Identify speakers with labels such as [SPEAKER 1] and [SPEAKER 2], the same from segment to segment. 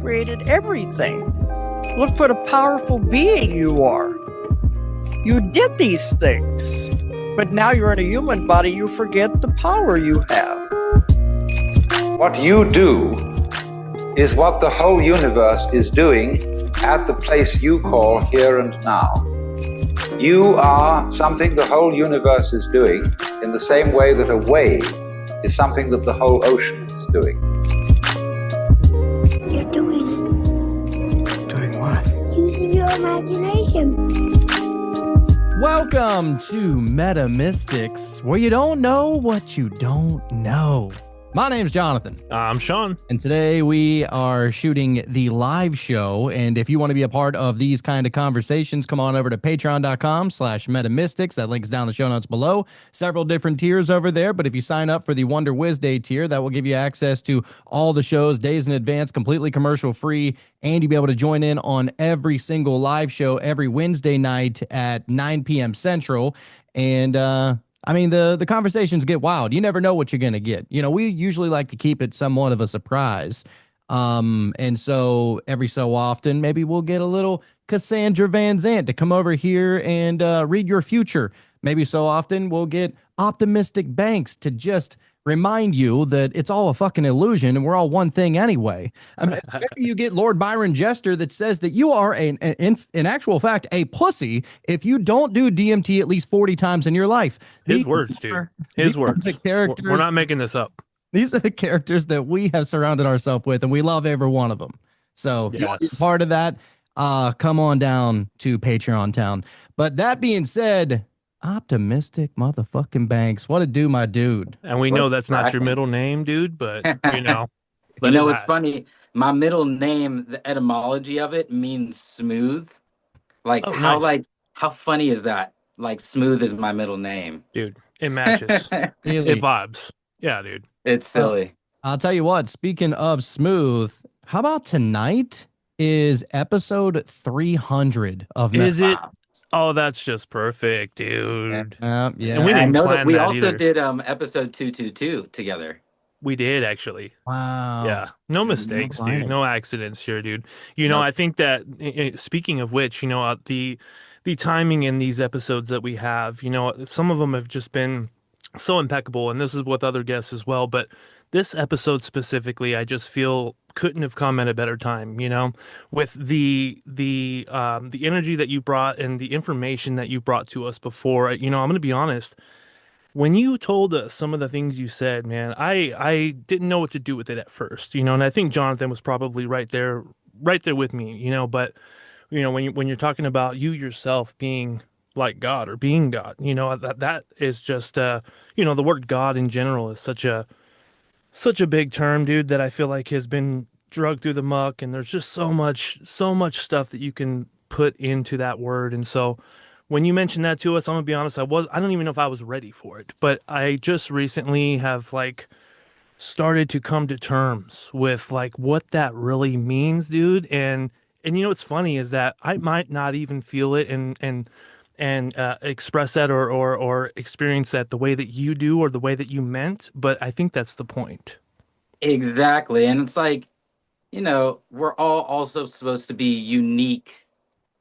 [SPEAKER 1] created everything. Look what a powerful being you are. You did these things, but now you're in a human body, you forget the power you have.
[SPEAKER 2] What you do is what the whole universe is doing at the place you call here and now. You are something the whole universe is doing in the same way that a wave is something that the whole ocean is doing.
[SPEAKER 3] You're doing it.
[SPEAKER 2] Doing what?
[SPEAKER 3] Using your imagination.
[SPEAKER 4] Welcome to Optimystics, where you don't know what you don't know. My name's Jonathan.
[SPEAKER 5] I'm Sean.
[SPEAKER 4] And today we are shooting the live show. And if you want to be a part of these kind of conversations, come on over to patreon.com/Optimystics. That link's down in the show notes below. Several different tiers over there. But if you sign up for the Wonder Wiz Day tier, that will give you access to all the shows days in advance, completely commercial free. And you'll be able to join in on every single live show every Wednesday night at 9 p.m. Central. And, I mean, the conversations get wild. You never know what you're going to get. You know, we usually like to keep it somewhat of a surprise. And so every so often, maybe we'll get a little Cassandra Van Zandt to come over here and read your future. Maybe so often we'll get Optimistic Banks to just remind you that it's all a fucking illusion and we're all one thing anyway. I mean, maybe you get Lord Byron Jester that says that you are, in actual fact, a pussy if you don't do DMT at least 40 times in your life.
[SPEAKER 5] His words, dude. His words.
[SPEAKER 4] The characters,
[SPEAKER 5] we're not making this up.
[SPEAKER 4] These are the characters that we have surrounded ourselves with, and we love every one of them. So if you want to be part of that, come on down to Patreon Town. But that being said, Optimistic motherfucking Banks. What a do, my dude.
[SPEAKER 5] And we know that's not your middle name, dude, but you know.
[SPEAKER 6] You know, it's funny. My middle name, the etymology of it means smooth. Like how funny is that? Like smooth is my middle name.
[SPEAKER 5] Dude, it matches.
[SPEAKER 4] Really?
[SPEAKER 5] It vibes. Yeah, dude.
[SPEAKER 6] It's silly.
[SPEAKER 4] I'll tell you what, speaking of smooth, how about tonight is episode 300 of
[SPEAKER 5] Is it?
[SPEAKER 6] Wow.
[SPEAKER 5] Oh, that's just perfect, dude.
[SPEAKER 4] Yeah.
[SPEAKER 5] And we didn't
[SPEAKER 6] I know
[SPEAKER 5] plan
[SPEAKER 6] that we
[SPEAKER 5] that
[SPEAKER 6] also
[SPEAKER 5] either.
[SPEAKER 6] did episode 222 together.
[SPEAKER 5] We did, actually.
[SPEAKER 4] Wow.
[SPEAKER 5] Yeah. No mistakes, dude. No accidents here, dude. You know, I think that, speaking of which, you know, the timing in these episodes that we have, you know, some of them have just been so impeccable, and this is with other guests as well, but this episode specifically, I just feel couldn't have come at a better time, you know, with the energy that you brought and the information that you brought to us before. You know, I'm going to be honest, when you told us some of the things you said, man, I didn't know what to do with it at first, you know, and I think Jonathan was probably right there with me, you know, but you know, when you're talking about you yourself being like God or being God, you know, that is just you know, the word God in general is such a big term, dude, that I feel like has been drugged through the muck, and there's just so much stuff that you can put into that word. And so when you mentioned that to us, I'm gonna be honest, I don't even know if I was ready for it, but I just recently have like started to come to terms with like what that really means, dude. And you know what's funny is that I might not even feel it and express that or experience that the way that you do or the way that you meant, but I think that's the point.
[SPEAKER 6] Exactly. And it's like, you know, we're all also supposed to be unique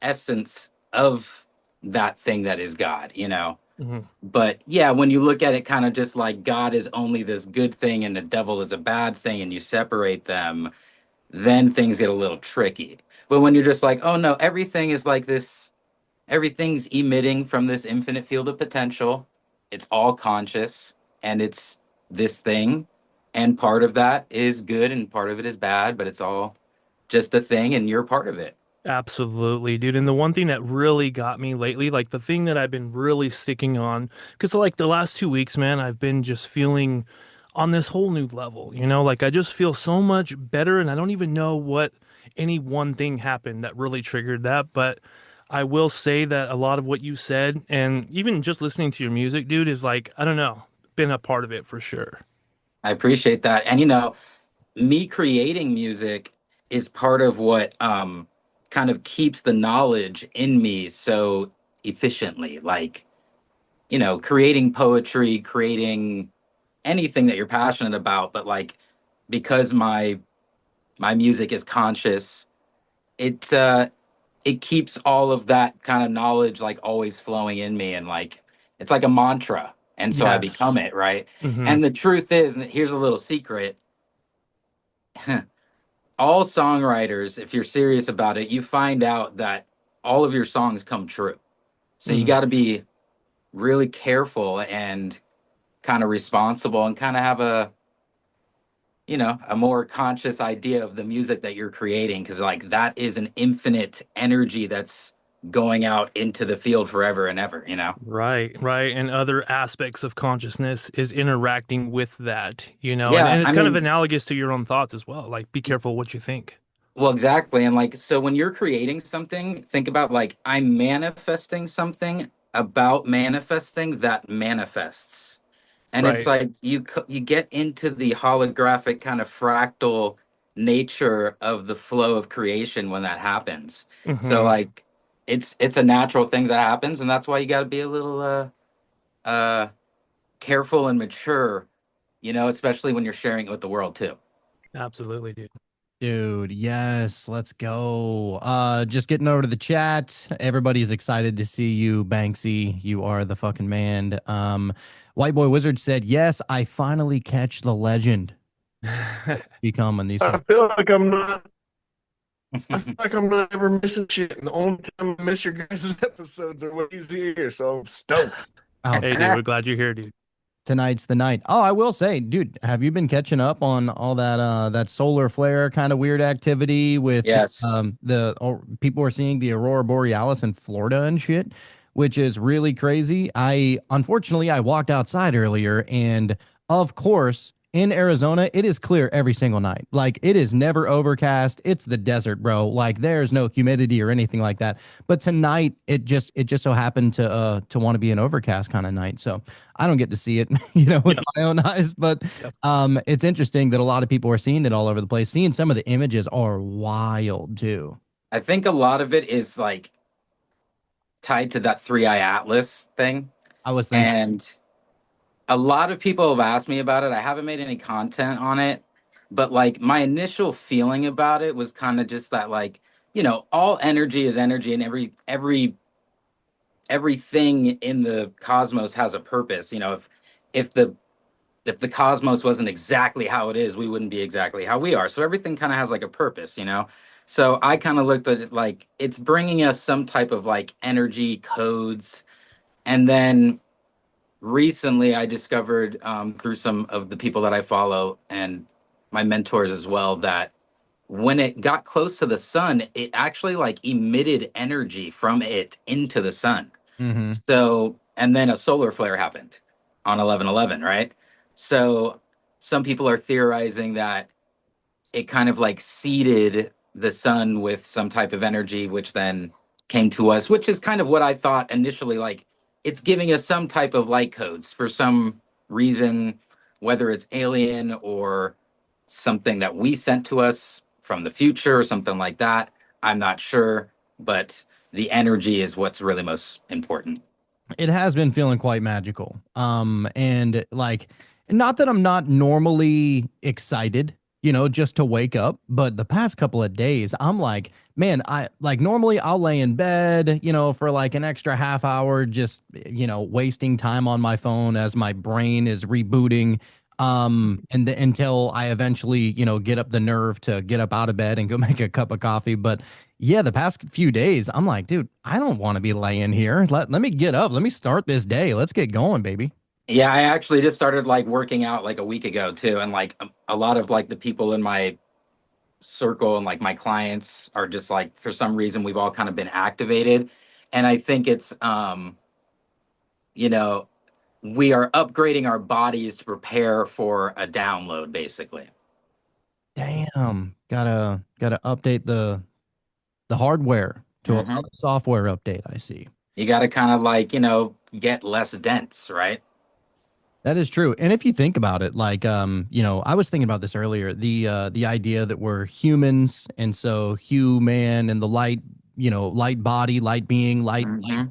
[SPEAKER 6] essence of that thing that is God, you know.
[SPEAKER 5] Mm-hmm.
[SPEAKER 6] But yeah, when you look at it kind of just like God is only this good thing and the devil is a bad thing, and you separate them, then things get a little tricky. But when you're just like, oh no, everything is like this, everything's emitting from this infinite field of potential. It's all conscious, and it's this thing. And part of that is good and part of it is bad, but it's all just a thing and you're part of it.
[SPEAKER 5] Absolutely, dude. And the one thing that really got me lately, like the thing that I've been really sticking on, because like the last 2 weeks, man, I've been just feeling on this whole new level, you know, like I just feel so much better, and I don't even know what any one thing happened that really triggered that. But I will say that a lot of what you said, and even just listening to your music, dude, is like, I don't know, been a part of it for sure.
[SPEAKER 6] I appreciate that. And, you know, me creating music is part of what kind of keeps the knowledge in me so efficiently. Like, you know, creating poetry, creating anything that you're passionate about, but like, because my My music is conscious. It keeps all of that kind of knowledge like always flowing in me, and like it's like a mantra, and so I become
[SPEAKER 5] Yes.
[SPEAKER 6] it, right?
[SPEAKER 5] Hmm.
[SPEAKER 6] And the truth is, and here's a little secret, all songwriters, if you're serious about it, you find out that all of your songs come true. So you
[SPEAKER 5] Hmm.
[SPEAKER 6] got to be really careful and kind of responsible and kind of have a more conscious idea of the music that you're creating, because like that is an infinite energy that's going out into the field forever and ever.
[SPEAKER 5] Right, right. And other aspects of consciousness is interacting with that,
[SPEAKER 6] Yeah,
[SPEAKER 5] and it's
[SPEAKER 6] I
[SPEAKER 5] kind of
[SPEAKER 6] mean,
[SPEAKER 5] analogous to your own thoughts as well. Like, be careful what you think.
[SPEAKER 6] well, exactly. And like, so when you're creating something, think about like, I'm manifesting something about manifesting that manifests. And it's
[SPEAKER 5] Right.
[SPEAKER 6] like you get into the holographic kind of fractal nature of the flow of creation when that happens. So
[SPEAKER 5] Hmm.
[SPEAKER 6] like it's a natural thing that happens, and that's why you got to be a little uh careful and mature, especially when you're sharing it with the world too.
[SPEAKER 5] Absolutely, dude.
[SPEAKER 4] Dude, yes, let's go. Just getting over to the chat. Everybody's excited to see you, Banksy. You are the fucking man. White Boy Wizard said, "Yes, I finally catch the legend become on these
[SPEAKER 7] I
[SPEAKER 4] podcasts."
[SPEAKER 7] feel like I'm not. I feel like I'm not ever missing shit. And the only time I miss your guys' episodes are when he's here. So I'm stoked.
[SPEAKER 4] Oh,
[SPEAKER 5] Hey, dude, we're glad you're here, dude.
[SPEAKER 4] tonight's the night. Oh, I will say, dude, have you been catching up on all that solar flare kind of weird activity with
[SPEAKER 6] Yes.
[SPEAKER 4] people are seeing the aurora borealis in Florida and shit, which is really crazy. I walked outside earlier and of course in Arizona, it is clear every single night. Like it is never overcast. It's the desert, bro. Like there's no humidity or anything like that. But tonight it just so happened to want to be an overcast kind of night. So I don't get to see it, with
[SPEAKER 5] Yep.
[SPEAKER 4] my own eyes, but
[SPEAKER 5] Yep.
[SPEAKER 4] it's interesting that a lot of people are seeing it all over the place. Seeing some of the images are wild too.
[SPEAKER 6] I think a lot of it is like tied to that three eye atlas thing.
[SPEAKER 4] I was thinking,
[SPEAKER 6] And a lot of people have asked me about it. I haven't made any content on it, but like my initial feeling about it was kind of just that like, all energy is energy, and everything in the cosmos has a purpose. If the cosmos wasn't exactly how it is, we wouldn't be exactly how we are. So everything kind of has like a purpose. So I kind of looked at it like it's bringing us some type of like energy codes. And then recently I discovered, through some of the people that I follow and my mentors as well, that when it got close to the sun, it actually like emitted energy from it into the sun.
[SPEAKER 4] hmm
[SPEAKER 6] So, and then a solar flare happened on 11/11, right? So, some people are theorizing that it kind of like seeded the sun with some type of energy, which then came to us, which is kind of what I thought initially. Like, it's giving us some type of light codes for some reason, whether it's alien or something that we sent to us from the future or something like that. I'm not sure, but the energy is what's really most important.
[SPEAKER 4] it has been feeling quite magical. And like, not that I'm not normally excited, just to wake up, but the past couple of days, I'm like, man, I like normally I'll lay in bed, for like an extra half hour, just, wasting time on my phone as my brain is rebooting. Until I eventually, get up the nerve to get up out of bed and go make a cup of coffee. But yeah, the past few days, I'm like, dude, I don't want to be laying here. Let me get up. Let me start this day. Let's get going, baby.
[SPEAKER 6] Yeah, I actually just started like working out like a week ago too, and like a lot of like the people in my circle and like my clients are just like for some reason we've all kind of been activated, and I think it's you know we are upgrading our bodies to prepare for a download basically.
[SPEAKER 4] Damn, gotta update the hardware to allow
[SPEAKER 6] Hmm.
[SPEAKER 4] the software update. I see.
[SPEAKER 6] You got to kind of like get less dense, right?
[SPEAKER 4] That is true. And if you think about it, like I was thinking about this earlier, the idea that we're humans and so human and the light, light body, light being, light
[SPEAKER 6] Hmm.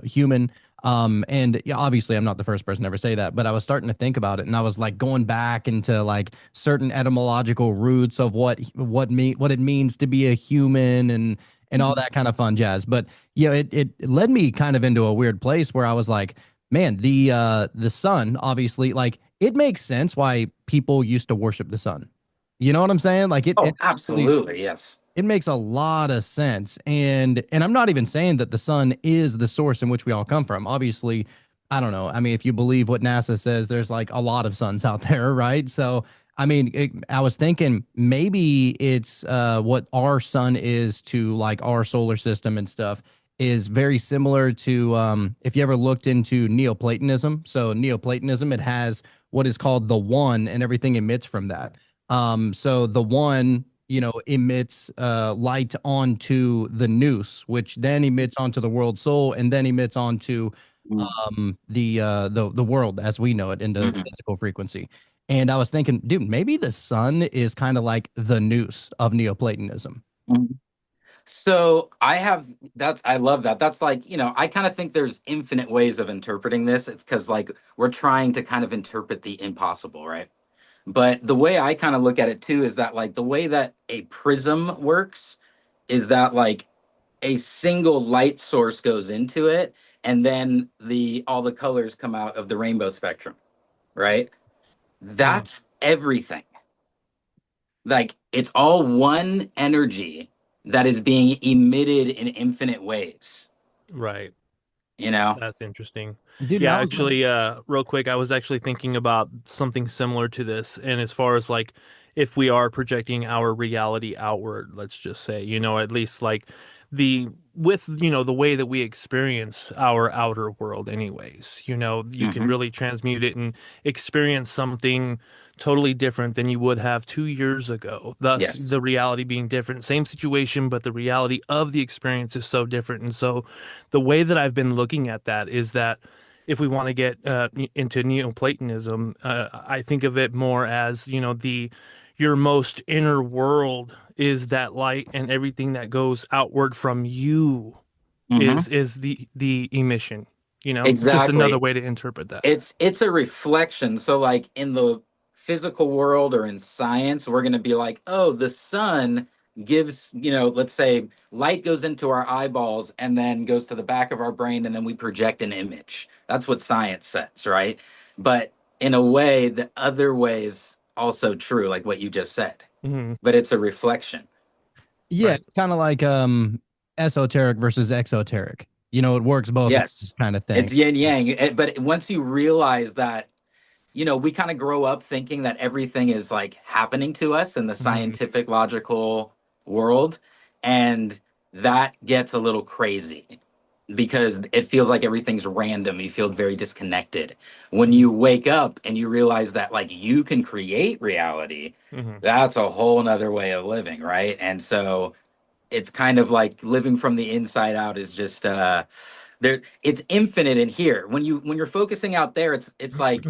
[SPEAKER 4] human. And yeah, obviously, I'm not the first person to ever say that, but I was starting to think about it, and I was like going back into like certain etymological roots of what it means to be a human and all that kind of fun jazz. But yeah, it led me kind of into a weird place where I was like, man, the sun, obviously, like it makes sense why people used to worship the sun. You know what I'm saying? Like it
[SPEAKER 6] Oh,
[SPEAKER 4] actually
[SPEAKER 6] absolutely, yes.
[SPEAKER 4] it makes a lot of sense. And I'm not even saying that the sun is the source in which we all come from. Obviously, I don't know. I mean, if you believe what NASA says, there's like a lot of suns out there, right? So, I mean, I was thinking maybe it's what our sun is to like our solar system and stuff is very similar to if you ever looked into Neoplatonism. So, Neoplatonism, it has what is called the one, and everything emits from that. So the one, emits light onto the nous, which then emits onto the world soul, and then emits onto the world as we know it into
[SPEAKER 6] Mhm.
[SPEAKER 4] physical frequency. And I was thinking, dude, maybe the sun is kind of like the nous of Neoplatonism.
[SPEAKER 6] Mhm. So I love that. That's like, I kind of think there's infinite ways of interpreting this. It's because like we're trying to kind of interpret the impossible, right? But the way I kind of look at it too is that like the way that a prism works is that like a single light source goes into it and then the all the colors come out of the rainbow spectrum, right?
[SPEAKER 5] Mm,
[SPEAKER 6] That's everything. Like it's all one energy that is being emitted in infinite ways,
[SPEAKER 5] right.
[SPEAKER 6] you know?
[SPEAKER 5] That's interesting.
[SPEAKER 4] Dude, and
[SPEAKER 5] Yeah,
[SPEAKER 4] I was like,
[SPEAKER 5] actually, real quick, I was actually thinking about something similar to this. And as far as like if we are projecting our reality outward, let's just say, at least like the with, the way that we experience our outer world anyways, you can
[SPEAKER 6] Hmm.
[SPEAKER 5] really transmute it and experience something totally different than you would have 2 years ago. Thus,
[SPEAKER 6] Yes.
[SPEAKER 5] the reality being different. Same situation, but the reality of the experience is so different. And so the way that I've been looking at that is that if we want to get into Neoplatonism, I think of it more as, the your most inner world is that light, and everything that goes outward from you
[SPEAKER 6] Hmm.
[SPEAKER 5] is the emission. Just another
[SPEAKER 6] Exactly.
[SPEAKER 5] way to interpret that.
[SPEAKER 6] It's a reflection. So like in the physical world or in science, we're going to be like, "Oh, the sun gives, let's say light goes into our eyeballs and then goes to the back of our brain and then we project an image." That's what science says, right? But in a way, the other way is also true, like what you just said.
[SPEAKER 5] Hmm.
[SPEAKER 6] But it's a reflection.
[SPEAKER 4] yeah,
[SPEAKER 5] Right.
[SPEAKER 4] it's kind of like esoteric versus exoteric. It works both ways
[SPEAKER 6] Yes.
[SPEAKER 4] kind of thing.
[SPEAKER 6] It's yin yang. But once you realize that we kind of grow up thinking that everything is like happening to us in the
[SPEAKER 5] Hmm.
[SPEAKER 6] scientific logical world, and that gets a little crazy because it feels like everything's random. You feel very disconnected when
[SPEAKER 5] Hmm.
[SPEAKER 6] you wake up and you realize that like you can create reality.
[SPEAKER 5] Hmm.
[SPEAKER 6] That's a whole nother way of living, right? And so it's kind of like living from the inside out is just there. It's infinite in here. When you're focusing out there, it's like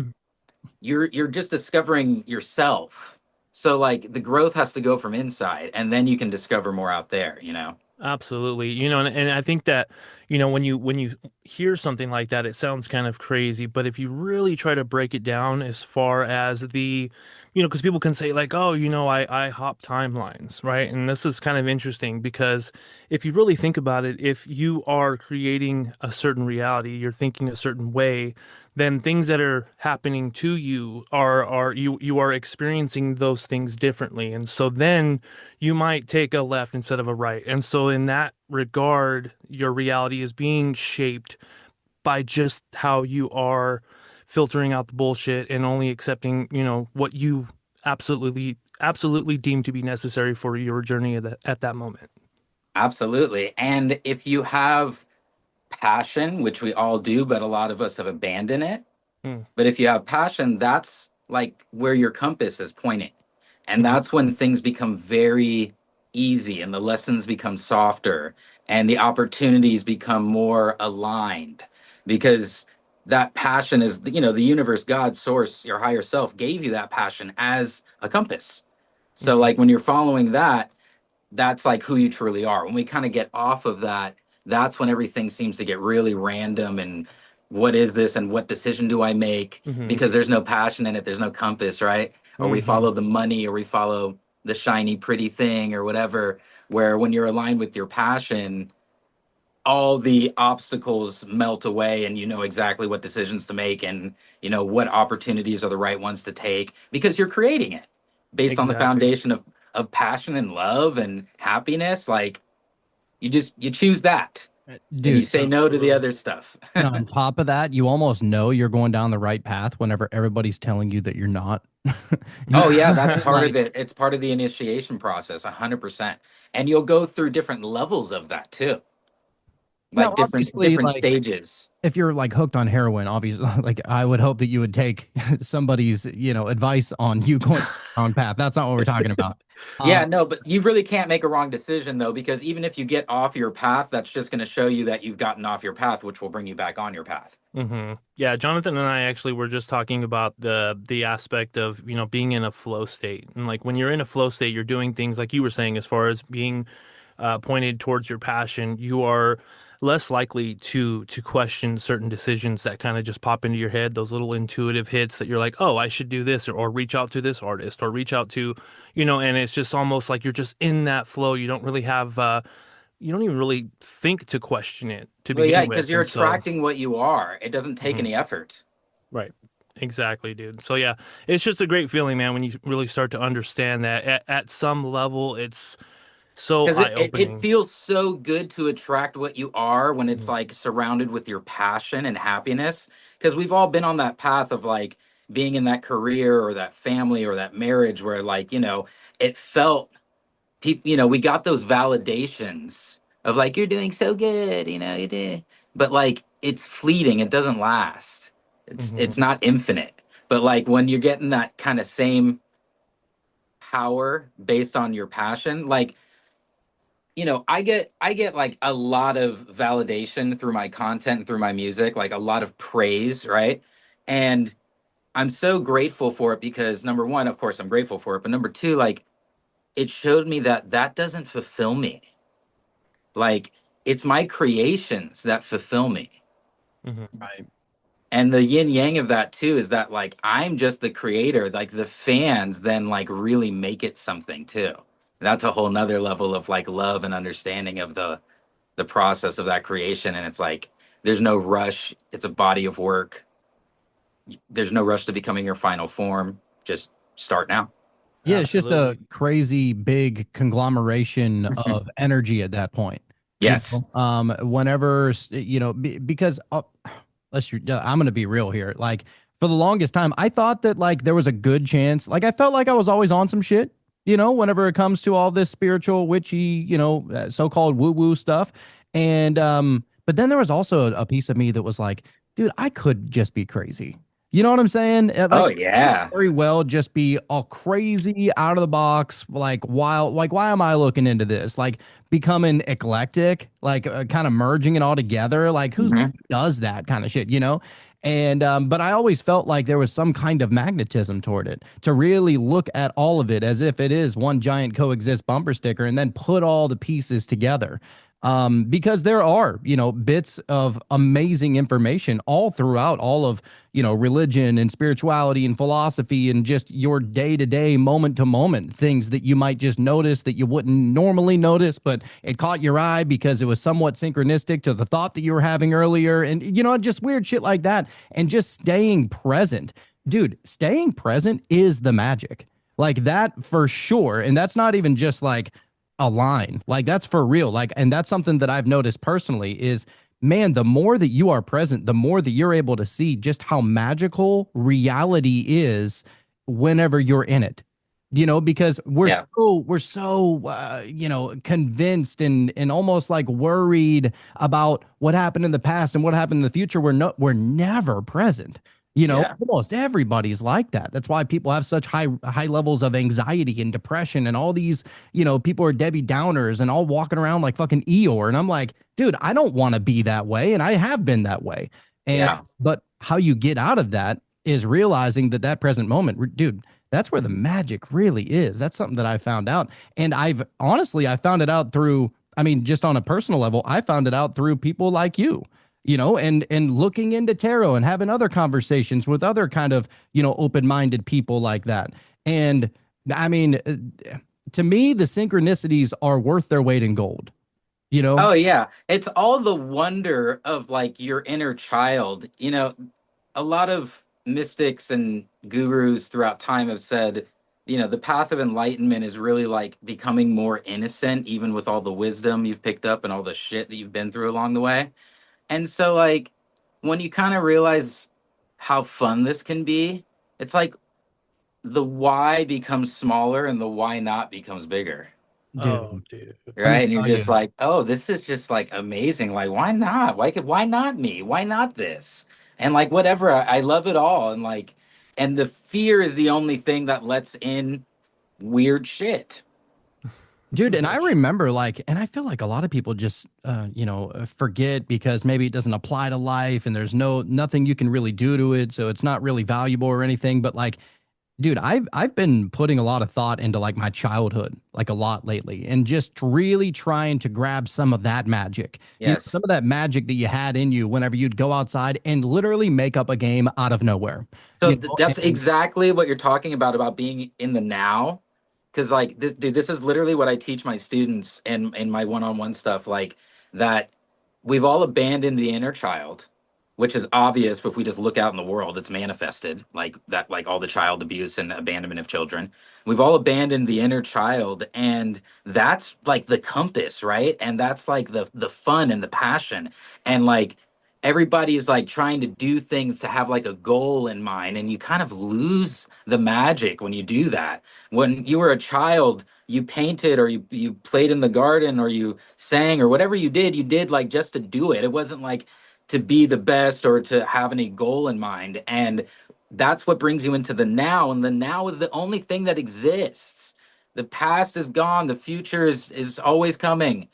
[SPEAKER 6] you're just discovering yourself. So like the growth has to go from inside and then you can discover more out there.
[SPEAKER 5] Absolutely. And I think that, when you hear something like that, it sounds kind of crazy, but if you really try to break it down as far as because people can say like, oh, I hop timelines, right? And this is kind of interesting because if you really think about it, if you are creating a certain reality, you're thinking a certain way, then things that are happening to you you are experiencing those things differently. And so then you might take a left instead of a right. And so, in that regard, your reality is being shaped by just how you are filtering out the bullshit and only accepting, what you absolutely deem to be necessary for your journey at that moment.
[SPEAKER 6] Absolutely. And if you have passion, which we all do, but a lot of us have abandoned it.
[SPEAKER 5] Mm,
[SPEAKER 6] But if you have passion, that's like where your compass is pointing. And
[SPEAKER 5] mhm,
[SPEAKER 6] that's when things become very easy and the lessons become softer and the opportunities become more aligned because that passion is, the universe, God, source, your higher self gave you that passion as a compass. So,
[SPEAKER 5] mhm.
[SPEAKER 6] like, when you're following that, that's like who you truly are. When we kind of get off of that, that's when everything seems to get really random and what is this and what decision do I make?
[SPEAKER 5] Mm-hmm.
[SPEAKER 6] Because there's no passion in it, there's no compass, right? Or we
[SPEAKER 5] Mm-hmm.
[SPEAKER 6] follow the money, or we follow the shiny, pretty thing, or whatever. Where when you're aligned with your passion, all the obstacles melt away and you know exactly what decisions to make, and you know what opportunities are the right ones to take because you're creating it based on the
[SPEAKER 5] Exactly.
[SPEAKER 6] foundation of passion and love and happiness. Like you choose that and you
[SPEAKER 4] Dude.
[SPEAKER 6] say no to the
[SPEAKER 5] Absolutely.
[SPEAKER 6] other stuff.
[SPEAKER 4] And on top of that, you almost know you're going down the right path whenever everybody's telling you that you're not.
[SPEAKER 6] Oh yeah, that's part of
[SPEAKER 4] Like,
[SPEAKER 6] it. It's part of the initiation process, 100%. And you'll go through different levels of that too,
[SPEAKER 4] now,
[SPEAKER 6] like different
[SPEAKER 4] obviously,
[SPEAKER 6] different
[SPEAKER 4] like
[SPEAKER 6] stages.
[SPEAKER 4] if you're like hooked on heroin, obviously, like I would hope that you would take somebody's, advice on you going down the wrong path. That's not what we're talking about.
[SPEAKER 6] Yeah,
[SPEAKER 4] Um,
[SPEAKER 6] no, but you really can't make a wrong decision though, because even if you get off your path, that's just going to show you that you've gotten off your path, which will bring you back on your path.
[SPEAKER 5] Mm-hmm. Yeah, Jonathan and I actually were just talking about the aspect of, being in a flow state. And like when you're in a flow state, you're doing things like you were saying, as far as being pointed towards your passion, you are less likely to question certain decisions that kind of just pop into your head, those little intuitive hits that you're like, oh, I should do this, or reach out to this artist, or reach out to, and it's just almost like you're just in that flow. You don't really have you don't even really think to question it to
[SPEAKER 6] Well, yeah,
[SPEAKER 5] begin
[SPEAKER 6] because
[SPEAKER 5] with.
[SPEAKER 6] you're
[SPEAKER 5] And so
[SPEAKER 6] attracting what you are. It doesn't take
[SPEAKER 5] mhm.
[SPEAKER 6] any effort.
[SPEAKER 5] Right. Exactly, dude. So yeah, it's just a great feeling, man, when you really start to understand that at some level it's so
[SPEAKER 6] Because it
[SPEAKER 5] eye-opening.
[SPEAKER 6] feels so good to attract what you are when it's
[SPEAKER 5] Mhm.
[SPEAKER 6] like surrounded with your passion and happiness. Because we've all been on that path of like being in that career or that family or that marriage where like, it felt people, we got those validations of like, you're doing so good, you did. But like, it's fleeting. It doesn't last. It's
[SPEAKER 5] Mhm.
[SPEAKER 6] not infinite. But like when you're getting that kind of same power based on your passion, like, I get like a lot of validation through my content and through my music, like a lot of praise, right? And I'm so grateful for it because number one, of course, I'm grateful for it, but number two, like it showed me that that doesn't fulfill me. Like it's my creations that fulfill me.
[SPEAKER 5] Mhm.
[SPEAKER 4] right.
[SPEAKER 6] And the yin yang of that too is that like I'm just the creator, like the fans then like really make it something too. That's a whole nother level of like love and understanding of the process of that creation. And it's like there's no rush. It's a body of work. There's no rush to becoming your final form. Just start now.
[SPEAKER 4] Yeah, it's just a
[SPEAKER 5] Absolutely.
[SPEAKER 4] crazy big conglomeration of energy at that point.
[SPEAKER 6] Yes.
[SPEAKER 4] Whenever because I'm gonna be real here. Like for the longest time, I thought that like there was a good chance. Like I felt like I was always on some shit. Whenever it comes to all this spiritual, witchy, so-called woo-woo stuff. And but then there was also a piece of me that was like, dude, I could just be crazy. You know what I'm saying?
[SPEAKER 6] Oh
[SPEAKER 4] Like
[SPEAKER 6] yeah.
[SPEAKER 4] very well just be all crazy out of the box like wild, like why am I looking into this, like becoming eclectic, like kind of merging it all together, like who
[SPEAKER 6] Mhm.
[SPEAKER 4] does that kind of shit, and but I always felt like there was some kind of magnetism toward it, to really look at all of it as if it is one giant coexist bumper sticker and then put all the pieces together. Because there are, bits of amazing information all throughout all of, religion and spirituality and philosophy and just your day to day, moment to moment things that you might just notice that you wouldn't normally notice, but it caught your eye because it was somewhat synchronistic to the thought that you were having earlier. And, just weird shit like that. And just staying present. Dude, staying present is the magic. Like that for sure. And that's not even just like a line. Like that's for real. Like, and that's something that I've noticed personally is, man, the more that you are present, the more that you're able to see just how magical reality is whenever you're in it. Because we're
[SPEAKER 6] Yeah.
[SPEAKER 4] so convinced and almost like worried about what happened in the past and what happened in the future. We're never present.
[SPEAKER 6] Yeah.
[SPEAKER 4] Almost everybody's like that. That's why people have such high levels of anxiety and depression and all these, people are Debbie Downers and all walking around like fucking Eeyore. And I'm like, dude, I don't want to be that way. And I have been that way. And,
[SPEAKER 6] Yeah.
[SPEAKER 4] but how you get out of that is realizing that present moment, dude, that's where the magic really is. That's something that I found out. And I found it out through, I mean, just on a personal level, I found it out through people like you. and looking into tarot and having other conversations with other kind of, open-minded people like that. And I mean, to me, the synchronicities are worth their weight in gold, you know?
[SPEAKER 6] Oh yeah, it's all the wonder of like your inner child. A lot of mystics and gurus throughout time have said, the path of enlightenment is really like becoming more innocent, even with all the wisdom you've picked up and all the shit that you've been through along the way. And so, like, when you kind of realize how fun this can be, it's like the why becomes smaller and the why not becomes bigger.
[SPEAKER 5] Oh,
[SPEAKER 4] Dude,
[SPEAKER 5] dude.
[SPEAKER 4] let me
[SPEAKER 6] Right. And you're
[SPEAKER 4] tell
[SPEAKER 6] just
[SPEAKER 4] you.
[SPEAKER 6] like, oh, this is just like amazing. Like, why not? Why not me? Why not this? And like, whatever. I love it all. And like, and the fear is the only thing that lets in weird shit.
[SPEAKER 4] Dude, and I remember and I feel like a lot of people just, forget because maybe it doesn't apply to life and there's nothing you can really do to it. So it's not really valuable or anything. But like, dude, I've been putting a lot of thought into like my childhood, like a lot lately, and just really trying to grab some of that magic. Some
[SPEAKER 6] Yes.
[SPEAKER 4] of that magic that you had in you whenever you'd go outside and literally make up a game out of nowhere.
[SPEAKER 6] So that's
[SPEAKER 4] And
[SPEAKER 6] exactly what you're talking about being in the now. Cause like this, dude, this is literally what I teach my students in my one-on-one stuff, like that we've all abandoned the inner child, which is obvious if we just look out in the world, it's manifested like that, like all the child abuse and abandonment of children. We've all abandoned the inner child, and that's like the compass, right? And that's like the fun and the passion. And like everybody's like trying to do things to have like a goal in mind, and you kind of lose the magic when you do that. When you were a child, you painted or you played in the garden or you sang or whatever you did like just to do it. It wasn't like to be the best or to have any goal in mind. And that's what brings you into the now, and the now is the only thing that exists. The past is gone, the future is always coming.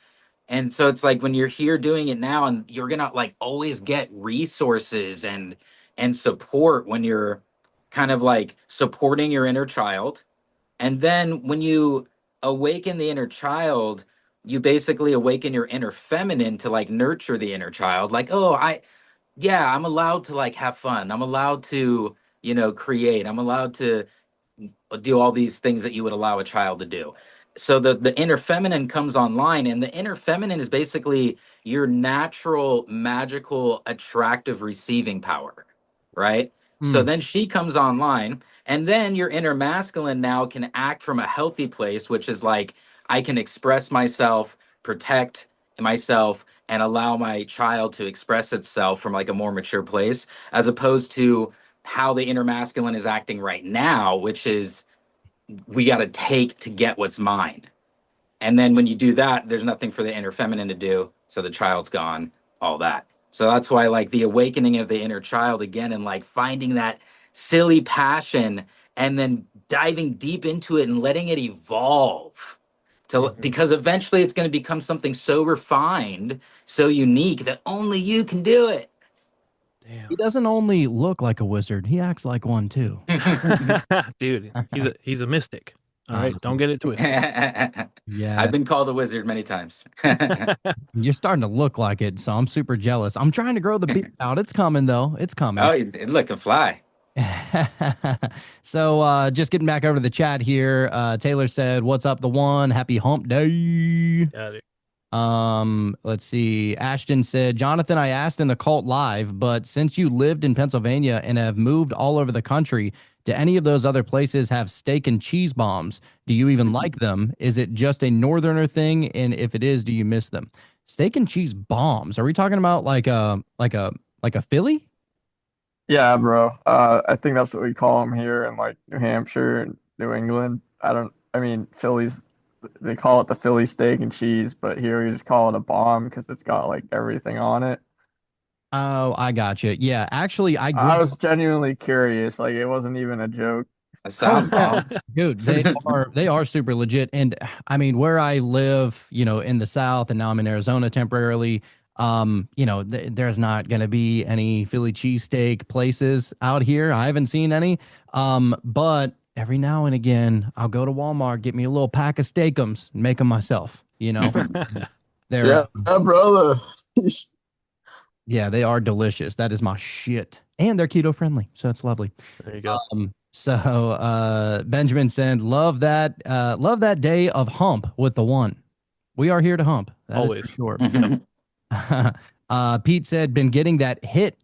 [SPEAKER 6] And so it's like when you're here doing it now, and you're gonna like always get resources and support when you're kind of like supporting your inner child. And then when you awaken the inner child, you basically awaken your inner feminine to like nurture the inner child. Like, oh, yeah, I'm allowed to like have fun. I'm allowed to, create. I'm allowed to do all these things that you would allow a child to do. So the inner feminine comes online, and the inner feminine is basically your natural, magical, attractive receiving power, right? So
[SPEAKER 4] mm,
[SPEAKER 6] then she comes online, and then your inner masculine now can act from a healthy place, which is like I can express myself, protect myself, and allow my child to express itself from like a more mature place, as opposed to how the inner masculine is acting right now, which is we got to take to get what's mine. And then when you do that, there's nothing for the inner feminine to do. So the child's gone, all that. So that's why, like, the awakening of the inner child again, and like finding that silly passion and then diving deep into it and letting it evolve to,
[SPEAKER 5] Mhm.
[SPEAKER 6] because eventually it's going to become something so refined, so unique that only you can do it.
[SPEAKER 4] he
[SPEAKER 5] Damn.
[SPEAKER 4] doesn't only look like a wizard, he acts like one too.
[SPEAKER 5] Dude, he's a mystic. All
[SPEAKER 4] Uh,
[SPEAKER 5] right, don't get it twisted.
[SPEAKER 6] I've
[SPEAKER 4] yeah,
[SPEAKER 6] been called a wizard many times.
[SPEAKER 4] you're starting to look like it, so I'm super jealous. I'm trying to grow the beard out. It's coming though. It's coming.
[SPEAKER 6] Oh, look, can fly.
[SPEAKER 4] So just getting back over to the chat here. Taylor said, "What's up, the one? Happy hump day."
[SPEAKER 5] Yeah, dude.
[SPEAKER 4] Let's see. Ashton said, Jonathan, I asked in the cult live, but since you lived in Pennsylvania and have moved all over the country, do any of those other places have steak and cheese bombs? Do you even like them? Is it just a northerner thing? And if it is, do you miss them? Steak and cheese bombs. Are we talking about like a Philly?
[SPEAKER 8] Yeah, bro. I think that's what we call them here in like New Hampshire and New England. I mean, Phillies, they call it the Philly steak and cheese, but here we just call it a bomb because it's got like everything on it.
[SPEAKER 4] Oh, I got you. Yeah, actually, I grew
[SPEAKER 8] I was genuinely curious. Like, it wasn't even a joke.
[SPEAKER 6] That
[SPEAKER 4] Oh
[SPEAKER 6] sounds
[SPEAKER 4] yeah,
[SPEAKER 6] bomb.
[SPEAKER 4] dude, they are super legit. And I mean, where I live, in the South, and now I'm in Arizona temporarily. There's not gonna be any Philly cheesesteak places out here. I haven't seen any. But every now and again, I'll go to Walmart, get me a little pack of steakums, and make them myself. They're
[SPEAKER 8] Yeah, brother.
[SPEAKER 4] Yeah, they are delicious. That is my shit. And they're keto friendly, so it's lovely.
[SPEAKER 5] There you go.
[SPEAKER 4] Benjamin said, love that day of hump with the one. We are here to hump. That is
[SPEAKER 5] Always.
[SPEAKER 4] for sure. Pete said, been getting that hit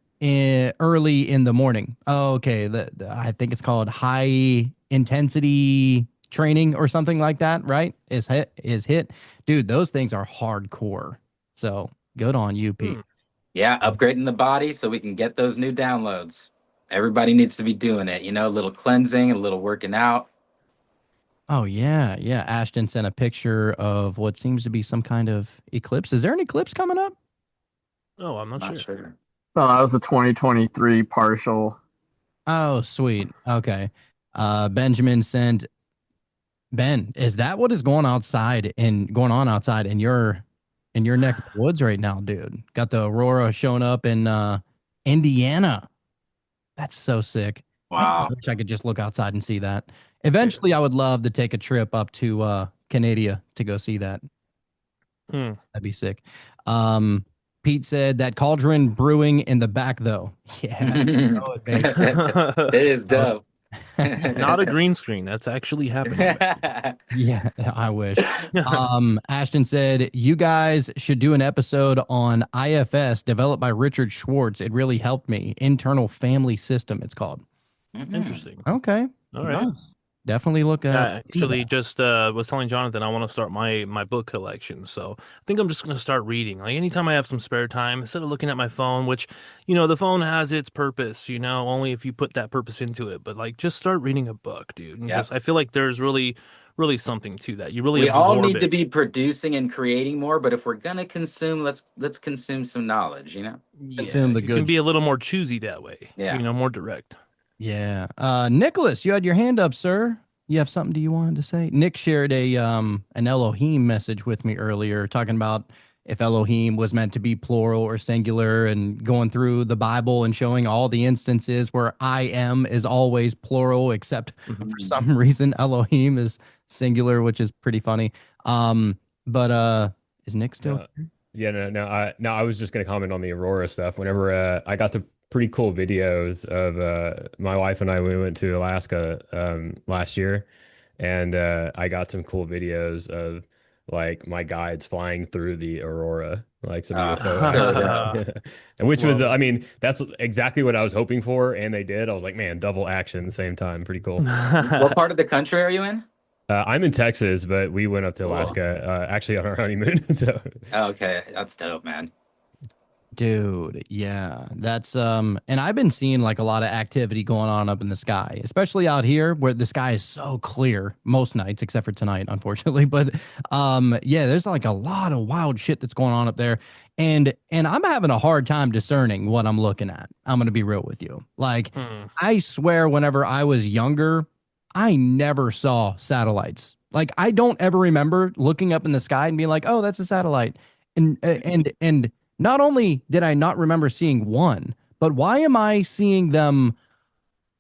[SPEAKER 4] early in the morning. Oh, okay. I think it's called high intensity training or something like that, right? Is hit. Dude, those things are hardcore. So good on you, Pete.
[SPEAKER 6] Yeah, upgrading the body so we can get those new downloads. Everybody needs to be doing it, a little cleansing, a little working out.
[SPEAKER 4] Oh yeah, yeah. Ashton sent a picture of what seems to be some kind of eclipse. Is there an eclipse coming up?
[SPEAKER 5] Oh, I'm not
[SPEAKER 6] Not
[SPEAKER 5] sure.
[SPEAKER 6] sure.
[SPEAKER 8] Oh, that was the 2023 partial.
[SPEAKER 4] Oh, sweet. Okay. Benjamin sent Ben, is that what is going on outside in your neck of the woods right now, dude? Got the aurora showing up in Indiana. That's so sick. Man, I
[SPEAKER 6] Wow.
[SPEAKER 4] wish I could just look outside and see that. Eventually, I would love to take a trip up to Canada to go see that. That'd be sick. Pete said that cauldron brewing in the back, though. Yeah.
[SPEAKER 6] It is dope.
[SPEAKER 5] Not a green screen. That's actually happening.
[SPEAKER 4] Yeah, I wish. Ashton said, you guys should do an episode on IFS developed by Richard Schwartz. It really helped me. Internal Family System, it's called.
[SPEAKER 5] Interesting.
[SPEAKER 4] Okay.
[SPEAKER 5] All right.
[SPEAKER 4] Nice. Definitely look at
[SPEAKER 5] I actually just was telling Jonathan I want to start my book collection. So I think I'm just going to start reading. Like anytime I have some spare time, instead of looking at my phone, which, the phone has its purpose, only if you put that purpose into it. But like just start reading a book, dude. And just I feel like there's really, really something to that. You really
[SPEAKER 6] we all need
[SPEAKER 5] it.
[SPEAKER 6] to be producing and creating more, but if we're gonna consume, let's consume some knowledge,
[SPEAKER 5] Yeah,
[SPEAKER 4] Consume the
[SPEAKER 5] you
[SPEAKER 4] good
[SPEAKER 5] can be a little more choosy that way.
[SPEAKER 6] Yeah.
[SPEAKER 5] More direct.
[SPEAKER 4] Yeah. Nicholas, you had your hand up, sir. You have something you wanted to say? Nick shared an Elohim message with me earlier, talking about if Elohim was meant to be plural or singular, and going through the Bible and showing all the instances where I am is always plural, except for some reason Elohim is singular, which is pretty funny. But is Nick still?
[SPEAKER 9] No, I was just gonna comment on the Aurora stuff. Whenever I got the pretty cool videos of my wife and I, we went to Alaska last year, and I got some cool videos of like my guides flying through the Aurora, like some UFO, and which was, I mean, that's exactly what I was hoping for, and they did. I was like, man, double action at the same time, pretty cool.
[SPEAKER 6] What part of the country are you in?
[SPEAKER 9] I'm in Texas, but we went up to Alaska actually on our honeymoon. So
[SPEAKER 6] okay, that's dope, man.
[SPEAKER 4] Dude, yeah, that's and I've been seeing like a lot of activity going on up in the sky, especially out here where the sky is so clear most nights, except for tonight, unfortunately. But yeah, there's like a lot of wild shit that's going on up there, and I'm having a hard time discerning what I'm looking at. I'm gonna be real with you. Like, I swear, whenever I was younger, I never saw satellites. Like, I don't ever remember looking up in the sky and being like, "Oh, that's a satellite," and not only did I not remember seeing one, but why am I seeing them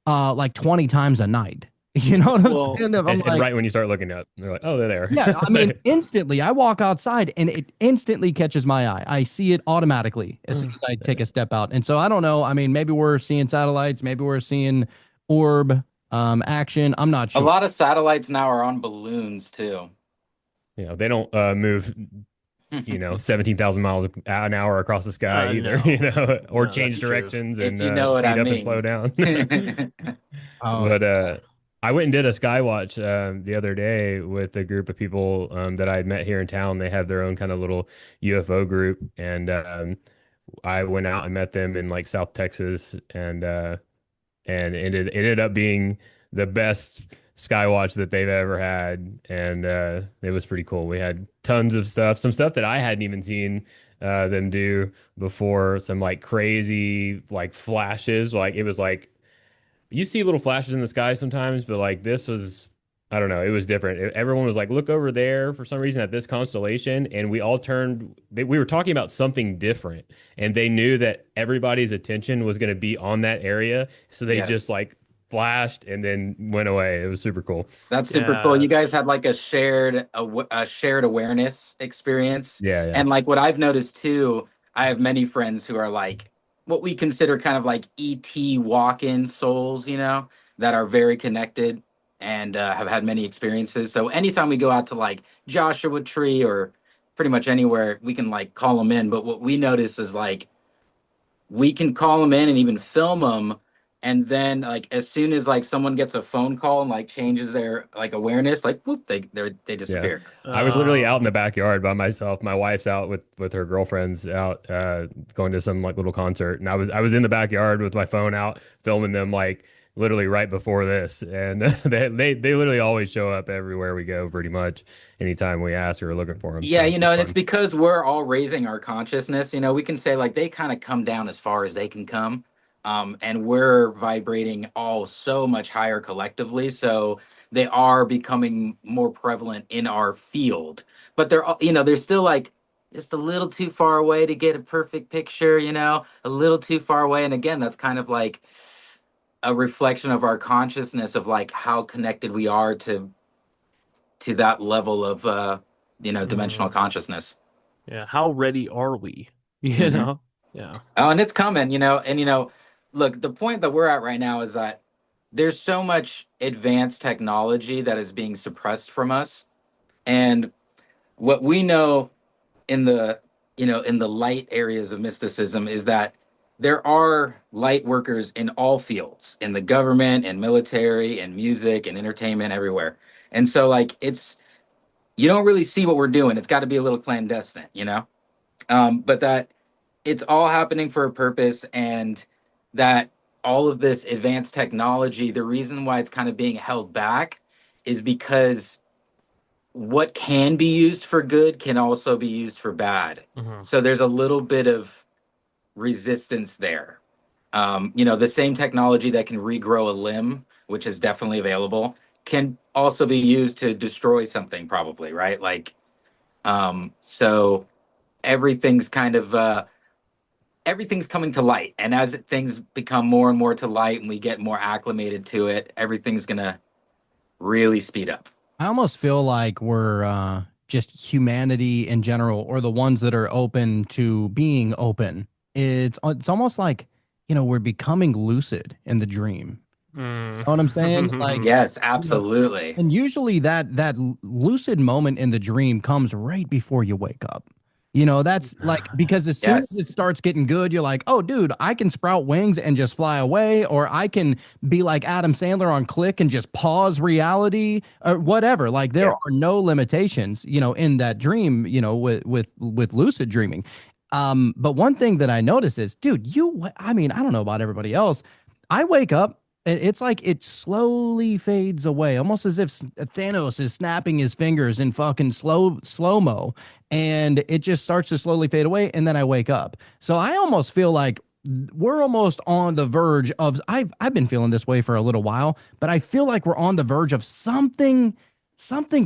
[SPEAKER 4] like 20 times a night? You know what I'm saying? I'm
[SPEAKER 9] and
[SPEAKER 4] like,
[SPEAKER 9] right when you start looking up, they're like, oh, they're there.
[SPEAKER 4] Yeah, I mean, instantly, I walk outside and it instantly catches my eye. I see it automatically as soon as I take a step out. And so I don't know. I mean, maybe we're seeing satellites, maybe we're seeing orb action. I'm not sure.
[SPEAKER 6] A lot of satellites now are on balloons too.
[SPEAKER 9] They don't move 17,000 miles an hour across the sky either, or change directions and speed up and slow down. But I went and did a sky watch the other day with a group of people that I had met here in town. They have their own kind of little UFO group, and I went out and met them in like South Texas, and it ended up being the best skywatch that they've ever had, and it was pretty cool. We had tons of stuff, some stuff that I hadn't even seen them do before, some like crazy like flashes. Like it was like you see little flashes in the sky sometimes, but like this was, I don't know, it was different. Everyone was like, look over there for some reason at this constellation, and we all turned. We were talking about something different, and they knew that everybody's attention was going to be on that area, so they just like flashed and then went away. It was super cool.
[SPEAKER 6] That's super cool. You guys had like a shared awareness experience.
[SPEAKER 9] Yeah.
[SPEAKER 6] And like what I've noticed too, I have many friends who are like what we consider kind of like ET walk-in souls, that are very connected and have had many experiences. So anytime we go out to like Joshua Tree or pretty much anywhere, we can like call them in. But what we notice is like we can call them in and even film them, and then like as soon as like someone gets a phone call and like changes their like awareness, like whoop, they
[SPEAKER 9] Yeah.
[SPEAKER 6] disappear.
[SPEAKER 9] I was literally out in the
[SPEAKER 5] Oh.
[SPEAKER 9] backyard by myself. My wife's out with her girlfriends out going to some like little concert, and I was in the backyard with my phone out filming them like literally right before this. And they literally always show up everywhere we go pretty much anytime we ask or are looking for them.
[SPEAKER 6] Yeah,
[SPEAKER 9] So it's
[SPEAKER 6] and it's
[SPEAKER 9] fun.
[SPEAKER 6] because we're all raising our consciousness. We can say like they kind of come down as far as they can come. And we're vibrating all so much higher collectively. So they are becoming more prevalent in our field. But they're still like just a little too far away to get a perfect picture, a little too far away. And again, that's kind of like a reflection of our consciousness of like how connected we are to that level of dimensional
[SPEAKER 5] Mm.
[SPEAKER 6] consciousness.
[SPEAKER 5] Yeah. How ready are we? You
[SPEAKER 6] hmm
[SPEAKER 5] know? Yeah.
[SPEAKER 6] Oh, and it's coming, and look, the point that we're at right now is that there's so much advanced technology that is being suppressed from us. And what we know in the light areas of mysticism is that there are light workers in all fields, in the government and military and music and entertainment everywhere. And so like you don't really see what we're doing. It's got to be a little clandestine. But that it's all happening for a purpose, and that all of this advanced technology, the reason why it's kind of being held back is because what can be used for good can also be used for bad.
[SPEAKER 5] Hmm.
[SPEAKER 6] So there's a little bit of resistance there. The same technology that can regrow a limb, which is definitely available, can also be used to destroy something, probably, right? Like, so everything's kind of everything's coming to light, and as things become more and more to light and we get more acclimated to it, everything's gonna really speed up.
[SPEAKER 4] I almost feel like we're just humanity in general, or the ones that are open to being open. It's almost like, we're becoming lucid in the dream. Know what I'm saying? Like,
[SPEAKER 5] Mm.
[SPEAKER 6] Yes,
[SPEAKER 4] you know,
[SPEAKER 6] absolutely.
[SPEAKER 4] and usually that lucid moment in the dream comes right before you wake up. That's like, because as soon as
[SPEAKER 6] Yes.
[SPEAKER 4] it starts getting good, you're like, oh, dude, I can sprout wings and just fly away, or I can be like Adam Sandler on Click and just pause reality or whatever. Like, there
[SPEAKER 6] Yeah.
[SPEAKER 4] are no limitations, in that dream, with lucid dreaming. But one thing that I notice is, dude, I mean, I don't know about everybody else. I wake up, it's like it slowly fades away, almost as if Thanos is snapping his fingers in fucking slow mo, and it just starts to slowly fade away, and then I wake up. So I almost feel like we're almost on the verge of. I've been feeling this way for a little while, but I feel like we're on the verge of something's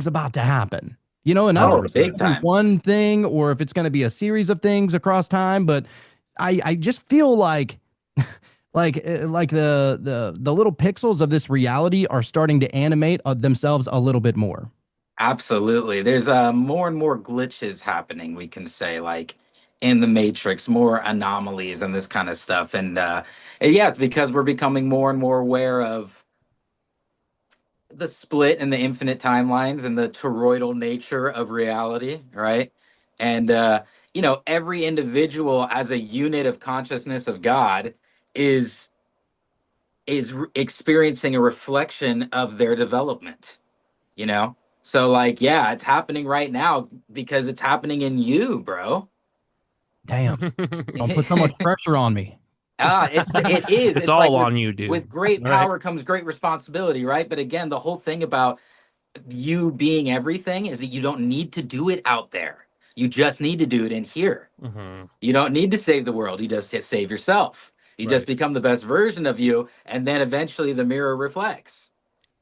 [SPEAKER 4] about to happen. And I don't know
[SPEAKER 6] Oh,
[SPEAKER 4] if it's
[SPEAKER 6] big
[SPEAKER 9] 100%.
[SPEAKER 4] gonna be
[SPEAKER 6] time.
[SPEAKER 4] one thing or if it's going to be a series of things across time, but I just feel like like the little pixels of this reality are starting to animate themselves a little bit more.
[SPEAKER 6] Absolutely. There's more and more glitches happening, we can say, like in the Matrix, more anomalies and this kind of stuff. And yeah, it's because we're becoming more and more aware of the split and the infinite timelines and the toroidal nature of reality, right? And every individual as a unit of consciousness of God is experiencing a reflection of their development, you know? So like, yeah, it's happening right now because it's happening in you, bro.
[SPEAKER 4] Damn, don't put so much pressure on me.
[SPEAKER 6] It is.
[SPEAKER 5] It's
[SPEAKER 6] It's like
[SPEAKER 5] all
[SPEAKER 6] with
[SPEAKER 5] on you, dude.
[SPEAKER 6] great
[SPEAKER 5] All right.
[SPEAKER 6] power comes great responsibility, right? But again, the whole thing about you being everything is that you don't need to do it out there. You just need to do it in here.
[SPEAKER 5] Hmm.
[SPEAKER 6] You don't need to save the world. You just save yourself. You just
[SPEAKER 9] Right.
[SPEAKER 6] become the best version of you, and then eventually the mirror reflects.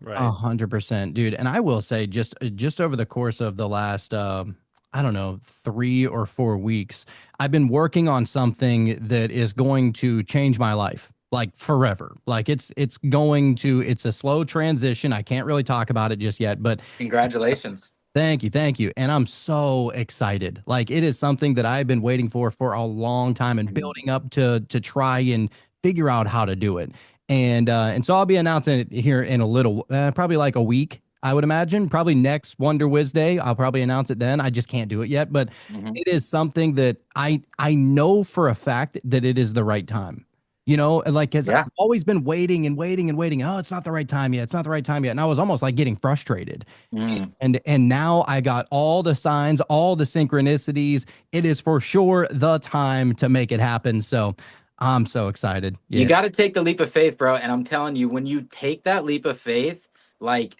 [SPEAKER 4] 100%, dude. And I will say, just over the course of the last, I don't know, 3 or 4 weeks, I've been working on something that is going to change my life, like forever. Like it's a slow transition. I can't really talk about it just yet, but
[SPEAKER 6] Congratulations.
[SPEAKER 4] Thank you, thank you. And I'm so excited. Like it is something that I've been waiting for a long time and
[SPEAKER 6] Mhm.
[SPEAKER 4] building up to try and figure out how to do it. And so I'll be announcing it here in a little, probably like a week, I would imagine. Probably next Wonder Wednesday, I'll probably announce it then. I just can't do it yet, but
[SPEAKER 6] Mhm.
[SPEAKER 4] it is something that I know for a fact that it is the right time. You know, like because
[SPEAKER 6] Yeah.
[SPEAKER 4] I've always been waiting and waiting and waiting. Oh, it's not the right time yet. It's not the right time yet. And I was almost like getting frustrated.
[SPEAKER 6] Mm.
[SPEAKER 4] And now I got all the signs, all the synchronicities. It is for sure the time to make it happen. So I'm so excited.
[SPEAKER 6] You
[SPEAKER 4] Yeah.
[SPEAKER 6] got to take the leap of faith, bro. And I'm telling you, when you take that leap of faith, like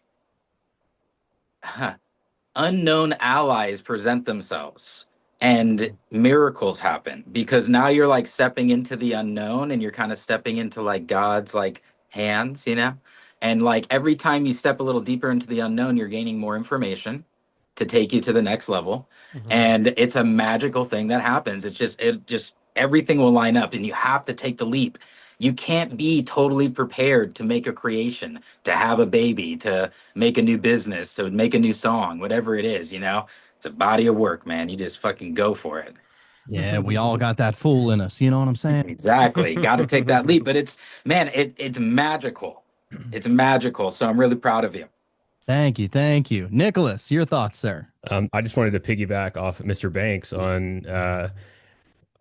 [SPEAKER 6] unknown allies present themselves and miracles happen because now you're like stepping into the unknown and you're kind of stepping into like God's like hands, you know? And like every time you step a little deeper into the unknown, you're gaining more information to take you to the next level.
[SPEAKER 5] Mhm.
[SPEAKER 6] And it's a magical thing that happens. It just everything will line up and you have to take the leap. You can't be totally prepared to make a creation, to have a baby, to make a new business, to make a new song, whatever it is, you know? It's a body of work, man. You just fucking go for it.
[SPEAKER 4] Yeah. We all got that fool in us. You know what I'm saying?
[SPEAKER 6] Exactly. Got to take that leap, but it's man, it's magical. It's magical. So I'm really proud of you.
[SPEAKER 4] Thank you. Thank you. Nicholas, your thoughts, sir.
[SPEAKER 9] I just wanted to piggyback off Mr. Banks on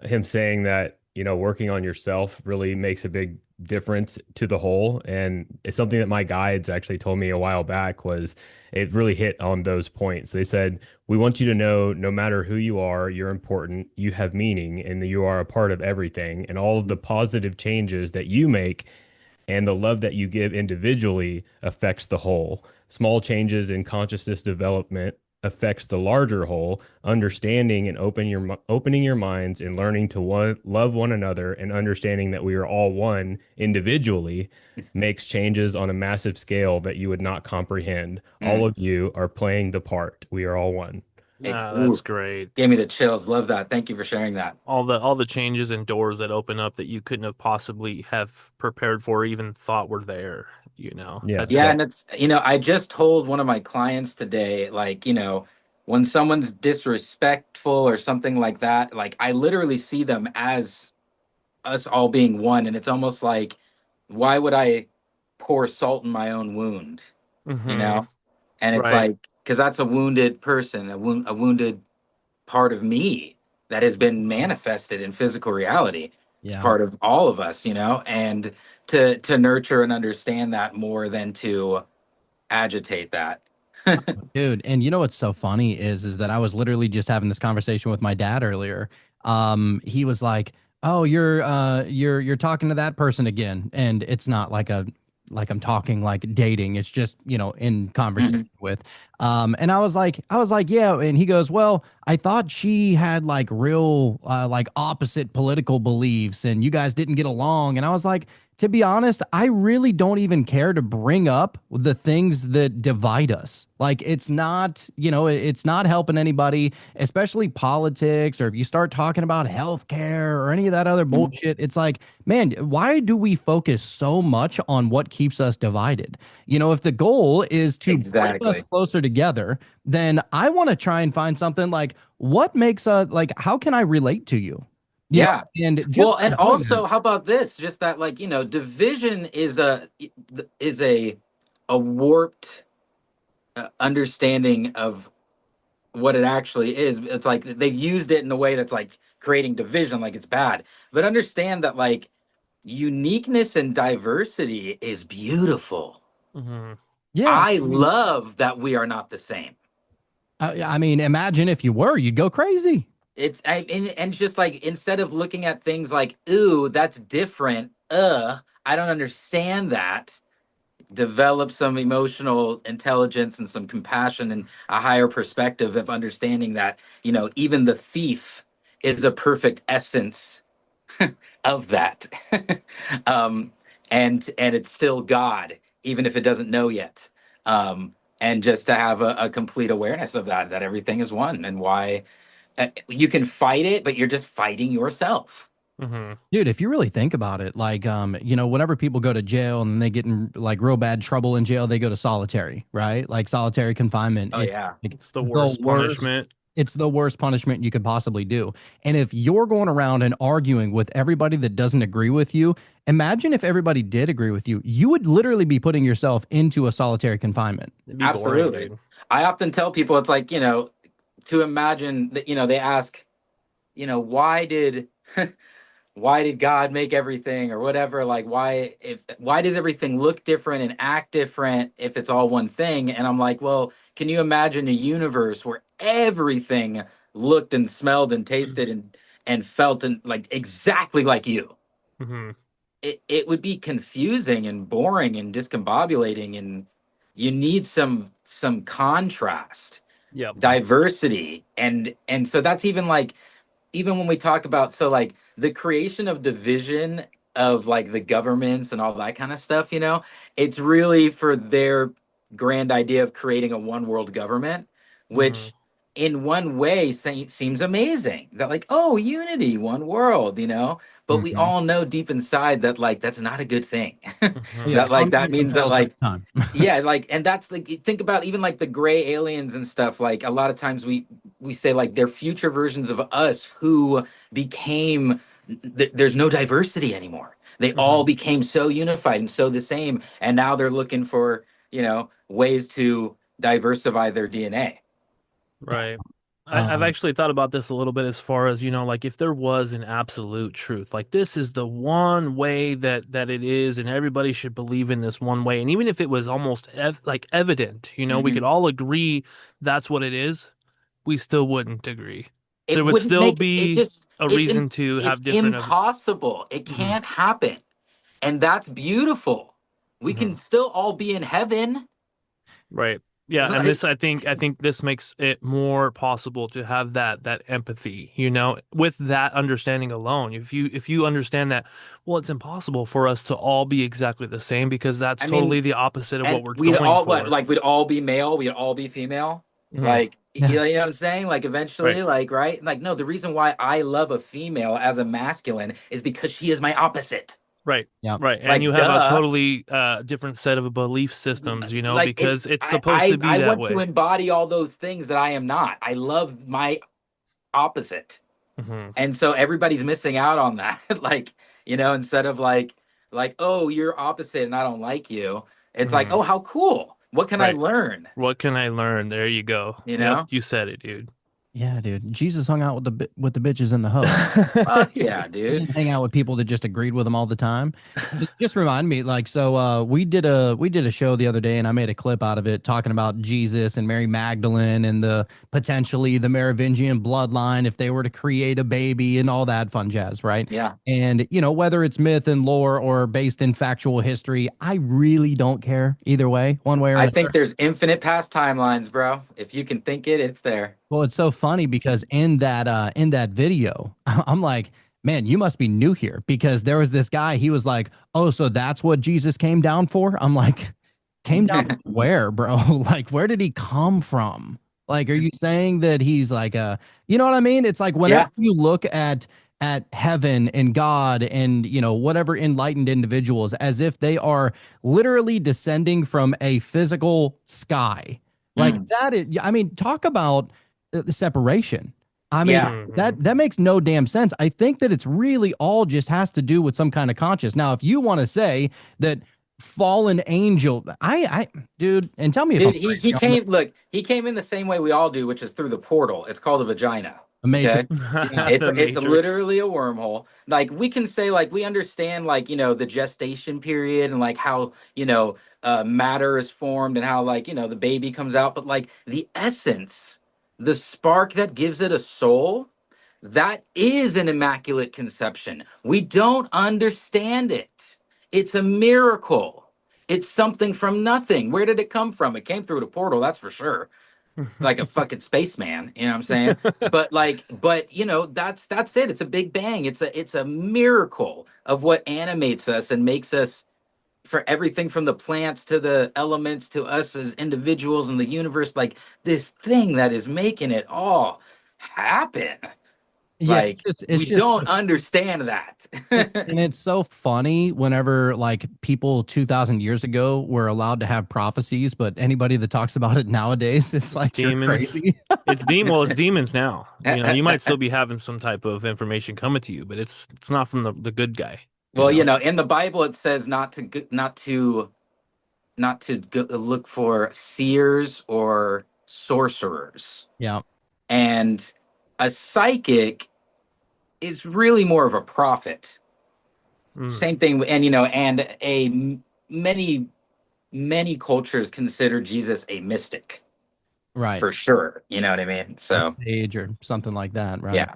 [SPEAKER 9] him saying that, working on yourself really makes a big difference to the whole. And it's something that my guides actually told me a while back was it really hit on those points. They said, we want you to know no matter who you are, you're important, you have meaning, and you are a part of everything. And all of the positive changes that you make and the love that you give individually affects the whole. Small changes in consciousness development affects the larger whole. Understanding and opening your minds and learning to love one another and understanding that we are all one individually makes changes on a massive scale that you would not comprehend. All
[SPEAKER 6] Mm,
[SPEAKER 9] of you are playing the part. We are all one.
[SPEAKER 5] That's
[SPEAKER 6] oof,
[SPEAKER 5] great.
[SPEAKER 6] gave me the chills. Love that. Thank you for sharing that.
[SPEAKER 5] All the changes and doors that open up that you couldn't have possibly have prepared for or even thought were there,
[SPEAKER 9] Yeah,
[SPEAKER 6] Yeah,
[SPEAKER 9] yeah.
[SPEAKER 5] That's
[SPEAKER 6] and it's I just told one of my clients today, like, when someone's disrespectful or something like that, like I literally see them as us all being one, and it's almost like, why would I pour salt in my own wound? You
[SPEAKER 5] hmm
[SPEAKER 6] know? And it's
[SPEAKER 5] right.
[SPEAKER 6] like, because that's a wounded person, a wounded part of me that has been manifested in physical reality. It's
[SPEAKER 4] Yeah.
[SPEAKER 6] part of all of us, and to nurture and understand that more than to agitate that.
[SPEAKER 4] Dude, and you know what's so funny is that I was literally just having this conversation with my dad earlier. He was like, "Oh, you're talking to that person again." And it's not like a like I'm talking like dating. It's just, in conversation
[SPEAKER 6] Mhm.
[SPEAKER 4] with. And I was like, "Yeah." And he goes, "Well, I thought she had like real like opposite political beliefs and you guys didn't get along." And I was like, to be honest, I really don't even care to bring up the things that divide us. Like it's not helping anybody, especially politics, or if you start talking about healthcare or any of that other
[SPEAKER 6] Mhm.
[SPEAKER 4] bullshit, it's like, man, why do we focus so much on what keeps us divided? If the goal is to bring us
[SPEAKER 6] Exactly.
[SPEAKER 4] closer together, then I want to try and find something like what makes us like, how can I relate to you?
[SPEAKER 6] Yeah.
[SPEAKER 4] And just
[SPEAKER 6] Well,
[SPEAKER 4] by
[SPEAKER 6] and
[SPEAKER 4] doing that,
[SPEAKER 6] also, how about this? Just that, like, division is a warped understanding of what it actually is. It's like they've used it in a way that's like creating division, like it's bad. But understand that like uniqueness and diversity is beautiful.
[SPEAKER 5] hmm
[SPEAKER 4] yeah,
[SPEAKER 6] I
[SPEAKER 4] I mean,
[SPEAKER 6] love that we are not the same.
[SPEAKER 4] I mean, imagine if you were, you'd go crazy.
[SPEAKER 6] And just like instead of looking at things like, ooh, that's different, I don't understand that. Develop some emotional intelligence and some compassion and a higher perspective of understanding that, even the thief is a perfect essence of that. um, and it's still God, even if it doesn't know yet. And just to have a complete awareness of that everything is one, and why you can fight it, but you're just fighting yourself.
[SPEAKER 5] Mm-hmm.
[SPEAKER 4] Dude, if you really think about it, like, whenever people go to jail and they get in like real bad trouble in jail, they go to solitary, right? Like solitary confinement.
[SPEAKER 6] Oh yeah.
[SPEAKER 4] Like
[SPEAKER 5] It's the
[SPEAKER 4] the
[SPEAKER 5] worst
[SPEAKER 4] worst.
[SPEAKER 5] punishment.
[SPEAKER 4] It's the worst punishment you could possibly do. And if you're going around and arguing with everybody that doesn't agree with you, imagine if everybody did agree with you. You would literally be putting yourself into a solitary confinement.
[SPEAKER 5] It'd be boring,
[SPEAKER 6] Absolutely.
[SPEAKER 5] dude.
[SPEAKER 6] I often tell people it's like, to imagine that, they ask, why did why did God make everything or whatever? Like why does everything look different and act different if it's all one thing? And I'm like, well, can you imagine a universe where everything looked and smelled and tasted and felt and like exactly like you?
[SPEAKER 5] Mm-hmm.
[SPEAKER 6] It would be confusing and boring and discombobulating, and you need some contrast,
[SPEAKER 5] Yep.
[SPEAKER 6] diversity, and so that's even when we talk about, so like the creation of division of like the governments and all that kind of stuff, it's really for their grand idea of creating a one world government,
[SPEAKER 5] Mm-hmm.
[SPEAKER 6] which in one way seems amazing, that like, oh, unity, one world, but we
[SPEAKER 4] Mhm.
[SPEAKER 6] all know deep inside that like that's not a good thing.
[SPEAKER 4] Yeah,
[SPEAKER 6] That like that
[SPEAKER 4] conflict
[SPEAKER 6] means that
[SPEAKER 4] prevails every
[SPEAKER 6] like,
[SPEAKER 4] time.
[SPEAKER 6] yeah, like, and that's like, you think about even like the gray aliens and stuff. Like a lot of times we say like they're future versions of us who became there's no diversity anymore. They
[SPEAKER 5] Mm-hmm.
[SPEAKER 6] all became so unified and so the same, and now they're looking for ways to diversify their DNA.
[SPEAKER 5] Right. I've
[SPEAKER 4] Um,
[SPEAKER 5] actually thought about this a little bit as far as, like if there was an absolute truth, like this is the one way that it is, and everybody should believe in this one way. And even if it was almost like evident, we
[SPEAKER 6] Hmm.
[SPEAKER 5] could all agree that's what it is, we still wouldn't agree.
[SPEAKER 6] It
[SPEAKER 5] There would
[SPEAKER 6] wouldn't
[SPEAKER 5] still
[SPEAKER 6] make it
[SPEAKER 5] be
[SPEAKER 6] just
[SPEAKER 5] a reason to
[SPEAKER 6] it's
[SPEAKER 5] have different of.
[SPEAKER 6] impossible. It
[SPEAKER 5] Mhm,
[SPEAKER 6] can't happen, and that's beautiful. We can
[SPEAKER 5] mhm.
[SPEAKER 6] still all be in heaven.
[SPEAKER 5] Right. Yeah, and
[SPEAKER 6] Like,
[SPEAKER 5] this I think this makes it more possible to have that empathy, with that understanding alone. If you understand that, well, it's impossible for us to all be exactly the same because that's
[SPEAKER 6] I
[SPEAKER 5] totally
[SPEAKER 6] mean,
[SPEAKER 5] the opposite of
[SPEAKER 6] and
[SPEAKER 5] what we're
[SPEAKER 6] we'd
[SPEAKER 5] going
[SPEAKER 6] all what
[SPEAKER 5] for.
[SPEAKER 6] like we'd all be male, we'd all be female.
[SPEAKER 5] Mhm.
[SPEAKER 6] Like,
[SPEAKER 4] yeah,
[SPEAKER 6] you know what I'm saying? Like
[SPEAKER 5] Right.
[SPEAKER 6] eventually, like, right? Like, no, the reason why I love a female as a masculine is because she is my opposite.
[SPEAKER 5] Right.
[SPEAKER 4] yeah.
[SPEAKER 5] Right. And you
[SPEAKER 6] Like,
[SPEAKER 5] have a
[SPEAKER 6] duh.
[SPEAKER 5] totally different set of belief systems,
[SPEAKER 6] Like
[SPEAKER 5] because it's
[SPEAKER 6] I
[SPEAKER 5] supposed to
[SPEAKER 6] I
[SPEAKER 5] be
[SPEAKER 6] I
[SPEAKER 5] that
[SPEAKER 6] want to
[SPEAKER 5] way.
[SPEAKER 6] embody all those things that I am not. I love my opposite.
[SPEAKER 5] Hmm.
[SPEAKER 6] And so everybody's missing out on that. Like, instead of like, oh, you're opposite and I don't like you. It's like,
[SPEAKER 5] Hmm.
[SPEAKER 6] oh, how cool. What can I
[SPEAKER 5] Right.
[SPEAKER 6] learn?
[SPEAKER 5] What can I learn? There you go.
[SPEAKER 6] You
[SPEAKER 5] Yep,
[SPEAKER 6] know?
[SPEAKER 5] you said it, dude.
[SPEAKER 4] Yeah, dude. Jesus hung out with with the bitches and the hoes.
[SPEAKER 6] Fuck yeah,
[SPEAKER 4] He
[SPEAKER 6] dude.
[SPEAKER 4] didn't hang out with people that just agreed with him all the time. It just remind me, like, so we did a show the other day, and I made a clip out of it talking about Jesus and Mary Magdalene and the potentially the Merovingian bloodline if they were to create a baby and all that fun jazz, right?
[SPEAKER 6] Yeah.
[SPEAKER 4] And whether it's myth and lore or based in factual history, I really don't care either way, one way or
[SPEAKER 6] I
[SPEAKER 4] another.
[SPEAKER 6] think there's infinite past timelines, bro. If you can think it, it's there.
[SPEAKER 4] Well, it's so funny because in that video, I'm like, man, you must be new here because there was this guy. He was like, oh, so that's what Jesus came down for? I'm like, came down from where, bro? Like, where did he come from? Like, are you saying that he's like you know what I mean? It's like whenever
[SPEAKER 6] Yeah.
[SPEAKER 4] you look at heaven and God and whatever enlightened individuals as if they are literally descending from a physical sky. Like
[SPEAKER 6] Mm.
[SPEAKER 4] that is, I mean, talk about the separation. I mean,
[SPEAKER 6] Yeah.
[SPEAKER 5] Hmm.
[SPEAKER 4] that makes no damn sense. I think that it's really all just has to do with some kind of conscious. Now, if you want to say that fallen angel, dude, and tell me if I'm
[SPEAKER 6] Dude, he
[SPEAKER 4] crazy on the
[SPEAKER 6] came, look, he came in the same way we all do, which is through the portal. It's called a vagina.
[SPEAKER 4] Matrix.
[SPEAKER 6] Okay.
[SPEAKER 4] Yeah,
[SPEAKER 6] It's
[SPEAKER 5] The
[SPEAKER 6] it's
[SPEAKER 5] Matrix.
[SPEAKER 6] literally a wormhole. Like we can say like we understand like the gestation period and like how matter is formed and how like the baby comes out, but like the essence, the spark that gives it a soul, that is an immaculate conception. We don't understand it. It's a miracle. It's something from nothing. Where did it come from? It came through the portal, that's for sure, like a fucking spaceman, you know what I'm saying? But that's it. It's a big bang. It's a miracle of what animates us and makes us, for everything from the plants to the elements to us as individuals in the universe, like this thing that is making it all happen.
[SPEAKER 4] Yeah,
[SPEAKER 6] Like,
[SPEAKER 4] it's
[SPEAKER 6] we
[SPEAKER 4] just
[SPEAKER 6] don't understand that.
[SPEAKER 4] and it's so funny whenever like people 2000 years ago were allowed to have prophecies, but anybody that talks about it nowadays, it's
[SPEAKER 5] It's
[SPEAKER 4] like you're
[SPEAKER 5] demons.
[SPEAKER 4] crazy.
[SPEAKER 5] It's demons now. You might still be having some type of information coming to you, but it's not from the good guy, you
[SPEAKER 6] Well,
[SPEAKER 5] know?
[SPEAKER 6] in the Bible it says not to look for seers or sorcerers.
[SPEAKER 4] Yeah.
[SPEAKER 6] And a psychic is really more of a prophet.
[SPEAKER 5] Mm,
[SPEAKER 6] Same thing, and many cultures consider Jesus a mystic
[SPEAKER 4] Right.
[SPEAKER 6] for sure. You know what I mean?
[SPEAKER 4] A
[SPEAKER 6] So
[SPEAKER 4] sage or something like that, right?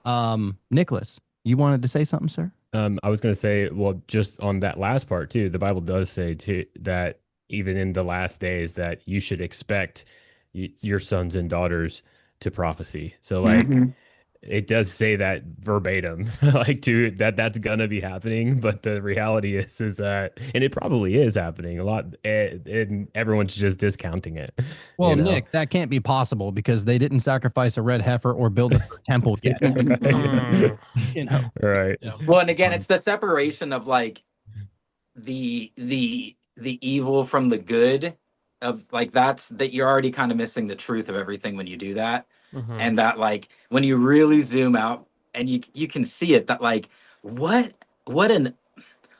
[SPEAKER 6] yeah.
[SPEAKER 4] Nicholas, you wanted to say something, sir?
[SPEAKER 9] I was going to say, well, just on that last part too, the Bible does say too that even in the last days that you should expect your sons and daughters to prophecy. So like
[SPEAKER 6] Mhm.
[SPEAKER 9] it does say that verbatim, like to that's gonna be happening. But the reality is that, and it probably is happening a lot, and everyone's just discounting it,
[SPEAKER 4] Well,
[SPEAKER 9] you know?
[SPEAKER 4] Nick, that can't be possible because they didn't sacrifice a red heifer or build a third temple yet.
[SPEAKER 5] mm,
[SPEAKER 4] You know.
[SPEAKER 9] Right.
[SPEAKER 5] yeah.
[SPEAKER 6] Well, and again, it's the separation of like the evil from the good, of like that's that you're already kind of missing the truth of everything when you do that.
[SPEAKER 5] Hmm.
[SPEAKER 6] And that, like, when you really zoom out and you can see it, that like what what an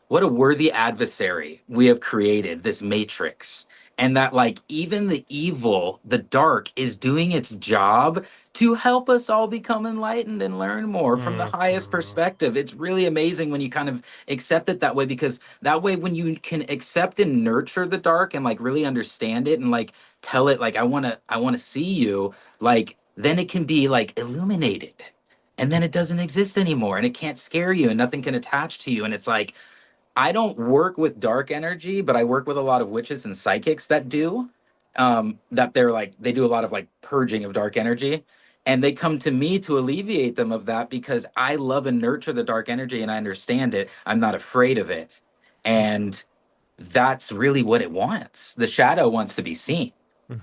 [SPEAKER 6] what a worthy adversary we have created, this matrix. And that, like, even the evil, the dark, is doing its job to help us all become enlightened and learn more from the highest
[SPEAKER 5] Hmm.
[SPEAKER 6] perspective. It's really amazing when you kind of accept it that way, because that way, when you can accept and nurture the dark and like really understand it and like tell it, like, I want to see you, like, then it can be like illuminated. And then it doesn't exist anymore and it can't scare you and nothing can attach to you. And it's like, I don't work with dark energy, but I work with a lot of witches and psychics that do. That they're like, they do a lot of like purging of dark energy. And they come to me to alleviate them of that because I love and nurture the dark energy and I understand it. I'm not afraid of it. And that's really what it wants. The shadow wants to be seen,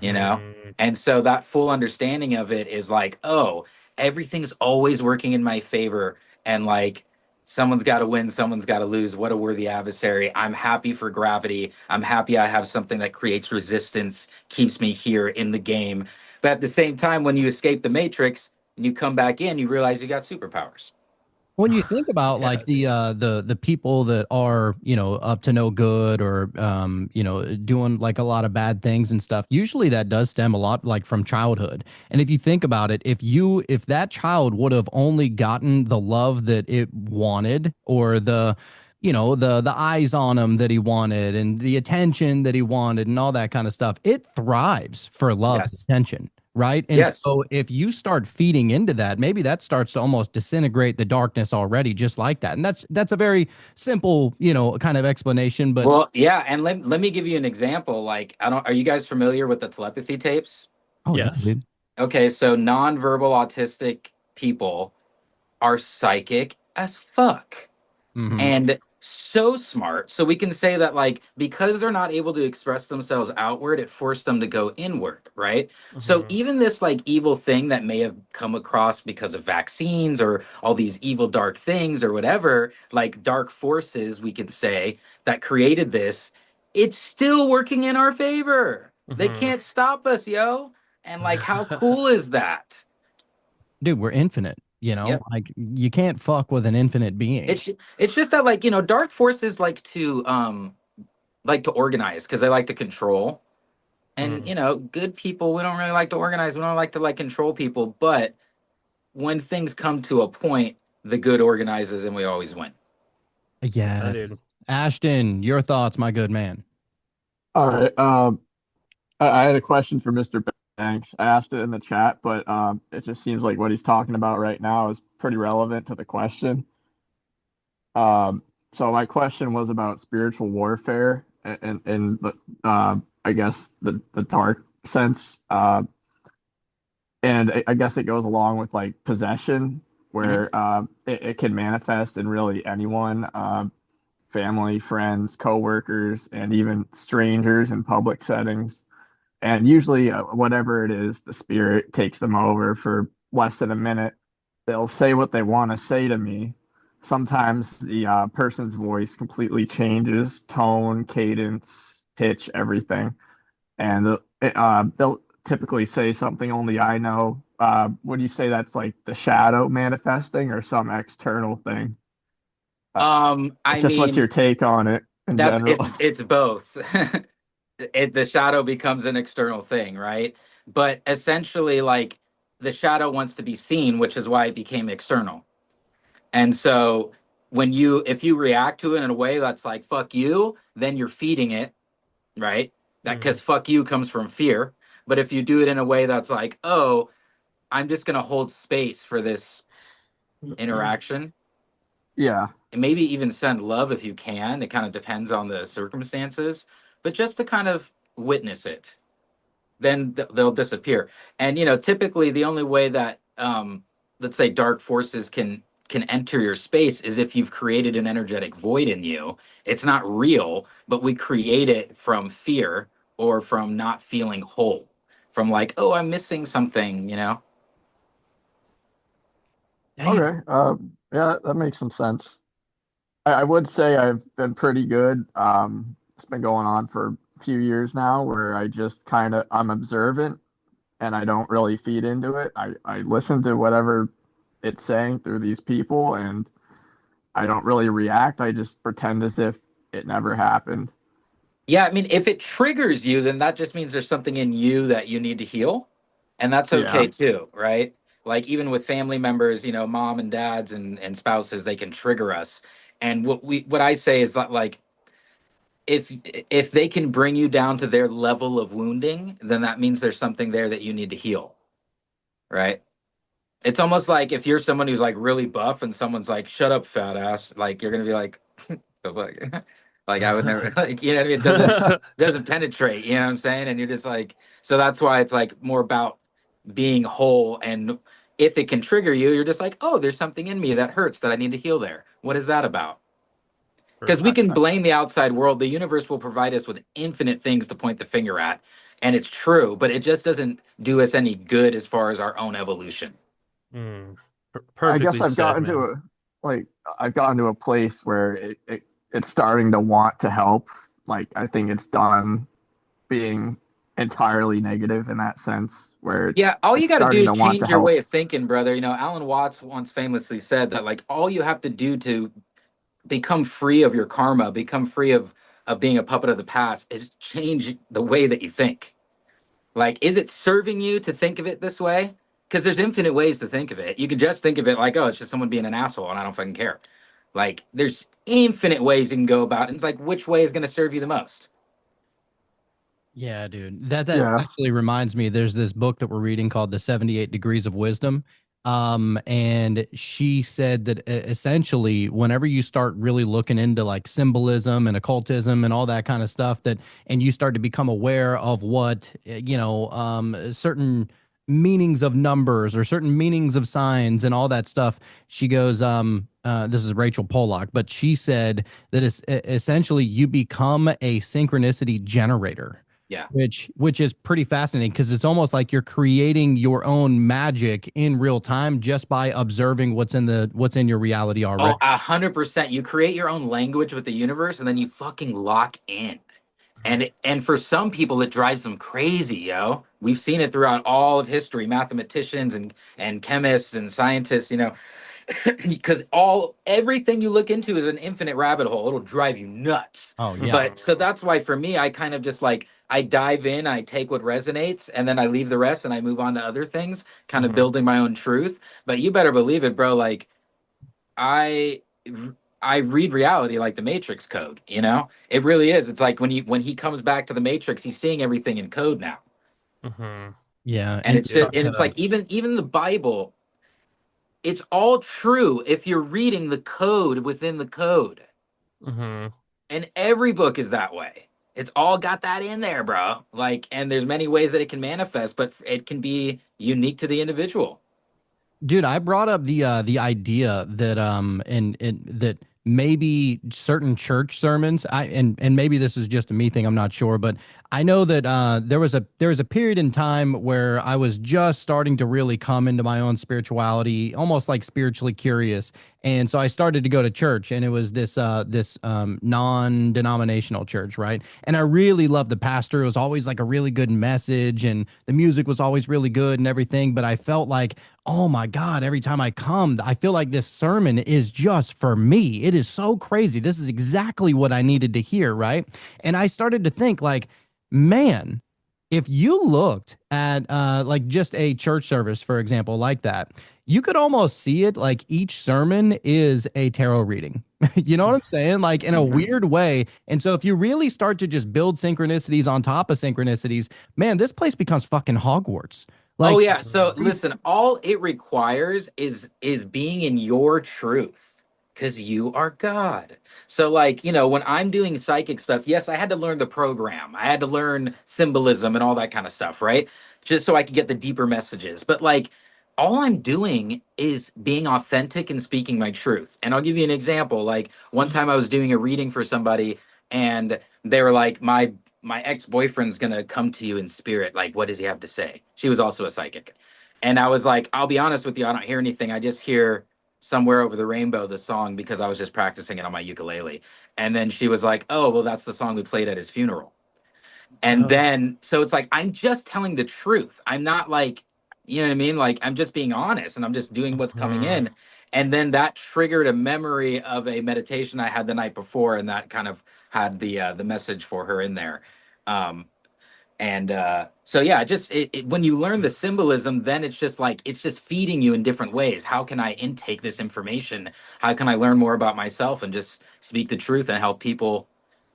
[SPEAKER 6] you know?
[SPEAKER 5] Hmm.
[SPEAKER 6] And so that full understanding of it is like, oh, everything's always working in my favor. And like, someone's got to win, someone's got to lose. What a worthy adversary. I'm happy for gravity. I'm happy I have something that creates resistance, keeps me here in the game. But at the same time, when you escape the matrix and you come back in, you realize you got superpowers.
[SPEAKER 4] When you think about
[SPEAKER 5] Yeah,
[SPEAKER 4] like the people that are, up to no good or doing like a lot of bad things and stuff, usually that does stem a lot like from childhood. And if you think about it, if that child would have only gotten the love that it wanted, or the eyes on him that he wanted and the attention that he wanted and all that kind of stuff, it thrives for love and
[SPEAKER 6] Yes.
[SPEAKER 4] attention. Right. And
[SPEAKER 6] Yes.
[SPEAKER 4] so if you start feeding into that, maybe that starts to almost disintegrate the darkness already, just like that. And that's a very simple, kind of explanation. But
[SPEAKER 6] Well, yeah, and let me give you an example. Like, I don't, are you guys familiar with the telepathy tapes?
[SPEAKER 4] oh yeah,
[SPEAKER 5] yes.
[SPEAKER 4] dude.
[SPEAKER 6] Okay, so nonverbal autistic people are psychic as fuck
[SPEAKER 4] Hmm.
[SPEAKER 5] Hmm.
[SPEAKER 6] and so smart. So we can say that, like, because they're not able to express themselves outward, it forced them to go inward, right? So
[SPEAKER 5] Hmm.
[SPEAKER 6] even this like evil thing that may have come across because of vaccines or all these evil dark things or whatever, like dark forces, we could say, that created this, it's still working in our favor. They
[SPEAKER 5] Hmm.
[SPEAKER 6] can't stop us, yo. And like, how cool is that?
[SPEAKER 4] Dude, we're infinite.
[SPEAKER 6] Yep.
[SPEAKER 4] Like you can't fuck with an infinite being.
[SPEAKER 6] It's just that, like, dark forces like to organize because they like to control. And
[SPEAKER 5] Hmm.
[SPEAKER 6] good people, we don't really like to organize. We don't like to like control people. But when things come to a point, the good organizes and we always win.
[SPEAKER 5] Yeah,
[SPEAKER 4] Yes.
[SPEAKER 5] dude.
[SPEAKER 4] Ashton, your thoughts, my good man.
[SPEAKER 8] All right. I had a question for Mr. Banks. I asked it in the chat, but it just seems like what he's talking about right now is pretty relevant to the question. So my question was about spiritual warfare and the I guess the dark sense. And I guess it goes along with like possession,
[SPEAKER 6] Hmm.
[SPEAKER 8] where it can manifest in really anyone, family, friends, coworkers, and even strangers in public settings. And usually, whatever it is, the spirit takes them over for less than a minute. they'll say what they want to say to me. Sometimes the person's voice completely changes, tone, cadence, pitch, everything, and they'll typically say something only I know. Would you say that's like the shadow manifesting or some external thing? Uh,
[SPEAKER 6] I
[SPEAKER 8] just what's
[SPEAKER 6] mean,
[SPEAKER 8] your take on it in
[SPEAKER 6] that's
[SPEAKER 8] general?
[SPEAKER 6] it's both. The shadow becomes an external thing, right? But essentially, like the shadow wants to be seen, which is why it became external. And so if you react to it in a way that's like fuck you, then you're feeding it, right? That because
[SPEAKER 5] Mm.
[SPEAKER 6] fuck you comes from fear. But if you do it in a way that's like, oh, I'm just gonna hold space for this interaction,
[SPEAKER 8] Yeah.
[SPEAKER 6] and maybe even send love if you can. It kind of depends on the circumstances, but just to kind of witness it, then they'll disappear. And typically the only way that let's say dark forces can enter your space is if you've created an energetic void in you. It's not real, but we create it from fear or from not feeling whole, from like, oh, I'm missing something.
[SPEAKER 4] Damn.
[SPEAKER 8] Okay. Yeah, that makes some sense. I would say I've been pretty good. It's been going on for a few years now where I'm observant and I don't really feed into it. I listen to whatever it's saying through these people and I don't really react. I just pretend as if it never happened.
[SPEAKER 6] Yeah, I mean, if it triggers you, then that just means there's something in you that you need to heal. And that's
[SPEAKER 8] Yeah.
[SPEAKER 6] okay too, right? Like even with family members, mom and dads and spouses, they can trigger us. And what I say is that like if if they can bring you down to their level of wounding, then that means there's something there that you need to heal, right? It's almost like if you're someone who's like really buff and someone's like, "Shut up, fat ass," like you're gonna be like, "The fuck?" Like I would never, like what I mean. It doesn't penetrate. You know what I'm saying? And you're just like, so that's why it's like more about being whole. And if it can trigger you, you're just like, oh, there's something in me that hurts that I need to heal there. What is that about? Because we
[SPEAKER 8] I,
[SPEAKER 5] Perfect.
[SPEAKER 6] can
[SPEAKER 8] I,
[SPEAKER 6] blame the outside world. The universe will provide us with infinite things to point the finger at, and it's true. But it just doesn't do us any good as far as our own evolution.
[SPEAKER 5] Mm.
[SPEAKER 8] I guess
[SPEAKER 5] Perfectly said, man.
[SPEAKER 8] like I've gotten to a place where it's starting to want to help. Like I think it's done being entirely negative in that sense where
[SPEAKER 6] Yeah, all you
[SPEAKER 8] it's
[SPEAKER 6] got to do
[SPEAKER 8] starting
[SPEAKER 6] is
[SPEAKER 8] to want to
[SPEAKER 6] change your
[SPEAKER 8] help.
[SPEAKER 6] way of thinking, brother. Alan Watts once famously said that like all you have to do to become free of your karma, become free of being a puppet of the past is change the way that you think. Like, is it serving you to think of it this way? Because there's infinite ways to think of it. You could just think of it like, oh, it's just someone being an asshole and I don't fucking care. Like, there's infinite ways you can go about it. And it's like, which way is going to serve you the most?
[SPEAKER 4] Yeah, dude. That
[SPEAKER 8] Yeah.
[SPEAKER 4] actually reminds me, there's this book that we're reading called The 78 Degrees of Wisdom. And she said that essentially, whenever you start really looking into like symbolism and occultism and all that kind of stuff, and you start to become aware of what, certain meanings of numbers or certain meanings of signs and all that stuff, she goes, this is Rachel Pollock, but she said that it's essentially you become a synchronicity generator,
[SPEAKER 6] Yeah.
[SPEAKER 4] which is pretty fascinating because it's almost like you're creating your own magic in real time just by observing what's in your reality
[SPEAKER 6] Oh,
[SPEAKER 4] already.
[SPEAKER 6] 100%. You create your own language with the universe and then you fucking lock in. And for some people it drives them crazy, yo. We've seen it throughout all of history, mathematicians and chemists and scientists, because everything you look into is an infinite rabbit hole. It'll drive you nuts.
[SPEAKER 4] Oh yeah.
[SPEAKER 6] But so that's why for me I kind of just like I dive in, I take what resonates and then I leave the rest and I move on to other things, kind of
[SPEAKER 5] Mhm.
[SPEAKER 6] building my own truth. But you better believe it, bro, like I I read reality like the Matrix code. It really is. It's like when he comes back to the Matrix, he's seeing everything in code now.
[SPEAKER 5] Mhm.
[SPEAKER 4] Yeah,
[SPEAKER 6] And
[SPEAKER 4] and
[SPEAKER 6] it's just,
[SPEAKER 5] Yeah.
[SPEAKER 6] and it's like even the Bible, it's all true if you're reading the code within the code.
[SPEAKER 5] Mhm.
[SPEAKER 6] And every book is that way. It's all got that in there, bro. Like, and there's many ways that it can manifest, but it can be unique to the individual.
[SPEAKER 4] dude, I brought up the idea that that maybe certain church sermons. And maybe this is just a me thing, I'm not sure, but I know that there was a period in time where I was just starting to really come into my own spirituality, almost like spiritually curious. And so I started to go to church, and it was this non-denominational church, right? And I really loved the pastor. It was always like a really good message, and the music was always really good and everything. But I felt like, oh my God, every time I come, I feel like this sermon is just for me. It is so crazy. This is exactly what I needed to hear, right? And I started to think like, man, if you looked at like just a church service, for example, like that, you could almost see it like each sermon is a tarot reading. You know what I'm saying? Like in a weird way. And so if you really start to just build synchronicities on top of synchronicities, man, this place becomes fucking Hogwarts. Like,
[SPEAKER 6] Oh yeah. So listen, all it requires is being in your truth because you are God. So like, when I'm doing psychic stuff, yes, I had to learn the program. I had to learn symbolism and all that kind of stuff, right? Just so I could get the deeper messages. But like all I'm doing is being authentic and speaking my truth. And I'll give you an example. Like one time I was doing a reading for somebody and they were like, my ex-boyfriend's gonna come to you in spirit. Like, what does he have to say? She was also a psychic. And I was like, I'll be honest with you, I don't hear anything. I just hear Somewhere Over the Rainbow, the song, because I was just practicing it on my ukulele. And then she was like, oh, well, that's the song we played at his funeral. And then, so it's like, I'm just telling the truth. I'm not like, you know what I mean? Like, I'm just being honest and I'm just doing what's coming in. And then that triggered a memory of a meditation I had the night before. And that kind of had the message for her in there. Um, so yeah, just when you learn the symbolism, then it's just like it's just feeding you in different ways. How can I intake this information? How can I learn more about myself and just speak the truth and help people?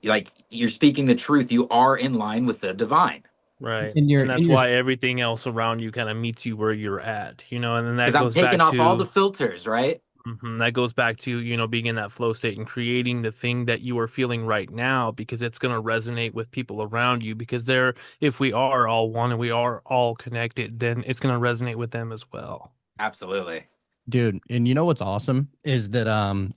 [SPEAKER 6] Like you're speaking the truth, you are in line with the divine.
[SPEAKER 5] Right.
[SPEAKER 4] in your
[SPEAKER 5] And
[SPEAKER 4] in
[SPEAKER 5] that's
[SPEAKER 4] your
[SPEAKER 5] why everything else around you kind of meets you where you're at, and then
[SPEAKER 6] Because
[SPEAKER 5] that
[SPEAKER 6] I'm
[SPEAKER 5] goes
[SPEAKER 6] taking
[SPEAKER 5] back
[SPEAKER 6] off all the
[SPEAKER 5] to
[SPEAKER 6] filters, right?
[SPEAKER 5] that goes back to, being in that flow state and creating the thing that you are feeling right now because it's going to resonate with people around you because if we are all one and we are all connected, then it's going to resonate with them as well.
[SPEAKER 6] Absolutely.
[SPEAKER 4] Dude, and you know what's awesome is that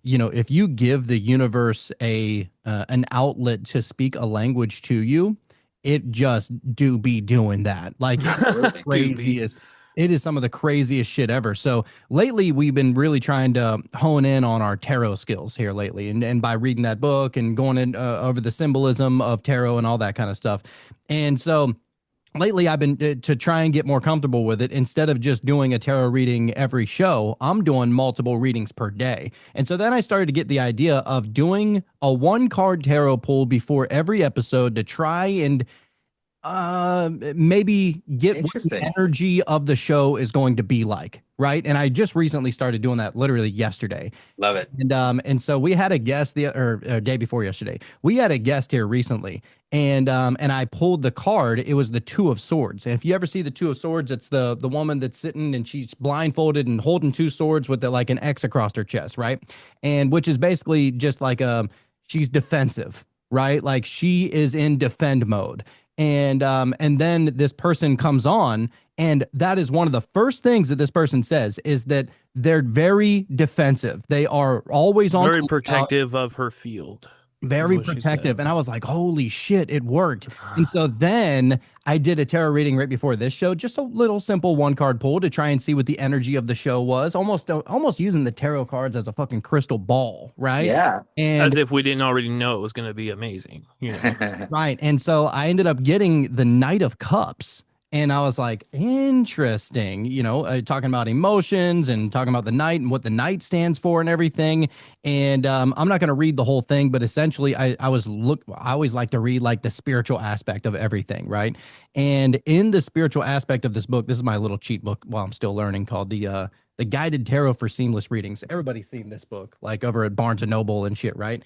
[SPEAKER 4] if you give the universe a an outlet to speak a language to you, it just do be doing that. Like it's
[SPEAKER 6] Absolutely.
[SPEAKER 5] Do be.
[SPEAKER 4] craziest. It is some of the craziest shit ever. So lately we've been really trying to hone in on our tarot skills here lately, and by reading that book and going in over the symbolism of tarot and all that kind of stuff. And so lately I've been to try and get more comfortable with it. Instead of just doing a tarot reading every show, I'm doing multiple readings per day. And so then I started to get the idea of doing a one card tarot pull before every episode to try and maybe get what the
[SPEAKER 6] Interesting.
[SPEAKER 4] energy of the show is going to be like, right? And I just recently started doing that literally yesterday.
[SPEAKER 6] Love it.
[SPEAKER 4] And so we had a guest or day before yesterday. We had a guest here recently, and I pulled the card. It was the Two of Swords. And if you ever see the Two of Swords, it's the woman that's sitting and she's blindfolded and holding two swords with like an X across her chest, right? And which is basically just like she's defensive, right? Like she is in defend mode. And then this person comes on, and that is one of the first things that this person says is that they're very defensive. They are always on
[SPEAKER 5] Very protective of her field.
[SPEAKER 4] Very protective. And I was like, holy shit, it worked. And so then I did a tarot reading right before this show, just a little simple one card pull to try and see what the energy of the show was, almost using the tarot cards as a fucking crystal ball, right?
[SPEAKER 6] Yeah.
[SPEAKER 4] And
[SPEAKER 5] as if we didn't already know it was going to be amazing.
[SPEAKER 4] right. And so I ended up getting the Knight of Cups. And I was like, interesting, talking about emotions and talking about the knight and what the knight stands for and everything. And I'm not going to read the whole thing, but essentially I always like to read like the spiritual aspect of everything, right? And in the spiritual aspect of this book, this is my little cheat book while I'm still learning, called the Guided Tarot for Seamless Readings. Everybody's seen this book, like over at Barnes and Noble and shit, right?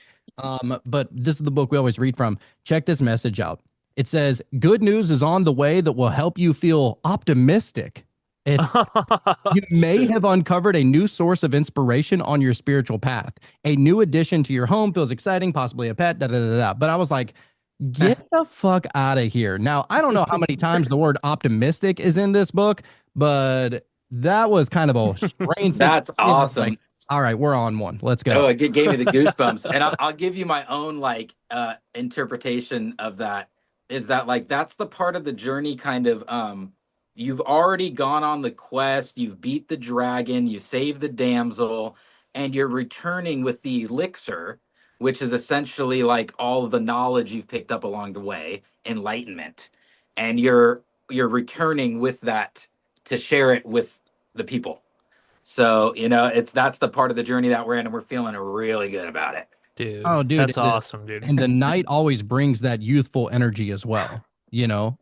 [SPEAKER 4] But this is the book we always read from. Check this message out. It says, good news is on the way that will help you feel optimistic. It's you may have uncovered a new source of inspiration on your spiritual path. A new addition to your home feels exciting, possibly a pet, da da da da. But I was like, get the fuck out of here. Now, I don't know how many times the word optimistic is in this book, but that was kind of a strange
[SPEAKER 6] That's awesome.
[SPEAKER 4] Like, All right, we're on one. Let's
[SPEAKER 6] Oh,
[SPEAKER 4] go.
[SPEAKER 6] it gave me the goosebumps. And I'll give you my own like interpretation of that. Is that like that's the part of the journey kind of you've already gone on the quest, you've beat the dragon, you saved the damsel, and you're returning with the elixir, which is essentially like all of the knowledge you've picked up along the way, enlightenment. And you're returning with that to share it with the people. So, that's the part of the journey that we're in, and we're feeling really good about it.
[SPEAKER 5] Dude,
[SPEAKER 4] Oh, dude,
[SPEAKER 5] that's awesome, dude.
[SPEAKER 4] and the night always brings that youthful energy as well,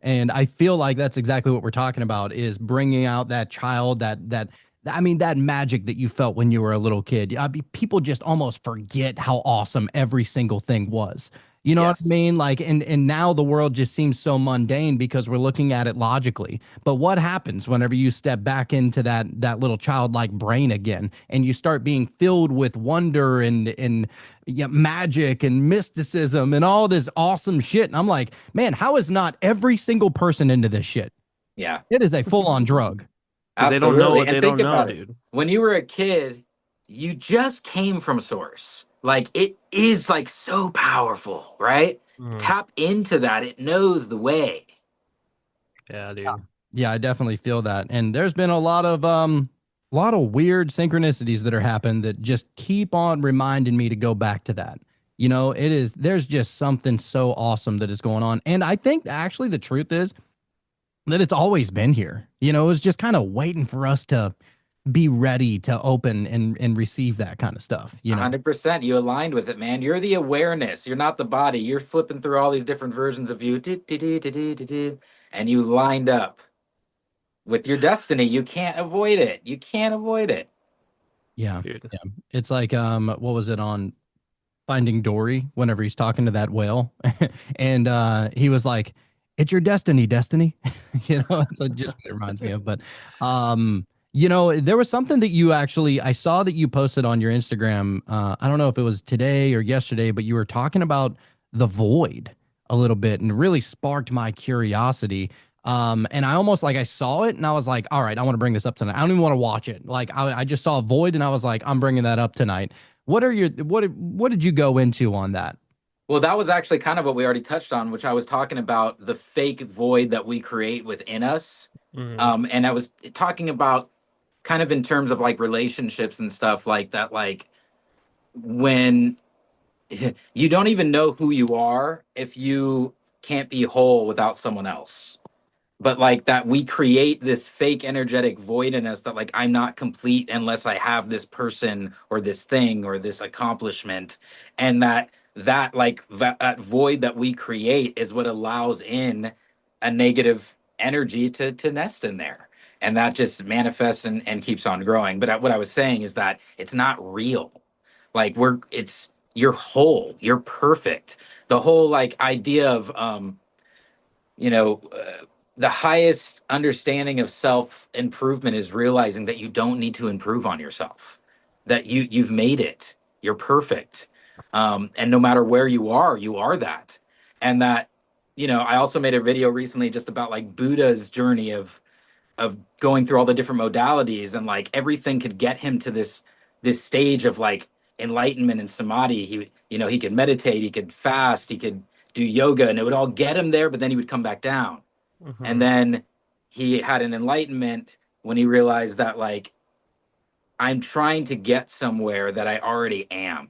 [SPEAKER 4] and I feel like that's exactly what we're talking about is bringing out that child, that magic that you felt when you were a little kid. I mean, people just almost forget how awesome every single thing was. You know what I
[SPEAKER 6] Yes.
[SPEAKER 4] mean? Like, and now the world just seems so mundane because we're looking at it logically. But what happens whenever you step back into that little childlike brain again, and you start being filled with wonder and yeah, magic and mysticism and all this awesome shit? And I'm like, man, how is not every single person into this shit?
[SPEAKER 6] Yeah.
[SPEAKER 4] It is a full-on drug.
[SPEAKER 5] Because they don't know
[SPEAKER 6] Absolutely.
[SPEAKER 5] what
[SPEAKER 6] And
[SPEAKER 5] they
[SPEAKER 6] think
[SPEAKER 5] don't know,
[SPEAKER 6] about it.
[SPEAKER 5] dude.
[SPEAKER 6] When you were a kid, you just came from source. Like it is like so powerful, right?
[SPEAKER 5] Mm,
[SPEAKER 6] Tap into that. It knows the way.
[SPEAKER 5] yeah, dude.
[SPEAKER 4] Yeah, I definitely feel that. And there's been a lot of weird synchronicities that are happened that just keep on reminding me to go back to that. There's just something so awesome that is going on. And I think actually the truth is that it's always been here. It was just kind of waiting for us to be ready to open and receive that kind of stuff.
[SPEAKER 6] 100%. You aligned with it, man. You're the awareness. You're not the body. You're flipping through all these different versions of you, and you lined up with your destiny. You can't avoid it. You can't avoid it.
[SPEAKER 4] Yeah.
[SPEAKER 5] Dude.
[SPEAKER 4] Yeah. It's like what was it on Finding Dory whenever he's talking to that whale and he was like, it's your destiny. So just what it reminds me of. But there was something that I saw that you posted on your Instagram. I don't know if it was today or yesterday, but you were talking about the void a little bit and really sparked my curiosity. And I almost like I saw it and I was like, all right, I want to bring this up tonight. I don't even want to watch it. Like I just saw a void and I was like, I'm bringing that up tonight. What did you go into on that?
[SPEAKER 6] Well, that was actually kind of what we already touched on, which I was talking about the fake void that we create within us.
[SPEAKER 5] Mm,
[SPEAKER 6] And I was talking about kind of in terms of like relationships and stuff like that, like when you don't even know who you are if you can't be whole without someone else. But like that we create this fake energetic void in us that like I'm not complete unless I have this person or this thing or this accomplishment. And that void that we create is what allows in a negative energy to nest in there, and that just manifests and keeps on growing. But what I was saying is that it's not real. Like you're whole, you're perfect. The whole like idea of you know the highest understanding of self improvement is realizing that you don't need to improve on yourself, that you've made it, you're perfect, and no matter where you are that. And that, I also made a video recently just about like Buddha's journey of going through all the different modalities, and like everything could get him to this stage of like enlightenment and samadhi. He could meditate, he could fast, he could do yoga, and it would all get him there, but then he would come back down. And
[SPEAKER 5] mhm,
[SPEAKER 6] then he had an enlightenment when he realized that like I'm trying to get somewhere that I already am.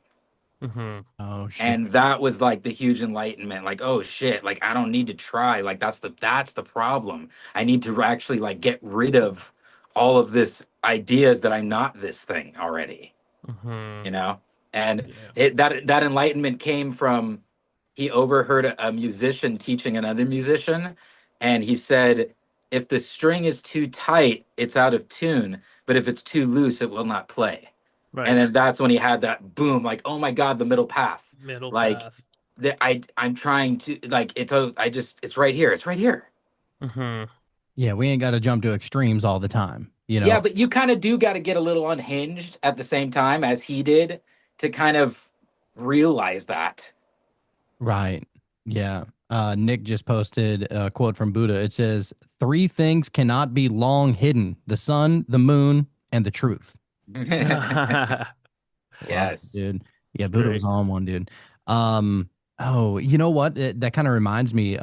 [SPEAKER 5] mhm.
[SPEAKER 4] Oh shit.
[SPEAKER 6] And that was like the huge enlightenment, like, oh shit, like I don't need to try, like that's the problem. I need to actually like get rid of all of this ideas that I'm not this thing already,
[SPEAKER 5] Mhm.
[SPEAKER 6] you know. And
[SPEAKER 5] Yeah.
[SPEAKER 6] that enlightenment came from, he overheard a musician teaching another musician, and he said, if the string is too tight it's out of tune, but if it's too loose it will not play. And
[SPEAKER 5] Right.
[SPEAKER 6] then that's when he had that boom, like, oh my god, the middle path.
[SPEAKER 5] Middle
[SPEAKER 6] Like
[SPEAKER 5] path.
[SPEAKER 6] I'm trying to like it's right here, it's right here.
[SPEAKER 5] Mhm.
[SPEAKER 4] Yeah, we ain't got to jump to extremes all the time.
[SPEAKER 6] Yeah, but you kind of do got to get a little unhinged at the same time as he did to kind of realize that.
[SPEAKER 4] Right. Yeah. Nick just posted a quote from Buddha. It says, three things cannot be long hidden: the sun, the moon, and the truth. Love it,
[SPEAKER 6] Yes.
[SPEAKER 4] dude. Yeah,
[SPEAKER 5] It's
[SPEAKER 4] Buddha was
[SPEAKER 5] great.
[SPEAKER 4] on one, dude. Oh, you know what? That kind of reminds me.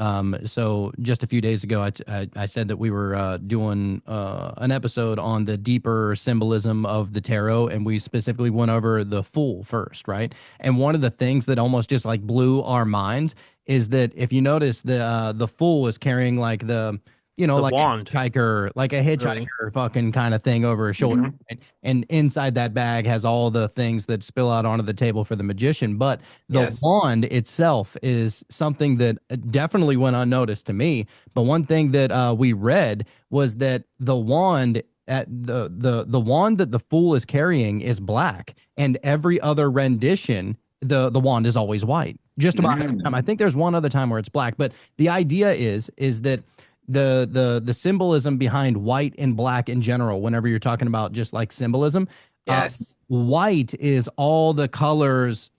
[SPEAKER 4] So just a few days ago, I said that we were doing an episode on the deeper symbolism of the tarot, and we specifically went over the Fool first, right? And one of the things that almost just like blew our minds is that if you notice, the Fool is carrying like
[SPEAKER 5] The
[SPEAKER 4] like
[SPEAKER 5] wand,
[SPEAKER 4] a
[SPEAKER 5] really.
[SPEAKER 4] hitchhiker fucking kind of thing over his shoulder.
[SPEAKER 6] Hmm.
[SPEAKER 4] Right? And inside that bag has all the things that spill out onto the table for the magician. But the
[SPEAKER 6] Yes.
[SPEAKER 4] wand itself is something that definitely went unnoticed to me. But one thing that we read was that the wand at the wand that the fool is carrying is black, and every other rendition, the wand is always white. Just about every time.
[SPEAKER 6] Mm.
[SPEAKER 4] I think there's one other time where it's black, but the idea is that the symbolism behind white and black in general, whenever you're talking about just like symbolism,
[SPEAKER 6] Yes.
[SPEAKER 4] white is all the colors,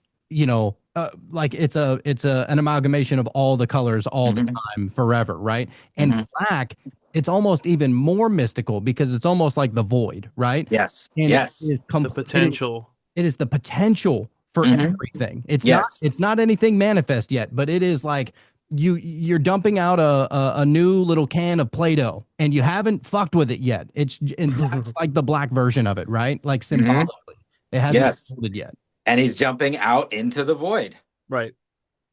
[SPEAKER 4] like it's an amalgamation of all the colors all the
[SPEAKER 6] Hmm.
[SPEAKER 4] time forever, right? And
[SPEAKER 6] Hmm.
[SPEAKER 4] black, it's almost even more mystical because it's almost like the void, right?
[SPEAKER 6] Yes.
[SPEAKER 4] And it
[SPEAKER 6] Yes.
[SPEAKER 4] is
[SPEAKER 5] The
[SPEAKER 4] complete.
[SPEAKER 5] potential.
[SPEAKER 4] It is the potential for
[SPEAKER 6] Hmm.
[SPEAKER 4] everything. It's not
[SPEAKER 6] Yes.
[SPEAKER 4] it's not anything manifest yet, but it is like you're dumping out a new little can of Play-Doh and you haven't fucked with it yet. And that's like the black version of it, right? Like
[SPEAKER 6] Hmm.
[SPEAKER 4] symbolically. It hasn't
[SPEAKER 6] Yes.
[SPEAKER 4] exploded yet.
[SPEAKER 6] And he's jumping out into the void.
[SPEAKER 5] Right.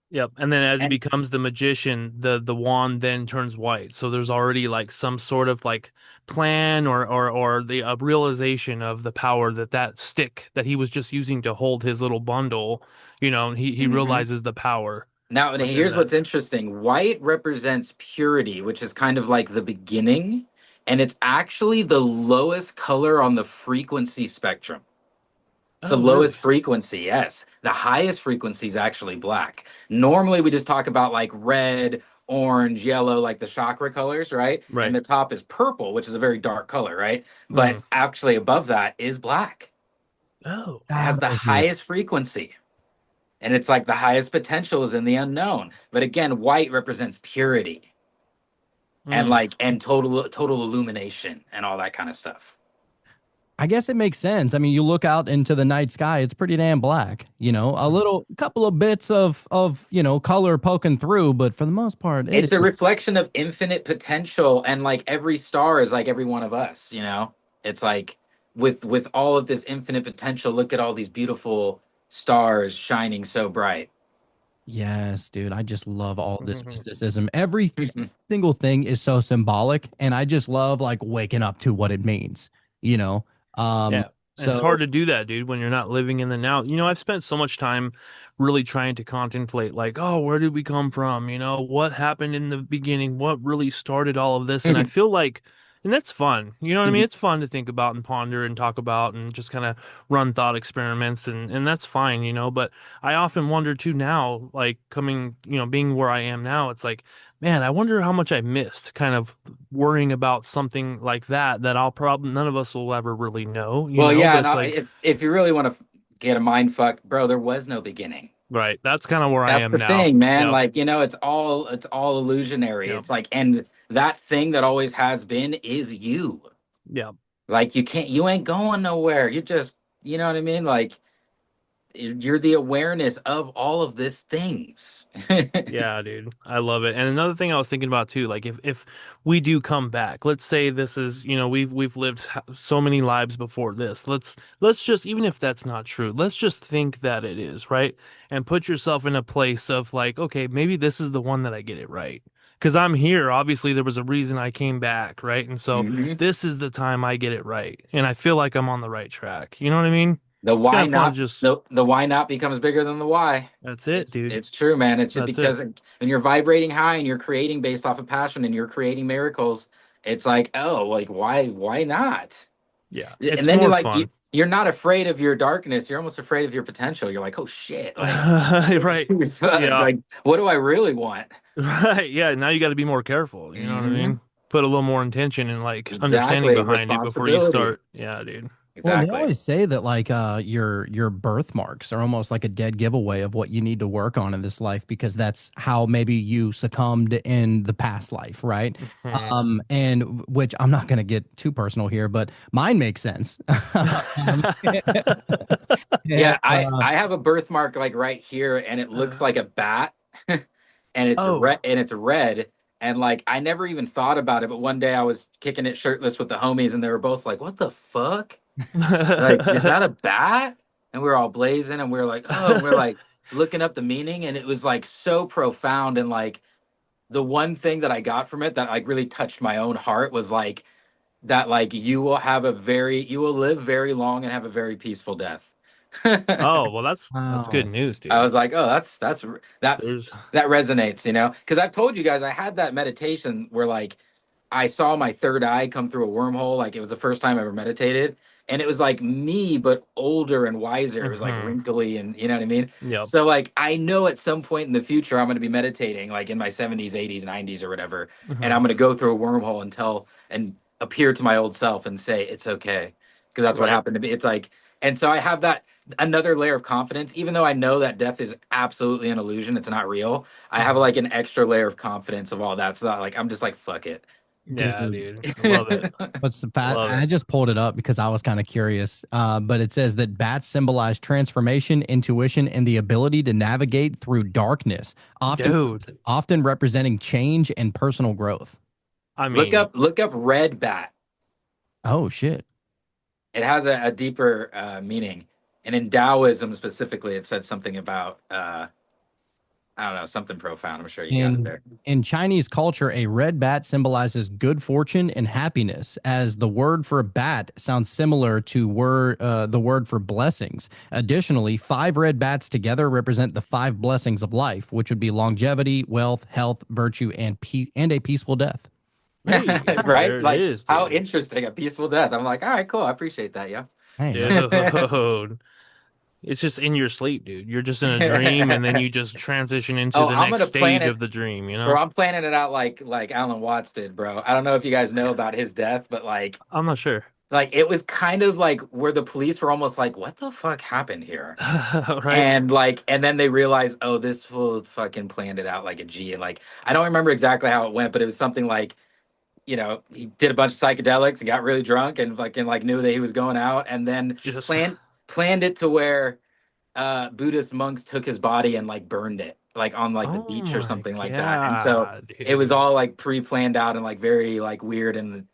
[SPEAKER 5] Yep. And then as he
[SPEAKER 6] And
[SPEAKER 5] becomes the magician, the wand then turns white. So there's already like some sort of like plan or the realization of the power that that stick that he was just using to hold his little bundle, he
[SPEAKER 6] Mhm.
[SPEAKER 5] realizes the power
[SPEAKER 6] Now, and
[SPEAKER 5] within
[SPEAKER 6] here's
[SPEAKER 5] that.
[SPEAKER 6] what's interesting. White represents purity, which is kind of like the beginning, and it's actually the lowest color on the frequency spectrum. It's the
[SPEAKER 5] Oh,
[SPEAKER 6] lowest
[SPEAKER 5] really?
[SPEAKER 6] frequency, yes. The highest frequency is actually black. Normally, we just talk about like red, orange, yellow, like the chakra colors, right? And
[SPEAKER 5] Right.
[SPEAKER 6] the top is purple, which is a very dark color, right? But
[SPEAKER 5] Hmm.
[SPEAKER 6] actually, above that is black.
[SPEAKER 5] Oh.
[SPEAKER 6] It has the
[SPEAKER 4] That is neat.
[SPEAKER 6] highest frequency. And it's like the highest potential is in the unknown. But again, white represents purity and
[SPEAKER 5] Mm.
[SPEAKER 6] like and total illumination and all that kind of stuff.
[SPEAKER 4] I guess it makes sense. I mean, you look out into the night sky, it's pretty damn black, a little couple of bits of color poking through, but for the most part, it
[SPEAKER 6] It's a
[SPEAKER 4] is.
[SPEAKER 6] reflection of infinite potential, and like every star is like every one of us. It's like with all of this infinite potential, look at all these beautiful stars shining so bright.
[SPEAKER 4] Yes, dude. I just love all this mysticism. Every single thing is so symbolic, and I just love like waking up to what it means, you know. Um,
[SPEAKER 5] Yeah. And it's hard
[SPEAKER 4] so
[SPEAKER 5] to do that, dude, when you're not living in the now. I've spent so much time really trying to contemplate, like, oh, where did we come from? What happened in the beginning? What really started all of this? And I feel like, and that's fun. You know what I mean? It's fun to think about and ponder and talk about and just kind of run thought experiments. And that's fine. But I often wonder too now, like coming, being where I am now, it's like, man, I wonder how much I missed kind of worrying about something like that I'll probably none of us will ever really
[SPEAKER 6] Well,
[SPEAKER 5] know,
[SPEAKER 6] yeah,
[SPEAKER 5] but
[SPEAKER 6] and
[SPEAKER 5] it's like,
[SPEAKER 6] if you really want to get a mind fuck, bro, there was no beginning.
[SPEAKER 5] right, that's kind of where I
[SPEAKER 6] That's
[SPEAKER 5] am
[SPEAKER 6] the
[SPEAKER 5] now.
[SPEAKER 6] thing, man.
[SPEAKER 5] Yep.
[SPEAKER 6] Like, it's all illusionary.
[SPEAKER 5] Yep.
[SPEAKER 6] It's like, and that thing that always has been is you.
[SPEAKER 5] Yep.
[SPEAKER 6] Like, you ain't going nowhere. You know what I mean? Like, you're the awareness of all of these things.
[SPEAKER 5] Yeah, dude. I love it. And another thing I was thinking about too, like if we do come back, let's say this is, we've lived so many lives before this. Let's just, even if that's not true, let's just think that it is, right? And put yourself in a place of like, okay, maybe this is the one that I get it right. Because I'm here, obviously there was a reason I came back, right? And so
[SPEAKER 6] Mhm.
[SPEAKER 5] this is the time I get it right. And I feel like I'm on the right track. You know what I mean?
[SPEAKER 6] The
[SPEAKER 5] It's kind
[SPEAKER 6] why
[SPEAKER 5] of fun to
[SPEAKER 6] not
[SPEAKER 5] just,
[SPEAKER 6] the why not becomes bigger than the why.
[SPEAKER 5] that's it, dude.
[SPEAKER 6] It's true, man. It's just
[SPEAKER 5] That's it.
[SPEAKER 6] because when you're vibrating high and you're creating based off of passion and you're creating miracles, it's like, oh, like why not?
[SPEAKER 5] Yeah.
[SPEAKER 6] And
[SPEAKER 5] It's
[SPEAKER 6] then
[SPEAKER 5] more fun.
[SPEAKER 6] you're not afraid of your darkness. You're almost afraid of your potential. You're like, oh shit, like,
[SPEAKER 5] Right. Yeah.
[SPEAKER 6] like what do I really want?
[SPEAKER 5] Right. Yeah. Now you got to be more careful. You know what I
[SPEAKER 6] Hmm.
[SPEAKER 5] mean? Put a little more intention and like understanding
[SPEAKER 6] Exactly.
[SPEAKER 5] behind it before you
[SPEAKER 6] Responsibility.
[SPEAKER 5] start. Yeah, dude.
[SPEAKER 4] Well, they
[SPEAKER 6] Exactly.
[SPEAKER 4] always say that like your birthmarks are almost like a dead giveaway of what you need to work on in this life because that's how maybe you succumbed in the past life, right?
[SPEAKER 5] Mhm.
[SPEAKER 4] And which I'm not going to get too personal here, but mine makes sense. Yeah,
[SPEAKER 6] Yeah, I have a birthmark like right here, and it looks like a bat, and
[SPEAKER 5] Oh.
[SPEAKER 6] it's red, and like I never even thought about it, but one day I was kicking it shirtless with the homies, and they were both like, "What the fuck? Like, is that a bat?" And we were all blazing, and we were like, "Oh," and we're like looking up the meaning, and it was like so profound, and like the one thing that I got from it that like really touched my own heart was like that, like you will live very long and have a very peaceful death.
[SPEAKER 5] Oh, well, that's good
[SPEAKER 4] wow.
[SPEAKER 5] news,
[SPEAKER 6] I
[SPEAKER 5] dude.
[SPEAKER 6] was like, oh, that
[SPEAKER 5] There's
[SPEAKER 6] that resonates, because I've told you guys I had that meditation where like I saw my third eye come through a wormhole. Like it was the first time I ever meditated, and it was like me but older and wiser. It was like
[SPEAKER 5] Mhm.
[SPEAKER 6] wrinkly, and you know what I mean.
[SPEAKER 5] Yep.
[SPEAKER 6] So like I know at some point in the future I'm going to be meditating, like in my 70s, 80s, 90s, or whatever, and I'm
[SPEAKER 5] Mhm.
[SPEAKER 6] going to go through a wormhole and appear to my old self and say it's okay, because that's what
[SPEAKER 5] Right.
[SPEAKER 6] happened to me. It's like, and so I have that another layer of confidence, even though I know that death is absolutely an illusion, it's not real. I have
[SPEAKER 5] Mhm.
[SPEAKER 6] like an extra layer of confidence of all that, so that like I'm just like fuck it.
[SPEAKER 5] Yeah,
[SPEAKER 4] Dude,
[SPEAKER 5] dude. I love it.
[SPEAKER 4] what's the
[SPEAKER 5] I
[SPEAKER 4] fat?
[SPEAKER 5] love
[SPEAKER 4] I
[SPEAKER 5] it.
[SPEAKER 4] just pulled it up because I was kind of curious. But it says that bats symbolize transformation, intuition, and the ability to navigate through darkness, often
[SPEAKER 5] Dude.
[SPEAKER 4] often representing change and personal growth.
[SPEAKER 5] I
[SPEAKER 6] look
[SPEAKER 5] mean,
[SPEAKER 6] up look up red bat.
[SPEAKER 4] Oh shit.
[SPEAKER 6] It has a deeper meaning, and in Taoism specifically it said something about I don't know, something profound. I'm sure you got it
[SPEAKER 4] In
[SPEAKER 6] there.
[SPEAKER 4] in Chinese culture, a red bat symbolizes good fortune and happiness, as the word for bat sounds similar to the word for blessings. Additionally, five red bats together represent the five blessings of life, which would be longevity, wealth, health, virtue, and a peaceful death.
[SPEAKER 5] hey,
[SPEAKER 6] Right,
[SPEAKER 5] there it
[SPEAKER 6] like
[SPEAKER 5] is,
[SPEAKER 6] how
[SPEAKER 5] dude.
[SPEAKER 6] interesting, a peaceful death. I'm like, all right, cool, I appreciate that. Yeah.
[SPEAKER 4] Hey man.
[SPEAKER 5] Dude. It's just in your sleep, dude. You're just in a dream and then you just transition into
[SPEAKER 6] Oh,
[SPEAKER 5] the
[SPEAKER 6] I'm
[SPEAKER 5] next
[SPEAKER 6] gonna plan
[SPEAKER 5] stage
[SPEAKER 6] it.
[SPEAKER 5] of the dream, you
[SPEAKER 6] Bro,
[SPEAKER 5] know?
[SPEAKER 6] I'm planning it out like Alan Watts did, bro. I don't know if you guys know about his death, but
[SPEAKER 5] I'm not sure.
[SPEAKER 6] like it was kind of like where the police were almost like, what the fuck happened here?
[SPEAKER 5] Right?
[SPEAKER 6] And then they realized, oh, this fool fucking planned it out like a G. And like I don't remember exactly how it went, but it was something like, he did a bunch of psychedelics and got really drunk and fucking like knew that he was going out, and then
[SPEAKER 5] Just
[SPEAKER 6] planned it to where Buddhist monks took his body and like burned it like on like the
[SPEAKER 5] oh
[SPEAKER 6] beach or
[SPEAKER 5] my
[SPEAKER 6] something like that. And so
[SPEAKER 5] God,
[SPEAKER 6] it was
[SPEAKER 5] dude.
[SPEAKER 6] all like pre-planned out and like very like weird, and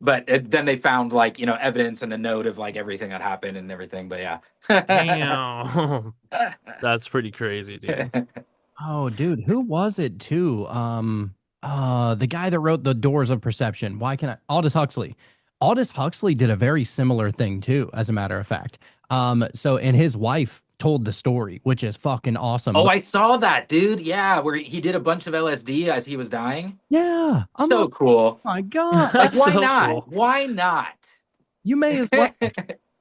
[SPEAKER 6] then they found like evidence and a note of like everything that happened and everything. But yeah.
[SPEAKER 5] Damn. That's pretty crazy, dude.
[SPEAKER 4] Oh, dude, who was it too? The guy that wrote The Doors of Perception. Why can I? Aldous Huxley. Aldous Huxley did a very similar thing too, as a matter of fact. And his wife told the story, which is fucking awesome.
[SPEAKER 6] Oh,
[SPEAKER 4] But
[SPEAKER 6] I saw that, dude. Yeah, where he did a bunch of LSD as he was dying.
[SPEAKER 4] yeah, I'm
[SPEAKER 6] So
[SPEAKER 4] like,
[SPEAKER 6] cool.
[SPEAKER 4] my God,
[SPEAKER 6] Like,
[SPEAKER 5] That's
[SPEAKER 6] why
[SPEAKER 5] so
[SPEAKER 6] not?
[SPEAKER 5] cool.
[SPEAKER 6] Why not?
[SPEAKER 4] you may as well.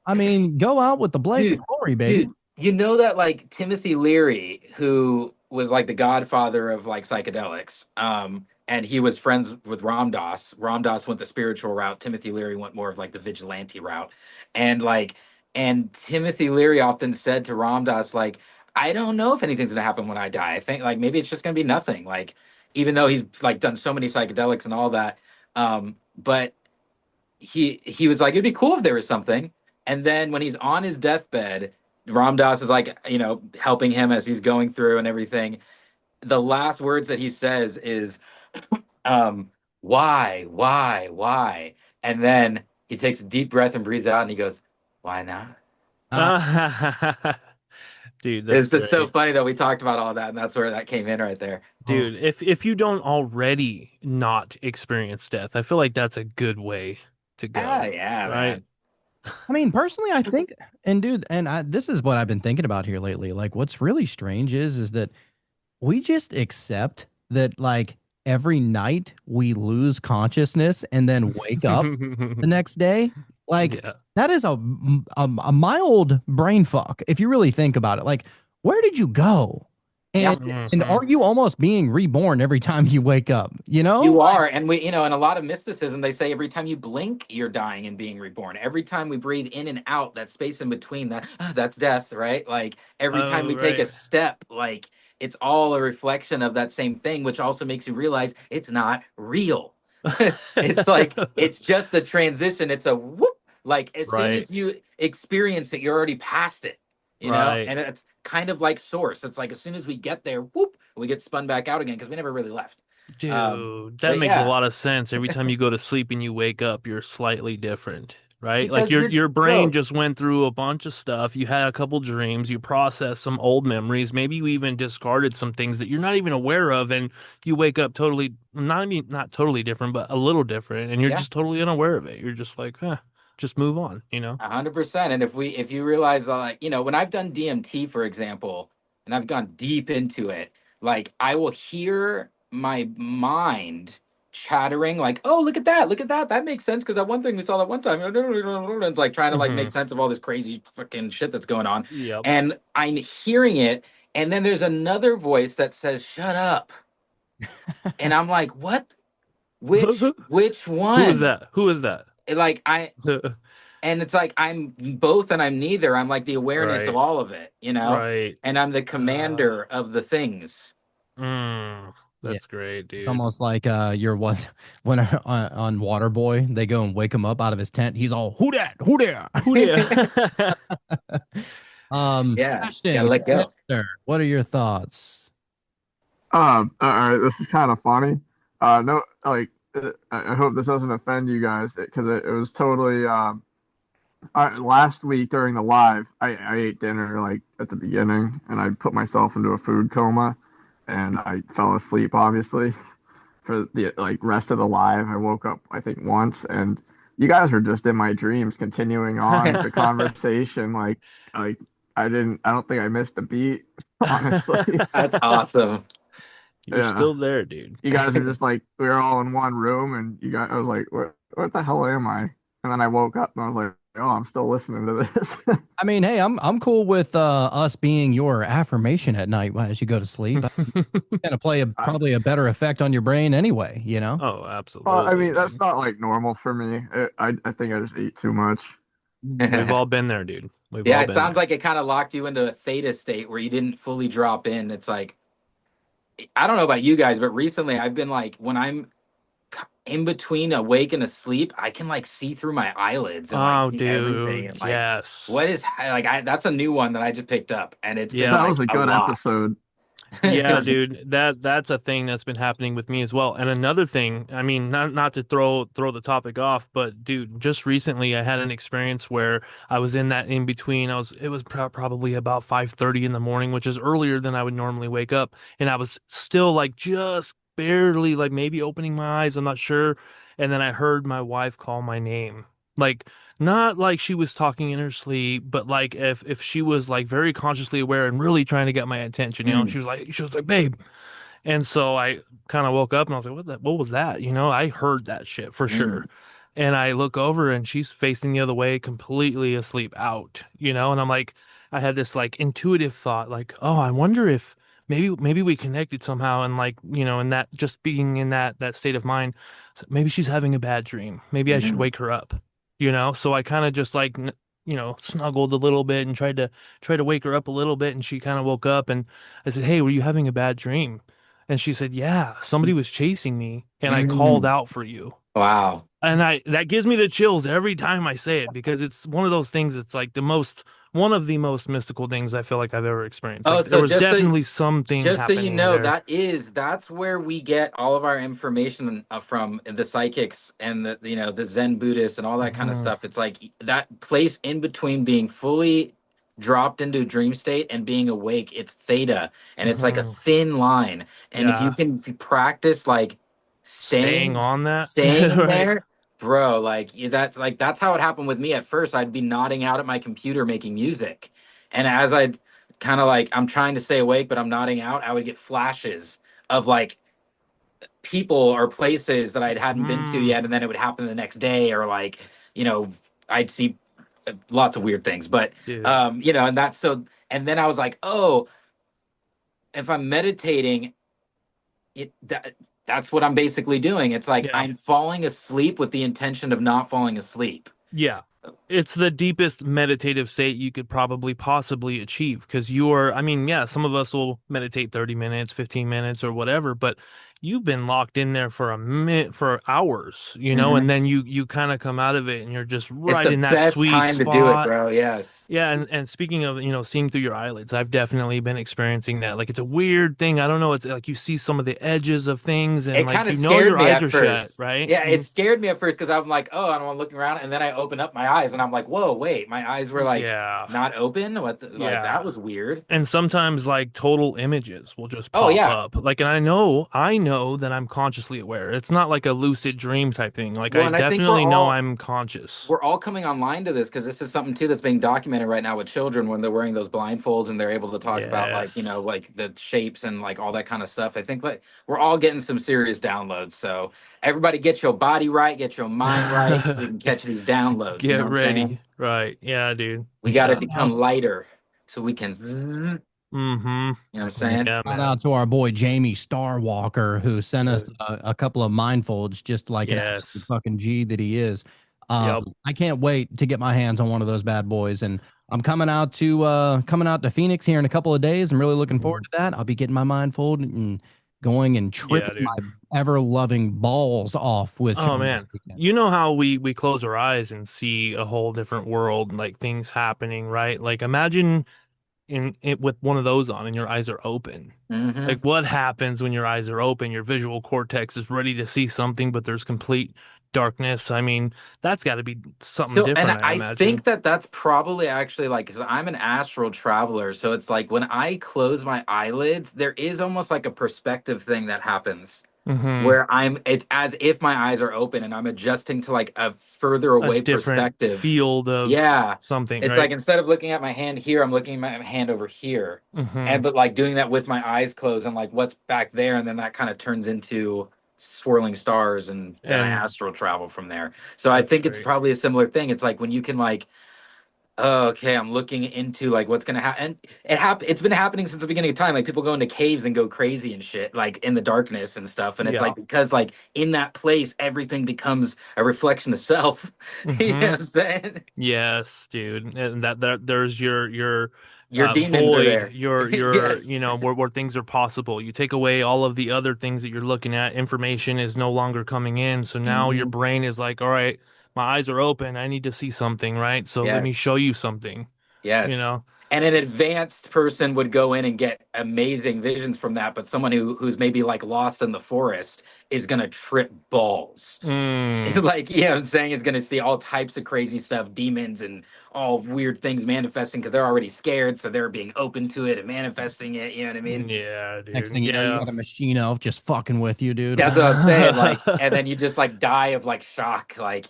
[SPEAKER 4] I mean, go out with the blazing
[SPEAKER 6] dude,
[SPEAKER 4] glory, baby.
[SPEAKER 6] dude, you know that like Timothy Leary, who was like the godfather of like psychedelics, and he was friends with Ram Dass. Ram Dass went the spiritual route. Timothy Leary went more of like the vigilante route, and like, and Timothy Leary often said to Ram Dass, like, I don't know if anything's gonna happen when I die. I think like maybe it's just gonna be nothing. Like, even though he's like done so many psychedelics and all that, but he was like, it'd be cool if there was something. And then when he's on his deathbed, Ram Dass is like, helping him as he's going through and everything. The last words that he says is, why? And then he takes a deep breath and breathes out and he goes, why not?
[SPEAKER 4] Uh,
[SPEAKER 5] Dude, that's
[SPEAKER 6] It's just so
[SPEAKER 5] great.
[SPEAKER 6] funny that we talked about all that, and that's where that came in right there.
[SPEAKER 4] oh,
[SPEAKER 5] Dude, if you don't already not experience death, I feel like that's a good way to
[SPEAKER 6] Ah,
[SPEAKER 5] go,
[SPEAKER 6] yeah,
[SPEAKER 5] right?
[SPEAKER 6] man.
[SPEAKER 4] I mean, personally, I think, and dude, this is what I've been thinking about here lately. Like, what's really strange is that we just accept that like every night we lose consciousness and then wake up the next day. Like
[SPEAKER 5] Yeah.
[SPEAKER 4] that is a mild brain fuck if you really think about it. Like, where did you go?
[SPEAKER 6] Yeah.
[SPEAKER 4] And are you almost being reborn every time you wake up? You know?
[SPEAKER 6] You are, and we, in a lot of mysticism, they say every time you blink, you're dying and being reborn. Every time we breathe in and out, that space in between, that's death, right? Like every time
[SPEAKER 5] Oh,
[SPEAKER 6] we take a
[SPEAKER 5] right.
[SPEAKER 6] step, like it's all a reflection of that same thing, which also makes you realize it's not real. It's like it's just a transition. It's a whoop. Like as soon
[SPEAKER 5] Right.
[SPEAKER 6] as you experience it, you're already past it.
[SPEAKER 5] Right.
[SPEAKER 6] And it's kind of like Source. It's like as soon as we get there, whoop, we get spun back out again because we never really left.
[SPEAKER 5] Dude, that
[SPEAKER 6] But
[SPEAKER 5] makes a
[SPEAKER 6] yeah,
[SPEAKER 5] lot of sense. Every time you go to sleep and you wake up, you're slightly different, right? Like
[SPEAKER 6] because
[SPEAKER 5] your
[SPEAKER 6] you're
[SPEAKER 5] your brain
[SPEAKER 6] bro.
[SPEAKER 5] just went through a bunch of stuff. You had a couple dreams, you processed some old memories, maybe you even discarded some things that you're not even aware of, and you wake up totally not even not totally different, but a little different, and you're
[SPEAKER 6] Yeah,
[SPEAKER 5] just totally unaware of it. You're just like, just move on, you know?
[SPEAKER 6] 100%. And if you realize like when I've done DMT, for example, and I've gone deep into it, like I will hear my mind chattering like, oh, look at that, that makes sense because that one thing we saw that one time. It's like trying to like
[SPEAKER 5] Hmm.
[SPEAKER 6] make sense of all this crazy fucking shit that's going on,
[SPEAKER 5] Yep.
[SPEAKER 6] and I'm hearing it, and then there's another voice that says, "Shut up," and I'm like, what? Which
[SPEAKER 5] Who is
[SPEAKER 6] one?
[SPEAKER 5] that? Who is that?
[SPEAKER 6] Like and it's like I'm both and I'm neither. I'm like the awareness of
[SPEAKER 5] Right.
[SPEAKER 6] all of it,
[SPEAKER 5] Right.
[SPEAKER 6] and I'm the
[SPEAKER 5] Uh,
[SPEAKER 6] commander of the things.
[SPEAKER 5] mm,
[SPEAKER 4] Yeah.
[SPEAKER 5] that's great,
[SPEAKER 4] It's
[SPEAKER 5] dude.
[SPEAKER 4] almost like you're what when on Waterboy, they go and wake him up out of his tent. He's all, who that? Who there?
[SPEAKER 5] Who did?
[SPEAKER 6] Yeah, gotta
[SPEAKER 4] Ashton,
[SPEAKER 6] let go.
[SPEAKER 4] sir, what are your thoughts?
[SPEAKER 8] All right, this is kind of funny. No, like, I hope this doesn't offend you guys because it was totally, last week during the live, I ate dinner like at the beginning and I put myself into a food coma and I fell asleep, obviously, for the like rest of the live. I woke up, I think, once and you guys were just in my dreams continuing on the conversation. Like, I don't think I missed a beat, honestly.
[SPEAKER 6] That's awesome.
[SPEAKER 5] You're
[SPEAKER 8] Yeah.
[SPEAKER 5] still there, dude.
[SPEAKER 8] You guys are just like we were all in one room, and I was like, what the hell am I? And then I woke up and I was like, oh, I'm still listening to this.
[SPEAKER 4] I mean, hey, I'm cool with us being your affirmation at night as you go to sleep. It's gonna play
[SPEAKER 8] I,
[SPEAKER 4] probably a better effect on your brain anyway, you know?
[SPEAKER 5] Oh,
[SPEAKER 8] well, I
[SPEAKER 5] absolutely,
[SPEAKER 8] mean, that's
[SPEAKER 5] dude.
[SPEAKER 8] not like normal for me. I think I just eat too much.
[SPEAKER 5] We've all been there, dude. We've
[SPEAKER 6] Yeah,
[SPEAKER 5] all
[SPEAKER 6] it
[SPEAKER 5] been
[SPEAKER 6] sounds
[SPEAKER 5] there.
[SPEAKER 6] like it kind of locked you into a theta state where you didn't fully drop in. It's like I don't know about you guys, but recently I've been like when I'm in between awake and asleep, I can like see through my eyelids and like
[SPEAKER 5] Oh,
[SPEAKER 6] see everything
[SPEAKER 5] dude,
[SPEAKER 6] and like
[SPEAKER 5] yes.
[SPEAKER 6] what is like I that's a new one that I just picked up and it's been
[SPEAKER 5] Yep.
[SPEAKER 8] That was
[SPEAKER 6] like
[SPEAKER 8] a
[SPEAKER 6] a
[SPEAKER 8] good
[SPEAKER 6] lot.
[SPEAKER 8] episode.
[SPEAKER 5] Yeah,
[SPEAKER 8] That
[SPEAKER 5] dude, that's a thing that's been happening with me as well. And another thing, I mean, not to throw the topic off, but dude, just recently I had an experience where I was in that in between. It was probably about 5:30 in the morning, which is earlier than I would normally wake up, and I was still like just barely like maybe opening my eyes, I'm not sure. And then I heard my wife call my name. Like not like she was talking in her sleep, but like if she was like very consciously aware and really trying to get my attention, you know,
[SPEAKER 6] Mm,
[SPEAKER 5] she was like, babe. And so I kind of woke up and I was like, what was that? You know, I heard that shit for
[SPEAKER 6] mm,
[SPEAKER 5] sure. And I look over and she's facing the other way, completely asleep out, you know, and I'm like, I had this like intuitive thought, like, oh, I wonder if maybe we connected somehow and like, you know, and that just being in that state of mind, maybe she's having a bad dream. Maybe I should
[SPEAKER 6] mm.
[SPEAKER 5] wake her up, you know? So I kind of just like you know, snuggled a little bit and tried to wake her up a little bit and she kind of woke up and I said, "Hey, were you having a bad dream?" And she said, "Yeah, somebody was chasing me and I called
[SPEAKER 6] Mm.
[SPEAKER 5] out for you."
[SPEAKER 6] Wow.
[SPEAKER 5] And I that gives me the chills every time I say it because it's one of those things that's like one of the most mystical things I feel like I've ever experienced.
[SPEAKER 6] Oh,
[SPEAKER 5] Like there
[SPEAKER 6] so
[SPEAKER 5] was definitely something
[SPEAKER 6] just so you
[SPEAKER 5] happening
[SPEAKER 6] know,
[SPEAKER 5] there.
[SPEAKER 6] that's where we get all of our information from the psychics and the the Zen Buddhists and all that kind of
[SPEAKER 5] Mhm.
[SPEAKER 6] stuff. It's like that place in between being fully dropped into a dream state and being awake. It's theta, and it's like a
[SPEAKER 5] Mhm.
[SPEAKER 6] thin line. And
[SPEAKER 5] Yeah,
[SPEAKER 6] if you practice like
[SPEAKER 5] staying
[SPEAKER 6] staying
[SPEAKER 5] on that.
[SPEAKER 6] staying in
[SPEAKER 5] Right.
[SPEAKER 6] there, bro, that's how it happened with me at first. I'd be nodding out at my computer making music, and as I'd kind of like I'm trying to stay awake, but I'm nodding out, I would get flashes of like people or places that I hadn't been to
[SPEAKER 5] Mm,
[SPEAKER 6] yet, and then it would happen the next day, or like you know, I'd see lots of weird things. But
[SPEAKER 5] dude.
[SPEAKER 6] and that's so. And then I was like, oh, if I'm meditating, that's what I'm basically doing. It's like
[SPEAKER 5] Yeah.
[SPEAKER 6] I'm falling asleep with the intention of not falling asleep.
[SPEAKER 5] Yeah. It's the deepest meditative state you could probably possibly achieve because I mean, yeah, some of us will meditate 30 minutes, 15 minutes or whatever, but you've been locked in there for a minute, for hours, and
[SPEAKER 6] Mhm.
[SPEAKER 5] then you kind of come out of it and you're just
[SPEAKER 6] It's
[SPEAKER 5] right
[SPEAKER 6] the
[SPEAKER 5] in that
[SPEAKER 6] best
[SPEAKER 5] sweet
[SPEAKER 6] time to do it,
[SPEAKER 5] spot.
[SPEAKER 6] bro. Yes.
[SPEAKER 5] Yeah, and speaking of, seeing through your eyelids, I've definitely been experiencing that. Like it's a weird thing. I don't know. It's like you see some of the edges of things and
[SPEAKER 6] It
[SPEAKER 5] like
[SPEAKER 6] kind of
[SPEAKER 5] your
[SPEAKER 6] scared me
[SPEAKER 5] eyes
[SPEAKER 6] at
[SPEAKER 5] are shut,
[SPEAKER 6] first.
[SPEAKER 5] right?
[SPEAKER 6] Yeah, it scared me at first because I'm like, oh, and I'm looking around, and then I open up my eyes, and I'm like, whoa, wait, my eyes were like
[SPEAKER 5] Yeah.
[SPEAKER 6] not open. Like
[SPEAKER 5] Yeah.
[SPEAKER 6] that was weird.
[SPEAKER 5] And sometimes like total images will just
[SPEAKER 6] Oh
[SPEAKER 5] pop
[SPEAKER 6] yeah.
[SPEAKER 5] up. Like, and I know that I'm consciously aware. It's not like a lucid dream type thing. Like
[SPEAKER 6] Well,
[SPEAKER 5] I
[SPEAKER 6] and I think we're
[SPEAKER 5] definitely know
[SPEAKER 6] all
[SPEAKER 5] I'm conscious.
[SPEAKER 6] we're all coming online to this because this is something too that's being documented right now with children when they're wearing those blindfolds and they're able to talk about like
[SPEAKER 5] Yes.
[SPEAKER 6] like the shapes and like all that kind of stuff. I think like we're all getting some serious downloads. So everybody get your body right, get your mind right, so you can catch these downloads. You know
[SPEAKER 5] Get
[SPEAKER 6] what I'm saying?
[SPEAKER 5] ready. Right. Yeah, dude.
[SPEAKER 6] We got to
[SPEAKER 5] Yeah.
[SPEAKER 6] become lighter so we can.
[SPEAKER 5] Mm-hmm.
[SPEAKER 6] You know what I'm saying?
[SPEAKER 5] Yeah,
[SPEAKER 4] Shout
[SPEAKER 5] man.
[SPEAKER 4] out to our boy Jamie Starwalker who sent us a couple of mindfolds, just like an absolute
[SPEAKER 5] Yes.
[SPEAKER 4] fucking G that he is.
[SPEAKER 5] Yep.
[SPEAKER 4] I can't wait to get my hands on one of those bad boys, and I'm coming out to Phoenix here in a couple of days. I'm really looking forward to that. I'll be getting my mindfold and going and
[SPEAKER 5] Yeah,
[SPEAKER 4] tripping
[SPEAKER 5] dude.
[SPEAKER 4] my ever loving balls off with
[SPEAKER 5] Oh
[SPEAKER 4] Sean
[SPEAKER 5] man.
[SPEAKER 4] Weekend.
[SPEAKER 5] You know how we close our eyes and see a whole different world, like things happening, right? Like imagine in it with one of those on and your eyes are open.
[SPEAKER 6] Hmm.
[SPEAKER 5] Like what happens when your eyes are open? Your visual cortex is ready to see something, but there's complete darkness. I mean, that's got to be something
[SPEAKER 6] So, and
[SPEAKER 5] different, I
[SPEAKER 6] I think
[SPEAKER 5] imagine.
[SPEAKER 6] that that's probably actually like, because I'm an astral traveler. So it's like when I close my eyelids, there is almost like a perspective thing that happens
[SPEAKER 5] Hmm.
[SPEAKER 6] where it's as if my eyes are open and I'm adjusting to like a further
[SPEAKER 5] A
[SPEAKER 6] away
[SPEAKER 5] different
[SPEAKER 6] perspective.
[SPEAKER 5] field of
[SPEAKER 6] Yeah.
[SPEAKER 5] something,
[SPEAKER 6] It's like
[SPEAKER 5] right?
[SPEAKER 6] instead of looking at my hand here, I'm looking at my hand over here.
[SPEAKER 5] Hmm.
[SPEAKER 6] And but like doing that with my eyes closed and like what's back there, and then that kind of turns into swirling stars, and then I
[SPEAKER 5] And
[SPEAKER 6] astral travel from there. So I
[SPEAKER 5] that's
[SPEAKER 6] think it's
[SPEAKER 5] great.
[SPEAKER 6] probably a similar thing. It's like when you can like, oh, okay, I'm looking into like what's gonna happen. It's been happening since the beginning of time. Like people go into caves and go crazy and shit, like in the darkness and stuff. And it's
[SPEAKER 5] Yeah.
[SPEAKER 6] like because like in that place, everything becomes a reflection of self. You know
[SPEAKER 5] Hmm.
[SPEAKER 6] what I'm saying?
[SPEAKER 5] Yes, dude. And that there's your
[SPEAKER 6] Your demons are
[SPEAKER 5] void,
[SPEAKER 6] there.
[SPEAKER 5] your
[SPEAKER 6] Yes.
[SPEAKER 5] where things are possible. You take away all of the other things that you're looking at, information is no longer coming in. So now your
[SPEAKER 6] Hmm.
[SPEAKER 5] brain is like, all right, my eyes are open. I need to see something, right? So let me show
[SPEAKER 6] Yes.
[SPEAKER 5] you something, you
[SPEAKER 6] Yes.
[SPEAKER 5] know?
[SPEAKER 6] And an advanced person would go in and get amazing visions from that, but someone who's maybe like lost in the forest is gonna trip balls.
[SPEAKER 5] Mm,
[SPEAKER 6] Like, you know what I'm saying, is gonna see all types of crazy stuff, demons and all weird things manifesting because they're already scared, so they're being open to it and manifesting it, you know what I mean?
[SPEAKER 5] yeah,
[SPEAKER 4] Next
[SPEAKER 5] dude.
[SPEAKER 4] thing you know, you
[SPEAKER 5] Yeah.
[SPEAKER 4] got a machine elf just fucking with you, dude.
[SPEAKER 6] That's what I'm saying. Like, and then you just like die of like shock, like,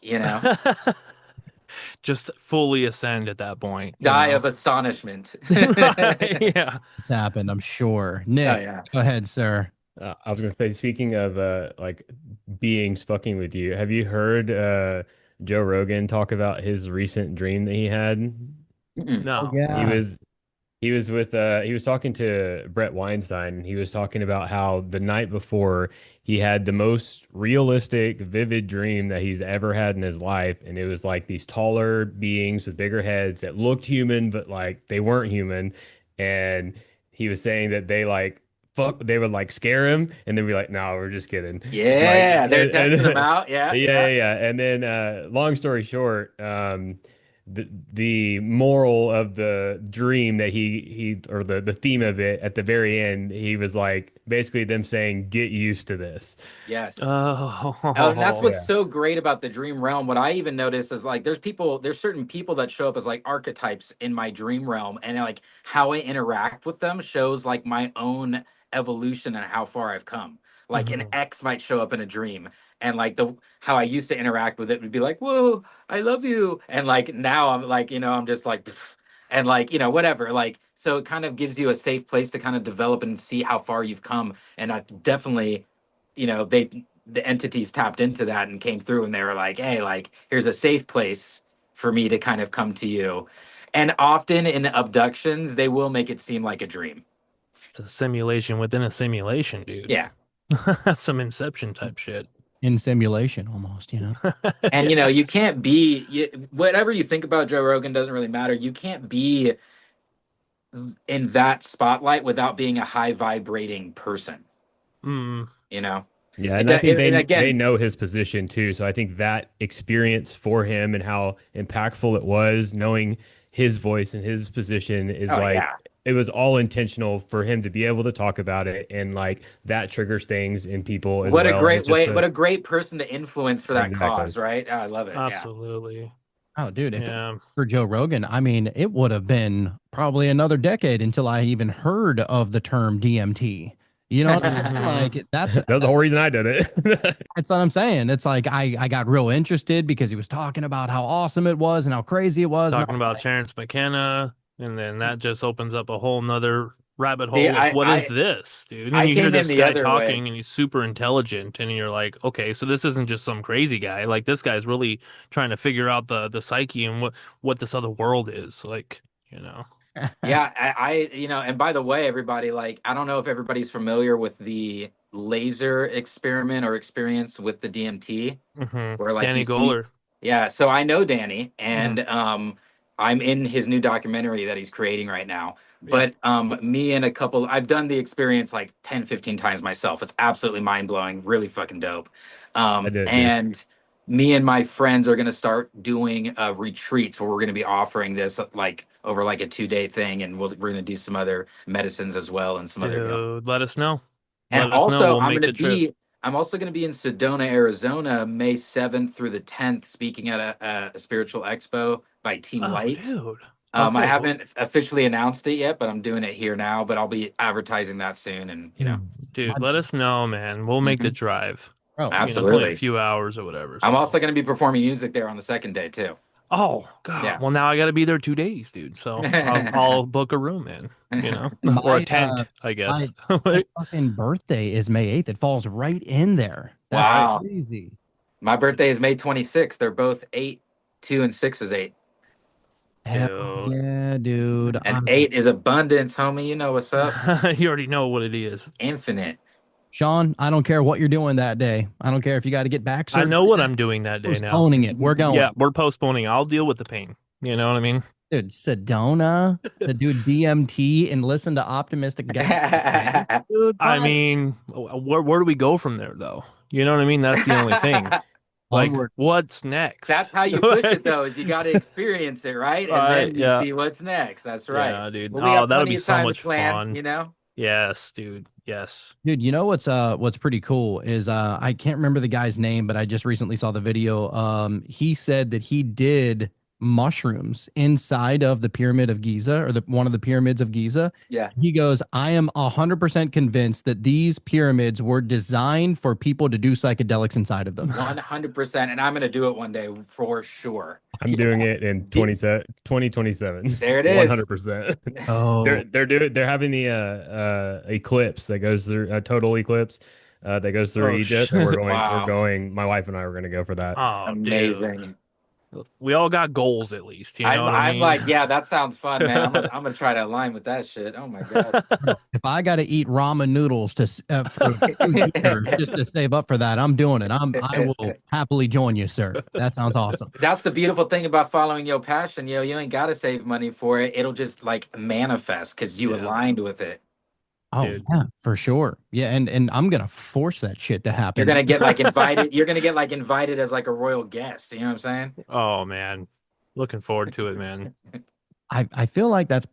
[SPEAKER 5] Just fully ascend at that point, you
[SPEAKER 6] die
[SPEAKER 5] know?
[SPEAKER 6] of astonishment.
[SPEAKER 5] Right. Yeah.
[SPEAKER 4] It's happened, I'm sure.
[SPEAKER 6] Oh
[SPEAKER 4] Nick,
[SPEAKER 6] yeah.
[SPEAKER 4] go ahead, sir.
[SPEAKER 9] I was gonna say, speaking of like beings fucking with you, have you heard Joe Rogan talk about his recent dream that he had?
[SPEAKER 6] Mm-mm.
[SPEAKER 4] Oh
[SPEAKER 5] No.
[SPEAKER 9] He
[SPEAKER 4] yeah.
[SPEAKER 9] was he was talking to Brett Weinstein, and he was talking about how the night before he had the most realistic, vivid dream that he's ever had in his life. And it was like these taller beings with bigger heads that looked human, but like they weren't human. And he was saying that they would like scare him and then be like, no, we're just kidding. Like
[SPEAKER 6] Yeah, they're testing them out. Yeah,
[SPEAKER 9] yeah, yeah,
[SPEAKER 6] yeah.
[SPEAKER 9] yeah. And then long story short, the moral of the dream that he or the theme of it at the very end, he was like basically them saying, get used to this.
[SPEAKER 6] Yes. Oh, and that's
[SPEAKER 5] Oh.
[SPEAKER 6] what's
[SPEAKER 9] Yeah.
[SPEAKER 6] so great about the dream realm. What I even noticed is like there's certain people that show up as like archetypes in my dream realm, and like how I interact with them shows like my own evolution and how far I've come. Like an
[SPEAKER 5] Mhm.
[SPEAKER 6] ex might show up in a dream, and like the how I used to interact with it would be like, "Whoa, I love you," and like now I'm like, I'm just like, "Pff," and like whatever. Like so, it kind of gives you a safe place to kind of develop and see how far you've come. And I definitely, the entities tapped into that and came through, and they were like, hey, like here's a safe place for me to kind of come to you. And often in abductions they will make it seem like a dream.
[SPEAKER 5] It's a simulation within a simulation, dude.
[SPEAKER 6] Yeah.
[SPEAKER 5] That's some Inception type shit.
[SPEAKER 4] In simulation, almost, you know.
[SPEAKER 6] And you can't be whatever you think about Joe Rogan doesn't really matter. You can't be in that spotlight without being a high vibrating person.
[SPEAKER 5] Mm.
[SPEAKER 6] You know.
[SPEAKER 9] Yeah, and I think
[SPEAKER 6] and
[SPEAKER 9] they
[SPEAKER 6] again,
[SPEAKER 9] know his position too. So I think that experience for him and how impactful it was, knowing his voice and his position is
[SPEAKER 6] oh
[SPEAKER 9] like
[SPEAKER 6] yeah.
[SPEAKER 9] it was all intentional for him to be able to talk about it, and like that triggers things in people as
[SPEAKER 6] What a
[SPEAKER 9] well. And
[SPEAKER 6] great
[SPEAKER 9] it's just
[SPEAKER 6] way, what a great person to influence for that
[SPEAKER 9] exactly.
[SPEAKER 6] cause, right? I love it. Yeah.
[SPEAKER 5] Absolutely.
[SPEAKER 4] Oh, dude, if it
[SPEAKER 5] Yeah.
[SPEAKER 4] for Joe Rogan, I mean, it would have been probably another decade until I even heard of the term DMT. You know what I mean? Like that's
[SPEAKER 9] That was the whole reason I did it.
[SPEAKER 4] that's what I'm saying. It's like I got real interested because he was talking about how awesome it was and how crazy it was. And I
[SPEAKER 5] Talking
[SPEAKER 4] was
[SPEAKER 5] about
[SPEAKER 4] like,
[SPEAKER 5] Terrence McKenna, and then that just opens up a whole nother rabbit
[SPEAKER 6] See,
[SPEAKER 5] hole of what is this, dude? And
[SPEAKER 6] I
[SPEAKER 5] you hear
[SPEAKER 6] came in
[SPEAKER 5] this
[SPEAKER 6] the
[SPEAKER 5] guy
[SPEAKER 6] other way.
[SPEAKER 5] talking, and he's super intelligent, and you're like, okay, so this isn't just some crazy guy. Like this guy's really trying to figure out the psyche and what this other world is. Like, you know.
[SPEAKER 6] Yeah, and by the way, everybody, like, I don't know if everybody's familiar with the laser experiment or experience with the DMT, where like you
[SPEAKER 5] Danny
[SPEAKER 6] see,
[SPEAKER 5] Goller.
[SPEAKER 6] yeah. So I know Danny,
[SPEAKER 5] Mhm.
[SPEAKER 6] and I'm in his new documentary that he's creating right now.
[SPEAKER 5] Yeah.
[SPEAKER 6] But me and a couple, I've done the experience like 10, 15 times myself. It's absolutely mind blowing, really fucking dope.
[SPEAKER 9] I did too.
[SPEAKER 6] And me and my friends are going to start doing retreats where we're going to be offering this like over like a 2-day thing, and we're going to do some other medicines as well and some other
[SPEAKER 5] Dude, let us know.
[SPEAKER 6] and
[SPEAKER 5] Let us know.
[SPEAKER 6] also
[SPEAKER 5] We'll make the trip.
[SPEAKER 6] I'm also going to be in Sedona, Arizona, May 7th through the 10th, speaking at a spiritual expo by Team
[SPEAKER 5] Oh,
[SPEAKER 6] Light.
[SPEAKER 5] dude.
[SPEAKER 6] I
[SPEAKER 5] Okay.
[SPEAKER 6] haven't officially announced it yet, but I'm doing it here now. But I'll be advertising that soon, and
[SPEAKER 5] Dude, let us know, man. We'll make the drive.
[SPEAKER 4] bro,
[SPEAKER 5] You know, it's only a
[SPEAKER 6] absolutely.
[SPEAKER 5] few hours or whatever.
[SPEAKER 6] I'm
[SPEAKER 5] So.
[SPEAKER 6] also going to be performing music there on the second day too.
[SPEAKER 5] Oh, God.
[SPEAKER 6] Yeah.
[SPEAKER 5] Well, now I got to be there 2 days, dude. So I'll book a room, man. You know, or a
[SPEAKER 4] my
[SPEAKER 5] tent, I
[SPEAKER 4] my,
[SPEAKER 5] guess.
[SPEAKER 4] my fucking birthday is May 8th. It falls right in there. That's
[SPEAKER 6] Wow.
[SPEAKER 4] crazy.
[SPEAKER 6] My birthday is May 26th. They're both 8, 2, and 6 is 8.
[SPEAKER 4] Hell
[SPEAKER 5] Dude.
[SPEAKER 4] yeah, dude.
[SPEAKER 6] And 8 is abundance, homie. You know what's up.
[SPEAKER 5] You already know what it is.
[SPEAKER 6] Infinite.
[SPEAKER 4] Sean, I don't care what you're doing that day. I don't care if you got to get back
[SPEAKER 5] I
[SPEAKER 4] surgery.
[SPEAKER 5] know what I'm doing that day now.
[SPEAKER 4] Postponing it. We're going.
[SPEAKER 5] Yeah, we're postponing. I'll deal with the pain. You know what I mean?
[SPEAKER 4] Dude, Sedona to do DMT and listen to Optimistic guys. Dude,
[SPEAKER 5] I mean, where do we go from there, though? You know what I mean? That's the only thing. Like,
[SPEAKER 4] onward.
[SPEAKER 5] what's next?
[SPEAKER 6] That's how you push it, though, is you got to experience it, right? And then you see what's next. That's right.
[SPEAKER 5] Yeah, dude.
[SPEAKER 6] Well, we have
[SPEAKER 5] that'll
[SPEAKER 6] plenty
[SPEAKER 5] be
[SPEAKER 6] of
[SPEAKER 5] so
[SPEAKER 6] time to
[SPEAKER 5] much
[SPEAKER 6] plan,
[SPEAKER 5] fun.
[SPEAKER 6] you know?
[SPEAKER 5] Yes, dude. Yes.
[SPEAKER 4] Dude, you know what's pretty cool is I can't remember the guy's name, but I just recently saw the video. He said that he did mushrooms inside of the pyramid of Giza or one of the pyramids of Giza.
[SPEAKER 6] Yeah.
[SPEAKER 4] He goes, I am 100% convinced that these pyramids were designed for people to do psychedelics inside of them.
[SPEAKER 6] 100%. And I'm going to do it one day for sure.
[SPEAKER 9] I'm doing it in 2027.
[SPEAKER 6] There it is.
[SPEAKER 9] 100%.
[SPEAKER 4] Oh,
[SPEAKER 9] They're having the eclipse that goes through a total eclipse that goes through Egypt, and
[SPEAKER 6] Wow.
[SPEAKER 9] we're going. My wife and I are going to go for that.
[SPEAKER 5] Oh,
[SPEAKER 6] Amazing.
[SPEAKER 5] dude. We all got goals at least. You know what I
[SPEAKER 6] I'm
[SPEAKER 5] mean?
[SPEAKER 6] like, yeah, that sounds fun, man. I'm gonna try to align with that shit. Oh my god.
[SPEAKER 4] if I got to eat ramen noodles for 2 years just to save up for that, I'm doing it. I will happily join you, sir. That sounds awesome.
[SPEAKER 6] That's the beautiful thing about following your passion, yo. You ain't gotta save money for it. It'll just like manifest because you aligned with it.
[SPEAKER 4] Oh,
[SPEAKER 5] Dude.
[SPEAKER 4] yeah, for sure. Yeah, and I'm gonna force that shit to happen.
[SPEAKER 6] You're gonna get like invited. You're gonna get like invited as like a royal guest. You know what I'm saying?
[SPEAKER 5] Oh man, looking forward to it, man.
[SPEAKER 4] I feel like that's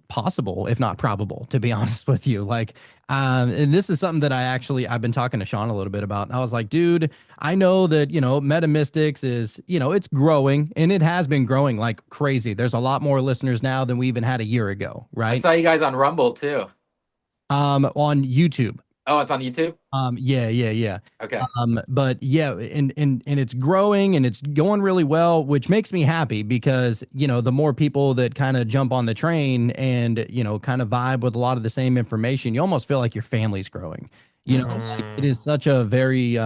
[SPEAKER 4] possible, if not probable, to be honest with you. Like, and this is something that I've been talking to Sean a little bit about. I was like, dude, I know that, Metamystics is, it's growing and it has been growing like crazy. There's a lot more listeners now than we even had a year ago,
[SPEAKER 6] I
[SPEAKER 4] right?
[SPEAKER 6] saw you guys on Rumble too.
[SPEAKER 4] On YouTube.
[SPEAKER 6] Oh, it's on YouTube?
[SPEAKER 4] Yeah.
[SPEAKER 6] Okay.
[SPEAKER 4] But yeah, and it's growing and it's going really well, which makes me happy because, the more people that kind of jump on the train and, kind of vibe with a lot of the same information, you almost feel like your family's growing. You know, like it is such a very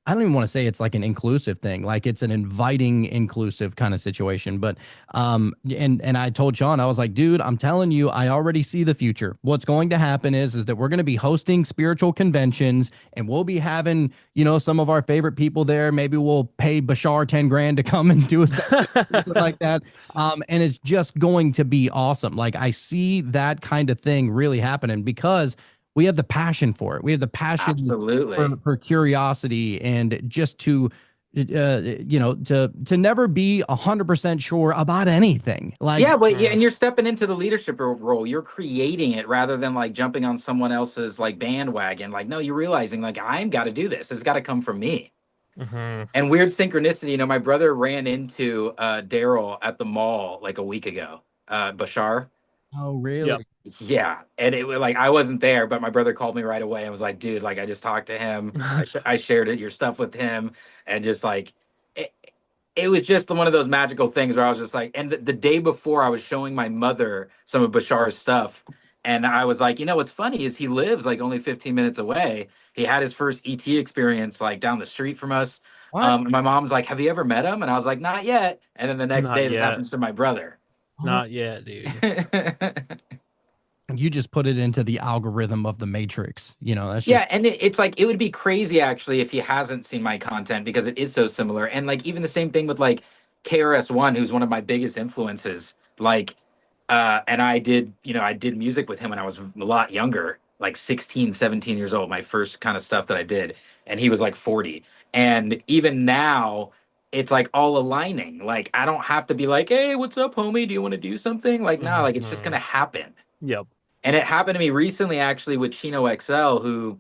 [SPEAKER 4] I don't even want to say it's like an inclusive thing. Like it's an inviting, inclusive kind of situation. But and I told Sean, I was like, dude, I'm telling you, I already see the future. What's going to happen is that we're going to be hosting spiritual conventions and we'll be having, you know, some of our favorite people there. Maybe we'll pay Bashar 10 grand to come and do a something like that. And it's just going to be awesome. Like I see that kind of thing really happening because we have the passion for it. We have the passion
[SPEAKER 6] Absolutely.
[SPEAKER 4] for curiosity and just to you know to never be 100% sure about anything. Like
[SPEAKER 6] Yeah, but yeah, and you're stepping into the leadership role. You're creating it rather than like jumping on someone else's like bandwagon. Like, no, you're realizing like I've got to do this. It's got to come from me. And weird synchronicity. You know, my brother ran into Daryl at the mall like a week ago. Bashar.
[SPEAKER 4] oh really?
[SPEAKER 5] Yep.
[SPEAKER 6] Yeah, and it was like I wasn't there, but my brother called me right away and was like, "Dude, like I just talked to him. I shared your stuff with him, and just like it, it was just one of those magical things where I was just like, and the day before I was showing my mother some of Bashar's stuff, and I was like, you know, what's funny is he lives like only 15 minutes away. He had his first ET experience like down the street from us.
[SPEAKER 4] What?
[SPEAKER 6] My mom's like, "Have you ever met him?" And I was like, "Not yet." And then the next
[SPEAKER 5] Not
[SPEAKER 6] day, this
[SPEAKER 5] yet.
[SPEAKER 6] happens to my brother.
[SPEAKER 5] Not yet, dude.
[SPEAKER 4] You just put it into the algorithm of the Matrix. You know, that's just
[SPEAKER 6] Yeah, and it's like it would be crazy actually if he hasn't seen my content because it is so similar. And like even the same thing with like KRS-One, who's one of my biggest influences. Like and I did, you know, I did music with him when I was a lot younger, like 16, 17 years old, my first kind of stuff that I did. And he was like 40. And even now, it's like all aligning. Like I don't have to be like, "Hey, what's up, homie? Do you want to do something?" Like, no, like it's just gonna happen.
[SPEAKER 5] Yep.
[SPEAKER 6] And it happened to me recently, actually, with Chino XL, who,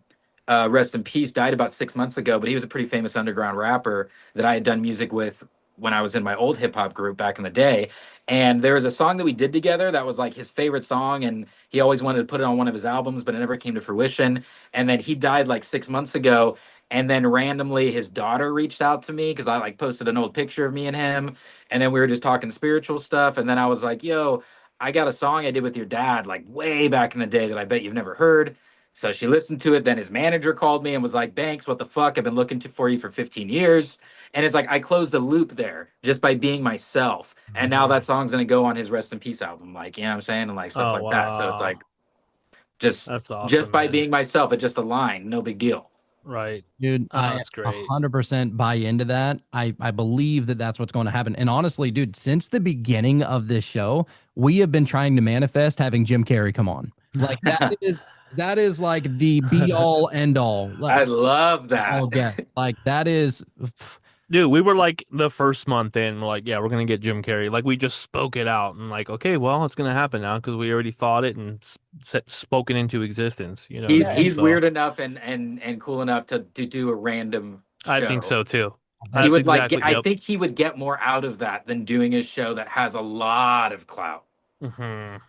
[SPEAKER 6] rest in peace, died about 6 months ago. But he was a pretty famous underground rapper that I had done music with when I was in my old hip hop group back in the day. And there was a song that we did together that was like his favorite song, and he always wanted to put it on one of his albums, but it never came to fruition. And then he died like 6 months ago. And then randomly, his daughter reached out to me because I like posted an old picture of me and him, and then we were just talking spiritual stuff. And then I was like, "Yo, I got a song I did with your dad like way back in the day that I bet you've never heard." So she listened to it. Then his manager called me and was like, "Banks, what the fuck? I've been looking for you for 15 years." And it's like I closed a loop there just by being myself. And now that song's gonna go on his Rest in Peace album, like, you know what I'm saying? And like stuff
[SPEAKER 5] Oh
[SPEAKER 6] like that. So it's
[SPEAKER 5] wow.
[SPEAKER 6] like just
[SPEAKER 5] That's
[SPEAKER 6] just
[SPEAKER 5] awesome,
[SPEAKER 6] by
[SPEAKER 5] man.
[SPEAKER 6] being myself, it just aligned, no big deal.
[SPEAKER 5] Right.
[SPEAKER 4] dude,
[SPEAKER 5] Oh,
[SPEAKER 4] I
[SPEAKER 5] that's great.
[SPEAKER 4] 100% buy into that. I believe that that's what's going to happen. And honestly, dude, since the beginning of this show, we have been trying to manifest having Jim Carrey come on. Like that is like the be all end all. Like
[SPEAKER 6] I love
[SPEAKER 4] all
[SPEAKER 6] that.
[SPEAKER 4] get like that is
[SPEAKER 5] Dude, we were like the first month in, we're like, yeah, we're gonna get Jim Carrey. Like we just spoke it out and like, okay, well, it's gonna happen now because we already thought it and spoken into existence. You know what I
[SPEAKER 6] he's
[SPEAKER 5] mean?
[SPEAKER 6] he's
[SPEAKER 5] So
[SPEAKER 6] weird enough and cool enough to do a random
[SPEAKER 5] I think
[SPEAKER 6] show.
[SPEAKER 5] so too.
[SPEAKER 6] He
[SPEAKER 5] That's
[SPEAKER 6] would like get,
[SPEAKER 5] exactly.
[SPEAKER 6] I
[SPEAKER 5] Yep.
[SPEAKER 6] think he would get more out of that than doing a show that has a lot of clout,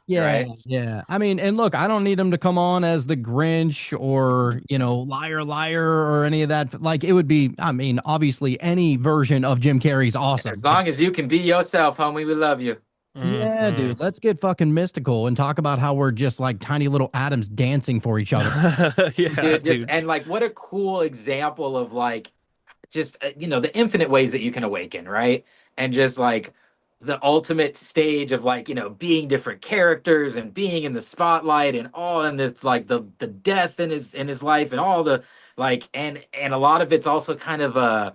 [SPEAKER 4] yeah,
[SPEAKER 6] right?
[SPEAKER 4] yeah. I mean, and look, I don't need him to come on as the Grinch or, you know, liar, liar or any of that. Like, it would be, I mean, obviously, any version of Jim Carrey's
[SPEAKER 6] As
[SPEAKER 4] awesome.
[SPEAKER 6] long as you can be yourself, homie, we love you.
[SPEAKER 4] Yeah, dude, let's get fucking mystical and talk about how we're just like tiny little atoms dancing for each other.
[SPEAKER 5] Yeah,
[SPEAKER 6] Dude, just
[SPEAKER 5] dude.
[SPEAKER 6] and like what a cool example of like just you know the infinite ways that you can awaken, right? And just like the ultimate stage of like you know being different characters and being in the spotlight and all and this like the death in his life and all the like and a lot of it's also kind of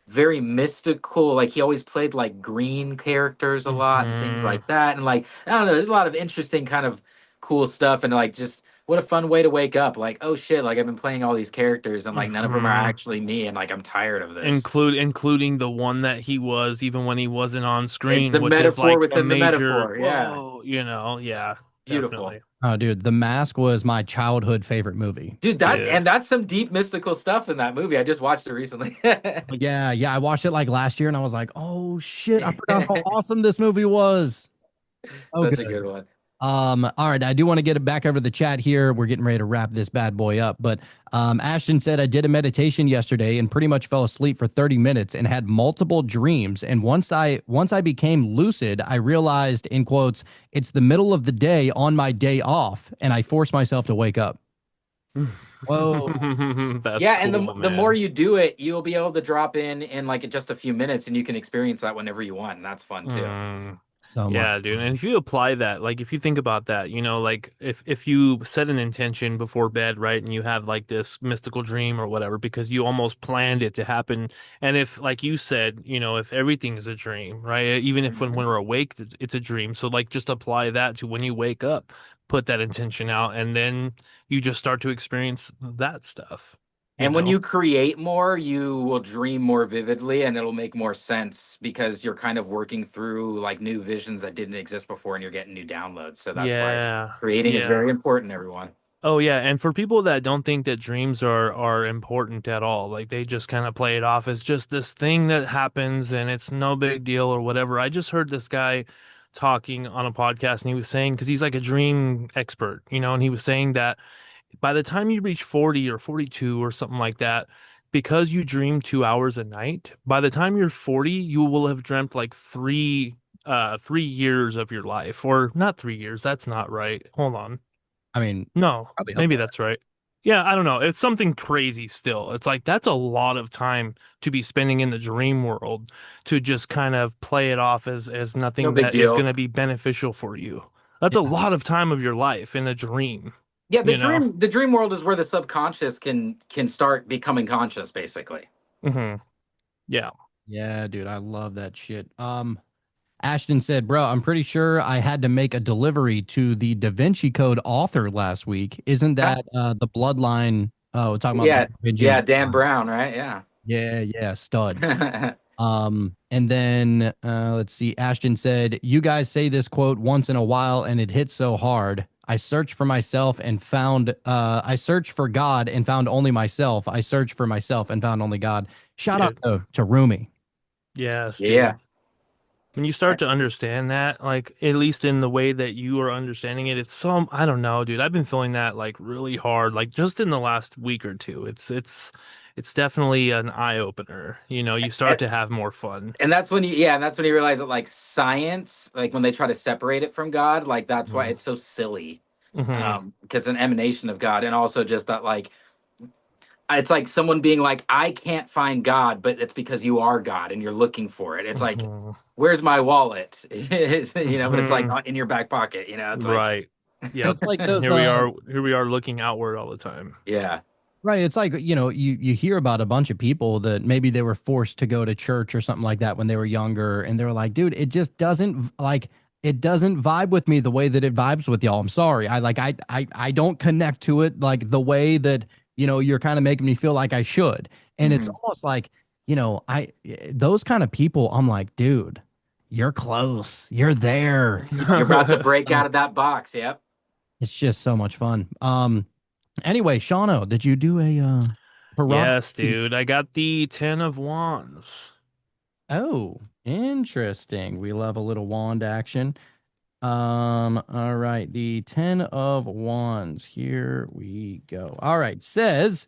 [SPEAKER 6] very mystical. Like he always played like green characters a lot and things like that. And like, I don't know, there's a lot of interesting kind of cool stuff. And like, just what a fun way to wake up. Like, oh shit, like I've been playing all these characters and like none of them are actually me. And like, I'm tired of this.
[SPEAKER 5] Including the one that he was even when he wasn't on
[SPEAKER 6] It's
[SPEAKER 5] screen,
[SPEAKER 6] the
[SPEAKER 5] which is
[SPEAKER 6] metaphor
[SPEAKER 5] like a
[SPEAKER 6] within the
[SPEAKER 5] major
[SPEAKER 6] metaphor. Yeah.
[SPEAKER 5] whoa, you know, yeah,
[SPEAKER 6] Beautiful.
[SPEAKER 5] definitely.
[SPEAKER 4] Oh, dude, The Mask was my childhood favorite movie.
[SPEAKER 6] Dude,
[SPEAKER 5] Dude.
[SPEAKER 6] that's some deep mystical stuff in that movie. I just watched it recently.
[SPEAKER 4] Yeah, yeah, I watched it like last year and I was like, oh shit, I forgot how awesome this movie was. Oh,
[SPEAKER 6] Such a
[SPEAKER 4] good.
[SPEAKER 6] good one.
[SPEAKER 4] All right, I do want to get it back over the chat here. We're getting ready to wrap this bad boy up, but Ashton said I did a meditation yesterday and pretty much fell asleep for 30 minutes and had multiple dreams. And once I became lucid, I realized in quotes, it's the middle of the day on my day off, and I forced myself to wake up. Whoa.
[SPEAKER 5] That's
[SPEAKER 6] Yeah, and
[SPEAKER 5] cool,
[SPEAKER 6] the more
[SPEAKER 5] man.
[SPEAKER 6] you do it, you'll be able to drop in like just a few minutes, and you can experience that whenever you want, and that's fun too.
[SPEAKER 5] Mm.
[SPEAKER 4] So much
[SPEAKER 5] Yeah, dude. And
[SPEAKER 4] fun.
[SPEAKER 5] if you apply that, like if you think about that, like if you set an intention before bed, right, and you have like this mystical dream or whatever because you almost planned it to happen, and if like you said, if everything is a dream, right? Even if when
[SPEAKER 6] Mhm.
[SPEAKER 5] we're awake it's a dream. So like just apply that to when you wake up, put that intention out, and then you just start to experience that stuff, you
[SPEAKER 6] And when
[SPEAKER 5] know?
[SPEAKER 6] you create more, you will dream more vividly, and it'll make more sense because you're kind of working through like new visions that didn't exist before, and you're getting new downloads. So that's why
[SPEAKER 5] Yeah.
[SPEAKER 6] creating is
[SPEAKER 5] Yeah.
[SPEAKER 6] very important, everyone.
[SPEAKER 5] Oh yeah, and for people that don't think that dreams are important at all, like they just kind of play it off as just this thing that happens and it's no big deal or whatever. I just heard this guy talking on a podcast and he was saying because he's like a dream expert, and he was saying that by the time you reach 40 or 42 or something like that, because you dream 2 hours a night, by the time you're 40, you will have dreamt like 3 years of your life, or not 3 years. That's not right. Hold on.
[SPEAKER 4] I mean,
[SPEAKER 5] No,
[SPEAKER 4] probably up
[SPEAKER 5] maybe
[SPEAKER 4] there.
[SPEAKER 5] that's right. Yeah, I don't know. It's something crazy still. It's like that's a lot of time to be spending in the dream world to just kind of play it off as
[SPEAKER 6] No
[SPEAKER 5] nothing
[SPEAKER 6] big
[SPEAKER 5] that is
[SPEAKER 6] deal.
[SPEAKER 5] going to be beneficial for you. That's a
[SPEAKER 4] Yeah.
[SPEAKER 5] lot of time of your life in a dream,
[SPEAKER 6] Yeah,
[SPEAKER 5] you know?
[SPEAKER 6] the dream world is where the subconscious can start becoming conscious, basically.
[SPEAKER 5] Hmm. Yeah.
[SPEAKER 4] Yeah, dude, I love that shit. Ashton said, "Bro, I'm pretty sure I had to make a delivery to the Da Vinci Code author last week. Isn't
[SPEAKER 6] Huh?
[SPEAKER 4] that the bloodline? Oh, we're talking about
[SPEAKER 6] Yeah,
[SPEAKER 4] Da Vinci and
[SPEAKER 6] yeah, Dan
[SPEAKER 4] bloodline.
[SPEAKER 6] Brown, right? Yeah.
[SPEAKER 4] Yeah, yeah, stud. And then let's see. Ashton said, "You guys say this quote once in a while, and it hits so hard. I searched for myself and found. I searched for God and found only myself. I searched for myself and found only God." Shout out
[SPEAKER 5] Dude.
[SPEAKER 4] to Rumi.
[SPEAKER 5] Yes,
[SPEAKER 6] Yeah.
[SPEAKER 5] dude. When you start to understand that, like at least in the way that you are understanding it, it's so I don't know, dude. I've been feeling that like really hard, like just in the last week or two. It's definitely an eye opener. You start
[SPEAKER 6] And,
[SPEAKER 5] to have more fun.
[SPEAKER 6] and that's when and that's when you realize that like science, like when they try to separate it from God, like that's why
[SPEAKER 5] Hmm.
[SPEAKER 6] it's so silly.
[SPEAKER 5] Hmm.
[SPEAKER 6] Because an emanation of God, and also just that like it's like someone being like, I can't find God, but it's because you are God and you're looking for it. It's like,
[SPEAKER 5] Hmm.
[SPEAKER 6] where's my wallet? But it's like
[SPEAKER 5] Hmm.
[SPEAKER 6] in your back pocket, it's like,
[SPEAKER 5] Right. Yep.
[SPEAKER 4] It's like
[SPEAKER 5] And
[SPEAKER 4] those
[SPEAKER 5] here we are. Here we are looking outward all the time.
[SPEAKER 6] yeah.
[SPEAKER 4] right. It's like, you hear about a bunch of people that maybe they were forced to go to church or something like that when they were younger. And they were like, dude, it just it doesn't vibe with me the way that it vibes with y'all. I'm sorry. I don't connect to it like the way that, you're kind of making me feel like I should. And it's
[SPEAKER 6] Mhm.
[SPEAKER 4] almost like, those kind of people, I'm like, dude, you're close. You're there.
[SPEAKER 6] You're about to break out of that box. Yep.
[SPEAKER 4] It's just so much fun. Anyway, Shauno, did you do a piranha?
[SPEAKER 5] Yes, dude. I got the Ten of Wands.
[SPEAKER 4] Oh, interesting. We love a little wand action. All right, the 10 of wands. Here we go. All right, says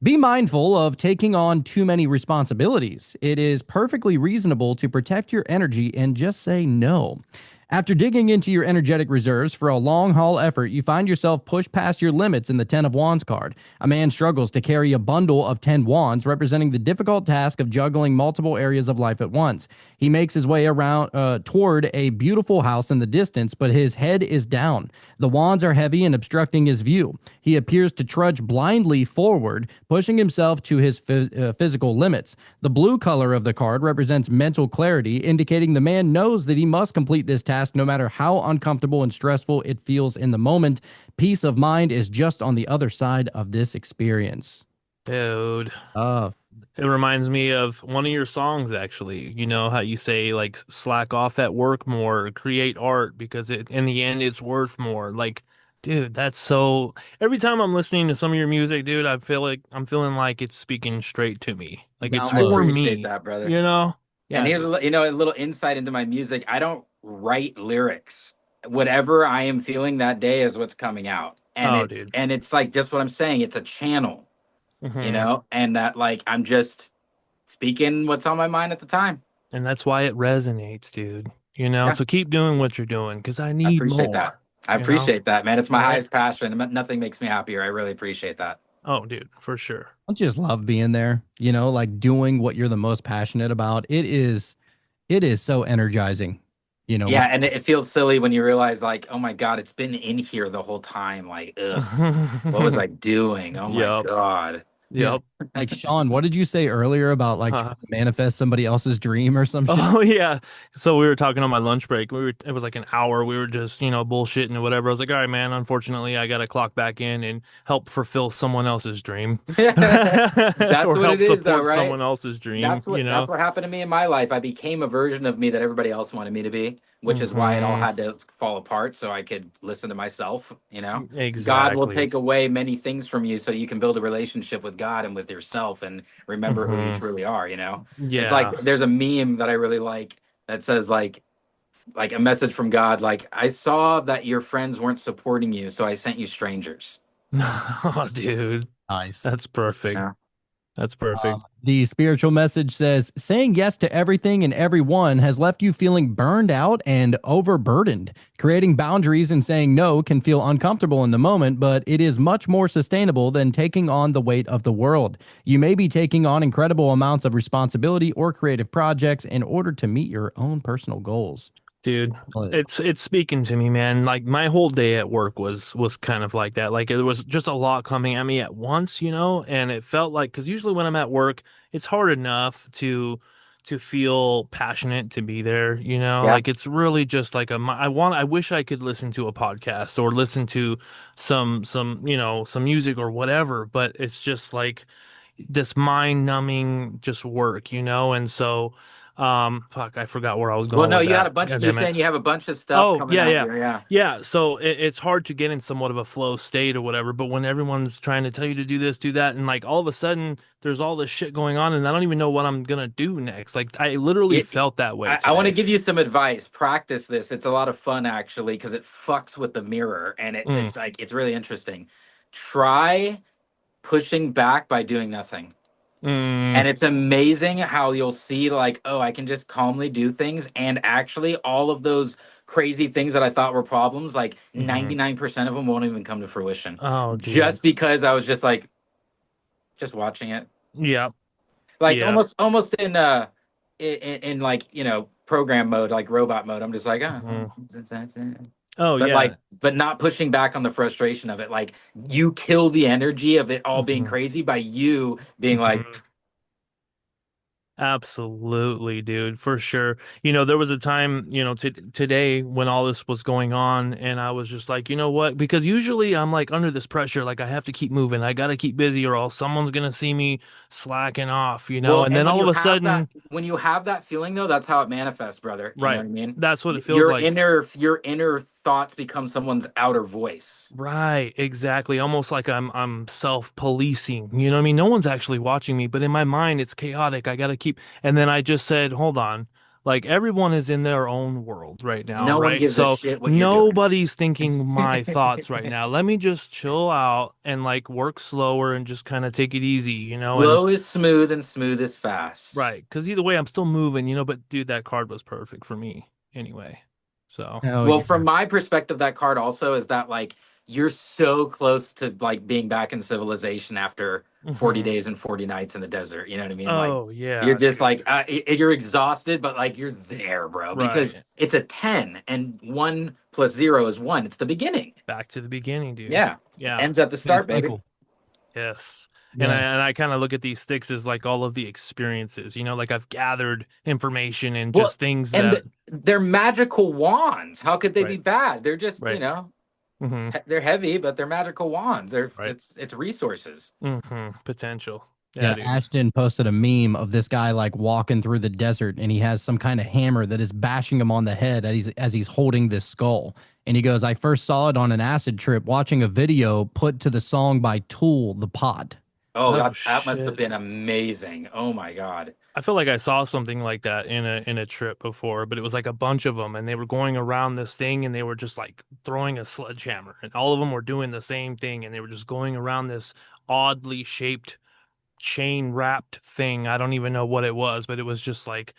[SPEAKER 4] be mindful of taking on too many responsibilities. It is perfectly reasonable to protect your energy and just say no. After digging into your energetic reserves for a long haul effort, you find yourself pushed past your limits in the 10 of Wands card. A man struggles to carry a bundle of 10 wands, representing the difficult task of juggling multiple areas of life at once. He makes his way around toward a beautiful house in the distance, but his head is down. The wands are heavy and obstructing his view. He appears to trudge blindly forward, pushing himself to his physical limits. The blue color of the card represents mental clarity, indicating the man knows that he must complete this task no matter how uncomfortable and stressful it feels in the moment. Peace of mind is just on the other side of this experience.
[SPEAKER 5] Dude.
[SPEAKER 4] Uh,
[SPEAKER 5] It reminds me of one of your songs, actually. You know how you say, like, slack off at work more, create art because in the end, it's worth more. Like, dude, that's so. Every time I'm listening to some of your music, dude, I feel like I'm feeling like it's speaking straight to me. Like, it's
[SPEAKER 6] I
[SPEAKER 5] for
[SPEAKER 4] download.
[SPEAKER 6] appreciate
[SPEAKER 5] me,
[SPEAKER 6] that, brother.
[SPEAKER 5] you know?
[SPEAKER 6] And
[SPEAKER 5] Yeah,
[SPEAKER 6] here's
[SPEAKER 5] dude.
[SPEAKER 6] a little insight into my music. I don't write lyrics. Whatever I am feeling that day is what's coming out. And
[SPEAKER 5] Oh,
[SPEAKER 6] it's
[SPEAKER 5] dude.
[SPEAKER 6] and it's like just what I'm saying. It's a channel,
[SPEAKER 5] Hmm.
[SPEAKER 6] and that like I'm just speaking what's on my mind at the time.
[SPEAKER 5] And that's why it resonates, dude.
[SPEAKER 6] Yeah,
[SPEAKER 5] So keep doing what you're doing because I
[SPEAKER 6] I
[SPEAKER 5] need
[SPEAKER 6] appreciate that.
[SPEAKER 5] more.
[SPEAKER 6] I
[SPEAKER 5] you know?
[SPEAKER 6] appreciate that, man. It's my
[SPEAKER 5] Right?
[SPEAKER 6] highest passion. Nothing makes me happier. I really appreciate that.
[SPEAKER 5] Oh, dude, for sure.
[SPEAKER 4] I just love being there, like doing what you're the most passionate about. It is so energizing.
[SPEAKER 6] Yeah, and it feels silly when you realize, like, oh my God, it's been in here the whole time. Like, ugh, what was I doing? Oh my
[SPEAKER 5] Yep.
[SPEAKER 6] God.
[SPEAKER 4] Yeah.
[SPEAKER 5] Yep.
[SPEAKER 4] Like Sean, what did you say earlier about like trying
[SPEAKER 5] Uh,
[SPEAKER 4] to manifest somebody else's dream or some shit?
[SPEAKER 5] oh yeah. So we were talking on my lunch break. It was like an hour. We were just, bullshitting and whatever. I was like, all right, man, unfortunately I gotta clock back in and help fulfill someone else's dream.
[SPEAKER 6] That's
[SPEAKER 5] Or
[SPEAKER 6] what it
[SPEAKER 5] help
[SPEAKER 6] is, though,
[SPEAKER 5] support
[SPEAKER 6] right?
[SPEAKER 5] someone else's dream,
[SPEAKER 6] That's what happened to me in my life. I became a version of me that everybody else wanted me to be, which is why it all
[SPEAKER 5] Hmm.
[SPEAKER 6] had to fall apart so I could listen to myself, you know. God will
[SPEAKER 5] Exactly.
[SPEAKER 6] take away many things from you so you can build a relationship with God and with yourself and remember who you
[SPEAKER 5] Hmm.
[SPEAKER 6] truly are, you know. It's like
[SPEAKER 5] Yeah.
[SPEAKER 6] there's a meme that I really like that says like a message from God like I saw that your friends weren't supporting you, so I sent you strangers.
[SPEAKER 5] Oh, dude.
[SPEAKER 4] Nice.
[SPEAKER 5] That's perfect.
[SPEAKER 6] Yeah.
[SPEAKER 5] That's perfect.
[SPEAKER 4] The spiritual message says saying yes to everything and everyone has left you feeling burned out and overburdened. Creating boundaries and saying no can feel uncomfortable in the moment, but it is much more sustainable than taking on the weight of the world. You may be taking on incredible amounts of responsibility or creative projects in order to meet your own personal goals.
[SPEAKER 5] Dude,
[SPEAKER 4] But
[SPEAKER 5] it's speaking to me, man. Like my whole day at work was kind of like that. Like it was just a lot coming at me at once, and it felt like because usually when I'm at work, it's hard enough to feel passionate to be there,
[SPEAKER 6] Yeah.
[SPEAKER 5] like it's really just like I wish I could listen to a podcast or listen to some music or whatever, but it's just like this mind-numbing just work, and so fuck, I forgot where I was
[SPEAKER 6] Well,
[SPEAKER 5] going
[SPEAKER 6] no,
[SPEAKER 5] with
[SPEAKER 6] you had
[SPEAKER 5] that.
[SPEAKER 6] a bunch.
[SPEAKER 5] God
[SPEAKER 6] You're
[SPEAKER 5] damn it.
[SPEAKER 6] saying you have a bunch of stuff
[SPEAKER 5] Oh,
[SPEAKER 6] coming
[SPEAKER 5] yeah,
[SPEAKER 6] at
[SPEAKER 5] yeah.
[SPEAKER 6] you. Yeah.
[SPEAKER 5] Yeah, so it's hard to get in somewhat of a flow state or whatever, but when everyone's trying to tell you to do this, do that, and like all of a sudden there's all this shit going on and I don't even know what I'm gonna do next. Like I literally
[SPEAKER 6] It,
[SPEAKER 5] felt that way
[SPEAKER 6] I want to
[SPEAKER 5] today.
[SPEAKER 6] give you some advice. Practice this. It's a lot of fun actually because it fucks with the mirror and
[SPEAKER 5] Mm,
[SPEAKER 6] it's like it's really interesting. Try pushing back by doing nothing.
[SPEAKER 5] mm,
[SPEAKER 6] And it's amazing how you'll see like, oh, I can just calmly do things and actually all of those crazy things that I thought were problems, like
[SPEAKER 5] hmm.
[SPEAKER 6] 99% of them won't even come to fruition.
[SPEAKER 5] Oh, dude.
[SPEAKER 6] Just because I was just like just watching it.
[SPEAKER 5] Yep.
[SPEAKER 6] Like
[SPEAKER 5] Yep.
[SPEAKER 6] almost in like program mode, like robot mode. I'm just like
[SPEAKER 5] Hmm. Oh,
[SPEAKER 6] but like
[SPEAKER 5] yeah.
[SPEAKER 6] but not pushing back on the frustration of it. Like you kill the energy of it all being
[SPEAKER 5] Hmm.
[SPEAKER 6] crazy by you being like,
[SPEAKER 5] Hmm. Absolutely, dude, for sure. There was a time, today when all this was going on, and I was just like, you know what? Because usually I'm like under this pressure, like I have to keep moving, I got to keep busy, or else someone's gonna see me slacking off,
[SPEAKER 6] well,
[SPEAKER 5] and
[SPEAKER 6] and
[SPEAKER 5] then all of a sudden,
[SPEAKER 6] when you have that feeling though, that's how it manifests, brother. You know
[SPEAKER 5] right,
[SPEAKER 6] what I mean?
[SPEAKER 5] that's what it feels
[SPEAKER 6] Your
[SPEAKER 5] like.
[SPEAKER 6] inner thoughts become someone's outer voice.
[SPEAKER 5] Right, exactly. Almost like I'm self-policing. You know what I mean? No one's actually watching me, but in my mind it's chaotic. I gotta keep and then I just said, hold on. Like everyone is in their own world right now,
[SPEAKER 6] No one
[SPEAKER 5] right?
[SPEAKER 6] gives a
[SPEAKER 5] So
[SPEAKER 6] shit what you're doing.
[SPEAKER 5] nobody's thinking my thoughts right now. Let me just chill out and like work slower and just kind of take it easy, and
[SPEAKER 6] Slow is smooth and smooth is fast.
[SPEAKER 5] right, because either way I'm still moving, but dude, that card was perfect for me anyway. So,
[SPEAKER 4] hell
[SPEAKER 6] Well,
[SPEAKER 4] yeah.
[SPEAKER 6] from my perspective, that card also is that like you're so close to like being back in civilization after 40
[SPEAKER 5] mhm.
[SPEAKER 6] days and 40 nights in the desert. You know what I mean? Like
[SPEAKER 5] Oh
[SPEAKER 6] you're
[SPEAKER 5] yeah,
[SPEAKER 6] just
[SPEAKER 5] dude.
[SPEAKER 6] like you're exhausted, but like you're there, bro, because
[SPEAKER 5] Right.
[SPEAKER 6] it's a 10 and 1 + 0 is 1. It's the beginning.
[SPEAKER 5] Back to the beginning, dude.
[SPEAKER 6] Yeah.
[SPEAKER 5] Yeah.
[SPEAKER 6] Ends at the
[SPEAKER 4] Full
[SPEAKER 6] start, baby.
[SPEAKER 4] cycle.
[SPEAKER 5] Yes. And I
[SPEAKER 4] Yeah.
[SPEAKER 5] and I kind of look at these sticks as like all of the experiences, like I've gathered information and
[SPEAKER 6] Well,
[SPEAKER 5] just things
[SPEAKER 6] and
[SPEAKER 5] that
[SPEAKER 6] they're magical wands. How could they be
[SPEAKER 5] right,
[SPEAKER 6] bad? They're just,
[SPEAKER 5] right. Mm-hmm.
[SPEAKER 6] they're heavy, but they're magical wands. They're
[SPEAKER 5] Right.
[SPEAKER 6] it's resources.
[SPEAKER 5] Mm-hmm. Potential. Yeah,
[SPEAKER 4] Yeah,
[SPEAKER 5] dude.
[SPEAKER 4] Ashton posted a meme of this guy like walking through the desert and he has some kind of hammer that is bashing him on the head as he's holding this skull. And he goes, I first saw it on an acid trip watching a video put to the song by Tool, The Pot.
[SPEAKER 6] Oh,
[SPEAKER 5] Oh
[SPEAKER 6] that must have
[SPEAKER 5] shit.
[SPEAKER 6] been amazing. Oh my God.
[SPEAKER 5] I feel like I saw something like that in a trip before, but it was like a bunch of them and they were going around this thing and they were just like throwing a sledgehammer and all of them were doing the same thing and they were just going around this oddly shaped chain wrapped thing. I don't even know what it was, but it was just like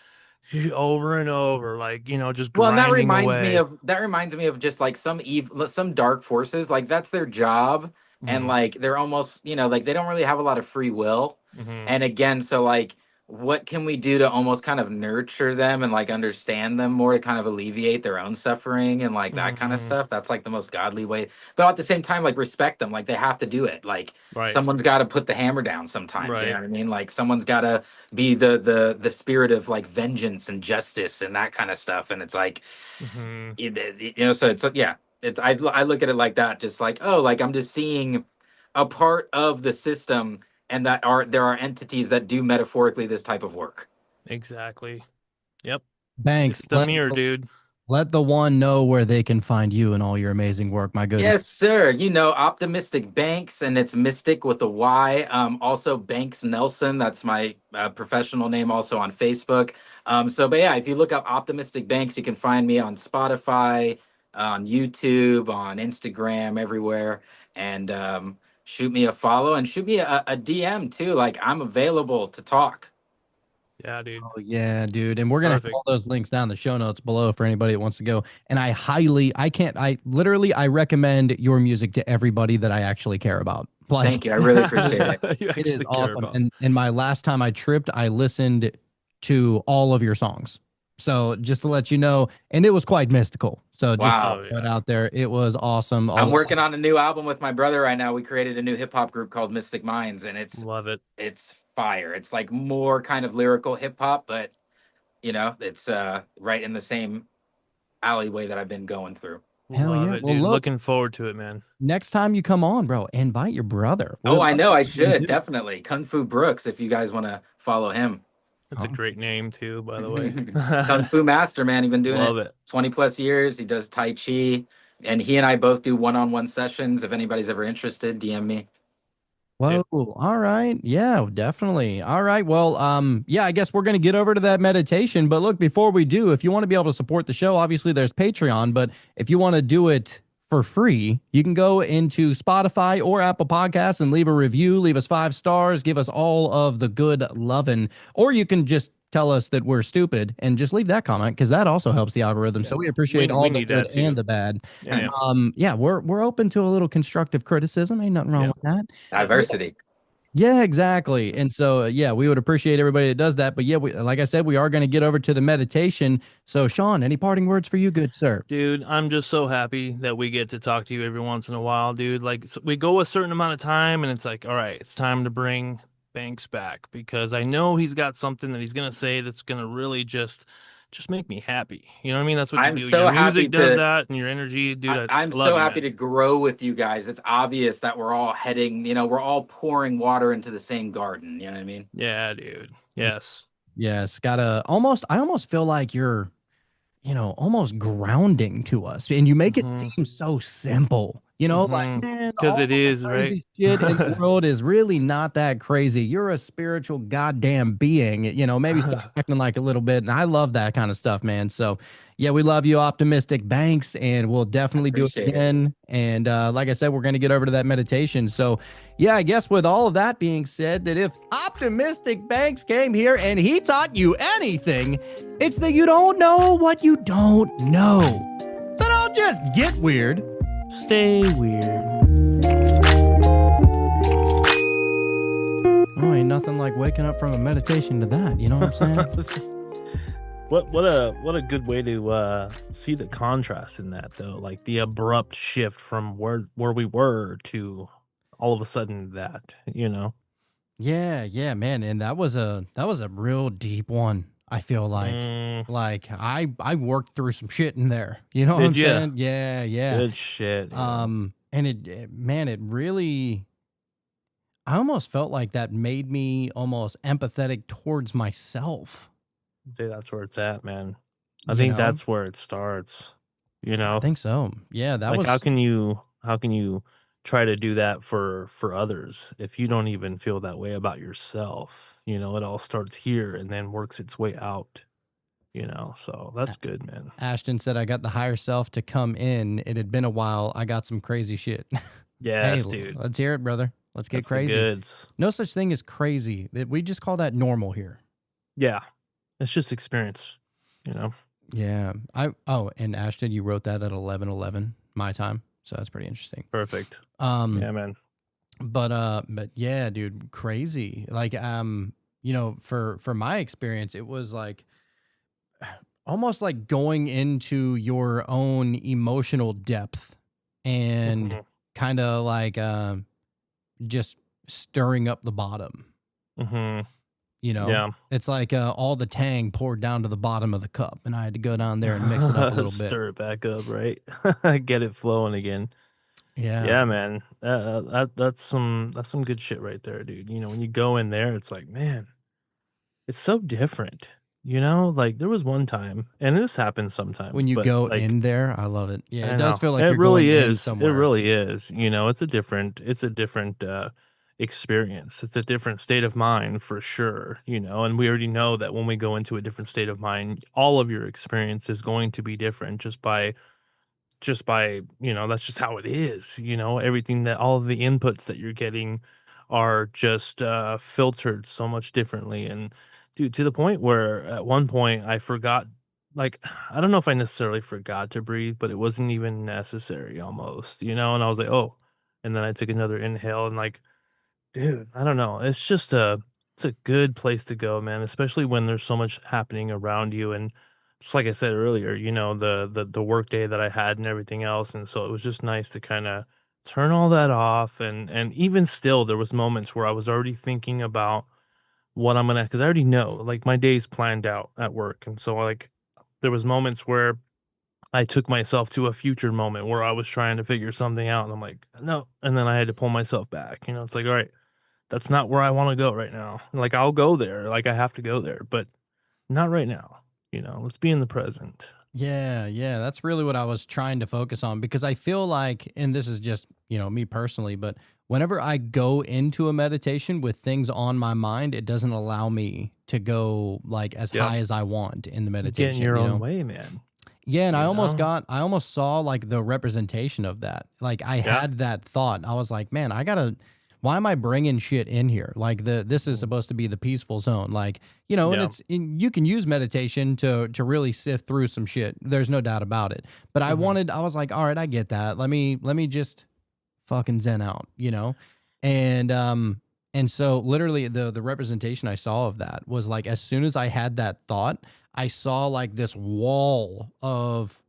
[SPEAKER 5] over and over, like, just
[SPEAKER 6] Well, and
[SPEAKER 5] grinding away.
[SPEAKER 6] that reminds me of just like some dark forces. Like that's their job, and
[SPEAKER 5] Hmm.
[SPEAKER 6] like they're almost like they don't really have a lot of free will.
[SPEAKER 5] Hmm.
[SPEAKER 6] And again, so like, what can we do to almost kind of nurture them and like understand them more to kind of alleviate their own suffering and like that kind of
[SPEAKER 5] Hmm.
[SPEAKER 6] stuff? That's like the most godly way. But at the same time, like respect them. Like they have to do it. Like
[SPEAKER 5] Right.
[SPEAKER 6] someone's got to put the hammer down sometimes. You know
[SPEAKER 5] Right.
[SPEAKER 6] what I mean? Like someone's got to be the spirit of like vengeance and justice and that kind of stuff. And it's like,
[SPEAKER 5] Hmm.
[SPEAKER 6] so it's yeah, it's I look at it like that, just like, oh, like I'm just seeing a part of the system, and there are entities that do metaphorically this type of work.
[SPEAKER 5] Exactly. Yep.
[SPEAKER 4] Banks,
[SPEAKER 5] It's the mirror, dude.
[SPEAKER 4] let the one know where they can find you and all your amazing work. My goodness.
[SPEAKER 6] Yes, sir. Optimistic Banks, and it's Mystic with a Y. Also Banks Nelson. That's my professional name, also on Facebook. But yeah, if you look up Optimistic Banks, you can find me on Spotify, on YouTube, on Instagram, everywhere. And shoot me a follow and shoot me a DM too. Like I'm available to talk.
[SPEAKER 5] Yeah, dude.
[SPEAKER 4] Oh yeah, dude. And we're gonna have
[SPEAKER 5] Perfect.
[SPEAKER 4] all those links down in the show notes below for anybody that wants to go. And I recommend your music to everybody that I actually care about. Like
[SPEAKER 6] Thank you. I really appreciate it.
[SPEAKER 5] You
[SPEAKER 4] it is
[SPEAKER 5] actually care
[SPEAKER 4] awesome.
[SPEAKER 5] about.
[SPEAKER 4] And my last time I tripped, I listened to all of your songs. So just to let you know, and it was quite mystical. So just
[SPEAKER 6] Wow.
[SPEAKER 5] Oh
[SPEAKER 4] put
[SPEAKER 5] yeah.
[SPEAKER 4] out there, it was awesome.
[SPEAKER 6] I'm working on a new album with my brother right now. We created a new hip hop group called Mystic Minds, and
[SPEAKER 5] Love it.
[SPEAKER 6] it's fire. It's like more kind of lyrical hip hop, but it's right in the same alleyway that I've been going through.
[SPEAKER 4] Hell
[SPEAKER 5] Love
[SPEAKER 4] yeah.
[SPEAKER 5] it,
[SPEAKER 4] Well,
[SPEAKER 5] dude.
[SPEAKER 4] look,
[SPEAKER 5] Looking forward to it, man.
[SPEAKER 4] next time you come on, bro, invite your brother.
[SPEAKER 6] Oh,
[SPEAKER 4] We'd
[SPEAKER 6] I
[SPEAKER 4] love
[SPEAKER 6] know.
[SPEAKER 4] to
[SPEAKER 6] I
[SPEAKER 4] have him
[SPEAKER 6] should
[SPEAKER 4] too.
[SPEAKER 6] definitely Kung Fu Brooks if you guys want to follow him.
[SPEAKER 5] That's a
[SPEAKER 4] Huh?
[SPEAKER 5] great name too, by the way.
[SPEAKER 6] Kung Fu Master, man. He's been doing it
[SPEAKER 5] Love it.
[SPEAKER 6] 20 plus years. He does Tai Chi, and he and I both do one-on-one sessions. If anybody's ever interested, DM me.
[SPEAKER 4] Whoa. All right. Yeah, definitely. All right. Well, yeah, I guess we're going to get over to that meditation. But look, before we do, if you want to be able to support the show, obviously there's Patreon. But if you want to do it for free, you can go into Spotify or Apple Podcasts and leave a review, leave us 5 stars, give us all of the good loving, or you can just tell us that we're stupid and just leave that comment because that also helps the algorithm. So we appreciate
[SPEAKER 5] We
[SPEAKER 4] all the
[SPEAKER 5] need
[SPEAKER 4] good
[SPEAKER 5] that too.
[SPEAKER 4] and the bad.
[SPEAKER 5] Yeah, yeah.
[SPEAKER 4] Yeah, we're open to a little constructive criticism. Ain't nothing wrong
[SPEAKER 5] Yeah.
[SPEAKER 4] with that.
[SPEAKER 6] Diversity.
[SPEAKER 4] Yeah, exactly. And so, yeah, we would appreciate everybody that does that. But yeah, like I said, we are going to get over to the meditation. So, Sean, any parting words for you, good sir?
[SPEAKER 5] Dude, I'm just so happy that we get to talk to you every once in a while, dude. Like we go a certain amount of time and it's like, all right, it's time to bring Banks back because I know he's got something that he's gonna say that's gonna really just make me happy. You know what I mean? That's what you
[SPEAKER 6] I'm
[SPEAKER 5] do.
[SPEAKER 6] so
[SPEAKER 5] Your
[SPEAKER 6] happy
[SPEAKER 5] music does
[SPEAKER 6] to
[SPEAKER 5] that and your energy, dude. I
[SPEAKER 6] I'm
[SPEAKER 5] love
[SPEAKER 6] so
[SPEAKER 5] you,
[SPEAKER 6] happy
[SPEAKER 5] man.
[SPEAKER 6] to grow with you guys. It's obvious that we're all heading, we're all pouring water into the same garden. You know what I mean?
[SPEAKER 5] Yeah, dude. Yes.
[SPEAKER 4] Yes, I almost feel like you're, almost grounding to us. And you make it
[SPEAKER 5] Mm-hmm.
[SPEAKER 4] seem so simple, like,
[SPEAKER 5] Mm-hmm.
[SPEAKER 4] man,
[SPEAKER 5] Because
[SPEAKER 4] all
[SPEAKER 5] it
[SPEAKER 4] the
[SPEAKER 5] is, right?
[SPEAKER 4] crazy shit in the world is really not that crazy. You're a spiritual goddamn being, maybe start acting like a little bit. And I love that kind of stuff, man. So, yeah, we love you, Optimistic Banks, and we'll definitely do it
[SPEAKER 6] Appreciate it.
[SPEAKER 4] again. And like I said, we're going to get over to that meditation. So, yeah, I guess with all of that being said, that if Optimistic Banks came here and he taught you anything, it's that you don't know what you don't know. So don't just get weird.
[SPEAKER 5] Stay weird.
[SPEAKER 4] Oh, ain't nothing like waking up from a meditation to that. You know what I'm saying?
[SPEAKER 5] What a good way to see the contrast in that though, like the abrupt shift from where we were to all of a sudden that.
[SPEAKER 4] Yeah, man. And that was a real deep one. I feel like I worked through some shit in there. You know what I'm
[SPEAKER 5] Did ya?
[SPEAKER 4] saying? Yeah.
[SPEAKER 5] Good shit.
[SPEAKER 4] And it really, I almost felt like that made me almost empathetic towards myself.
[SPEAKER 5] Dude, that's where it's at, man. I
[SPEAKER 4] You
[SPEAKER 5] think
[SPEAKER 4] know?
[SPEAKER 5] that's where it starts.
[SPEAKER 4] I think so. Yeah, that
[SPEAKER 5] like
[SPEAKER 4] was
[SPEAKER 5] how can you try to do that for others if you don't even feel that way about yourself? It all starts here and then works its way out. So that's good, man.
[SPEAKER 4] Ashton said I got the higher self to come in. It had been a while. I got some crazy shit.
[SPEAKER 5] Yes,
[SPEAKER 4] Hey,
[SPEAKER 5] dude.
[SPEAKER 4] let's hear it, brother. Let's get
[SPEAKER 5] That's the
[SPEAKER 4] crazy.
[SPEAKER 5] goods.
[SPEAKER 4] No such thing as crazy. We just call that normal here.
[SPEAKER 5] Yeah. It's just experience, you know.
[SPEAKER 4] Yeah. And Ashton, you wrote that at 11:11 my time, so that's pretty interesting.
[SPEAKER 5] Perfect.
[SPEAKER 4] Yeah,
[SPEAKER 5] man.
[SPEAKER 4] But yeah, dude, crazy. Like, for my experience, it was like almost like going into your own emotional depth and
[SPEAKER 5] Mhm.
[SPEAKER 4] kind of like just stirring up the bottom.
[SPEAKER 5] Mhm.
[SPEAKER 4] Yeah. It's like all the tang poured down to the bottom of the cup, and I had to go down there and mix it up a little bit.
[SPEAKER 5] Stir it back up, right? Get it flowing again.
[SPEAKER 4] Yeah.
[SPEAKER 5] Yeah, man. That's some good shit right there, dude. When you go in there, it's like, man, it's so different. Like there was one time, and this happens sometimes,
[SPEAKER 4] When you
[SPEAKER 5] but
[SPEAKER 4] go
[SPEAKER 5] like
[SPEAKER 4] in there, I love it. Yeah, it
[SPEAKER 5] I
[SPEAKER 4] does
[SPEAKER 5] know.
[SPEAKER 4] feel like
[SPEAKER 5] It
[SPEAKER 4] you're going
[SPEAKER 5] really
[SPEAKER 4] in
[SPEAKER 5] is. It
[SPEAKER 4] somewhere.
[SPEAKER 5] really is. It's a different experience. It's a different state of mind for sure, and we already know that when we go into a different state of mind, all of your experience is going to be different just by that's just how it is. Everything, that all of the inputs that you're getting are just filtered so much differently. And dude, to the point where at one point I forgot, like, I don't know if I necessarily forgot to breathe, but it wasn't even necessary almost, and I was like, oh, and then I took another inhale, and like, dude, I don't know. It's a good place to go, man, especially when there's so much happening around you. And just like I said earlier, the work day that I had and everything else. And so it was just nice to kind of turn all that off. And even still, there was moments where I was already thinking about what I'm gonna, because I already know, like, my day's planned out at work. And so, like, there was moments where I took myself to a future moment where I was trying to figure something out, and I'm like, no, and then I had to pull myself back. It's like, all right, that's not where I wanna go right now. Like, I'll go there, like, I have to go there, but not right now, let's be in the present.
[SPEAKER 4] Yeah, yeah, that's really what I was trying to focus on because I feel like, and this is just, me personally, but whenever I go into a meditation with things on my mind, it doesn't allow me to go like as
[SPEAKER 5] Yeah.
[SPEAKER 4] high as I want in the
[SPEAKER 5] Get in
[SPEAKER 4] meditation,
[SPEAKER 5] your own way, man.
[SPEAKER 4] Yeah, and
[SPEAKER 5] You know?
[SPEAKER 4] I almost saw like the representation of that. Like I
[SPEAKER 5] Yeah.
[SPEAKER 4] had that thought. I was like, man, why am I bringing shit in here? Like this is supposed to be the peaceful zone. Like, and
[SPEAKER 5] Yeah.
[SPEAKER 4] you can use meditation to really sift through some shit. There's no doubt about it. But
[SPEAKER 5] Mhm.
[SPEAKER 4] I was like, all right, I get that. Let me just fucking zen out. And and so literally the representation I saw of that was like as soon as I had that thought, I saw like this wall of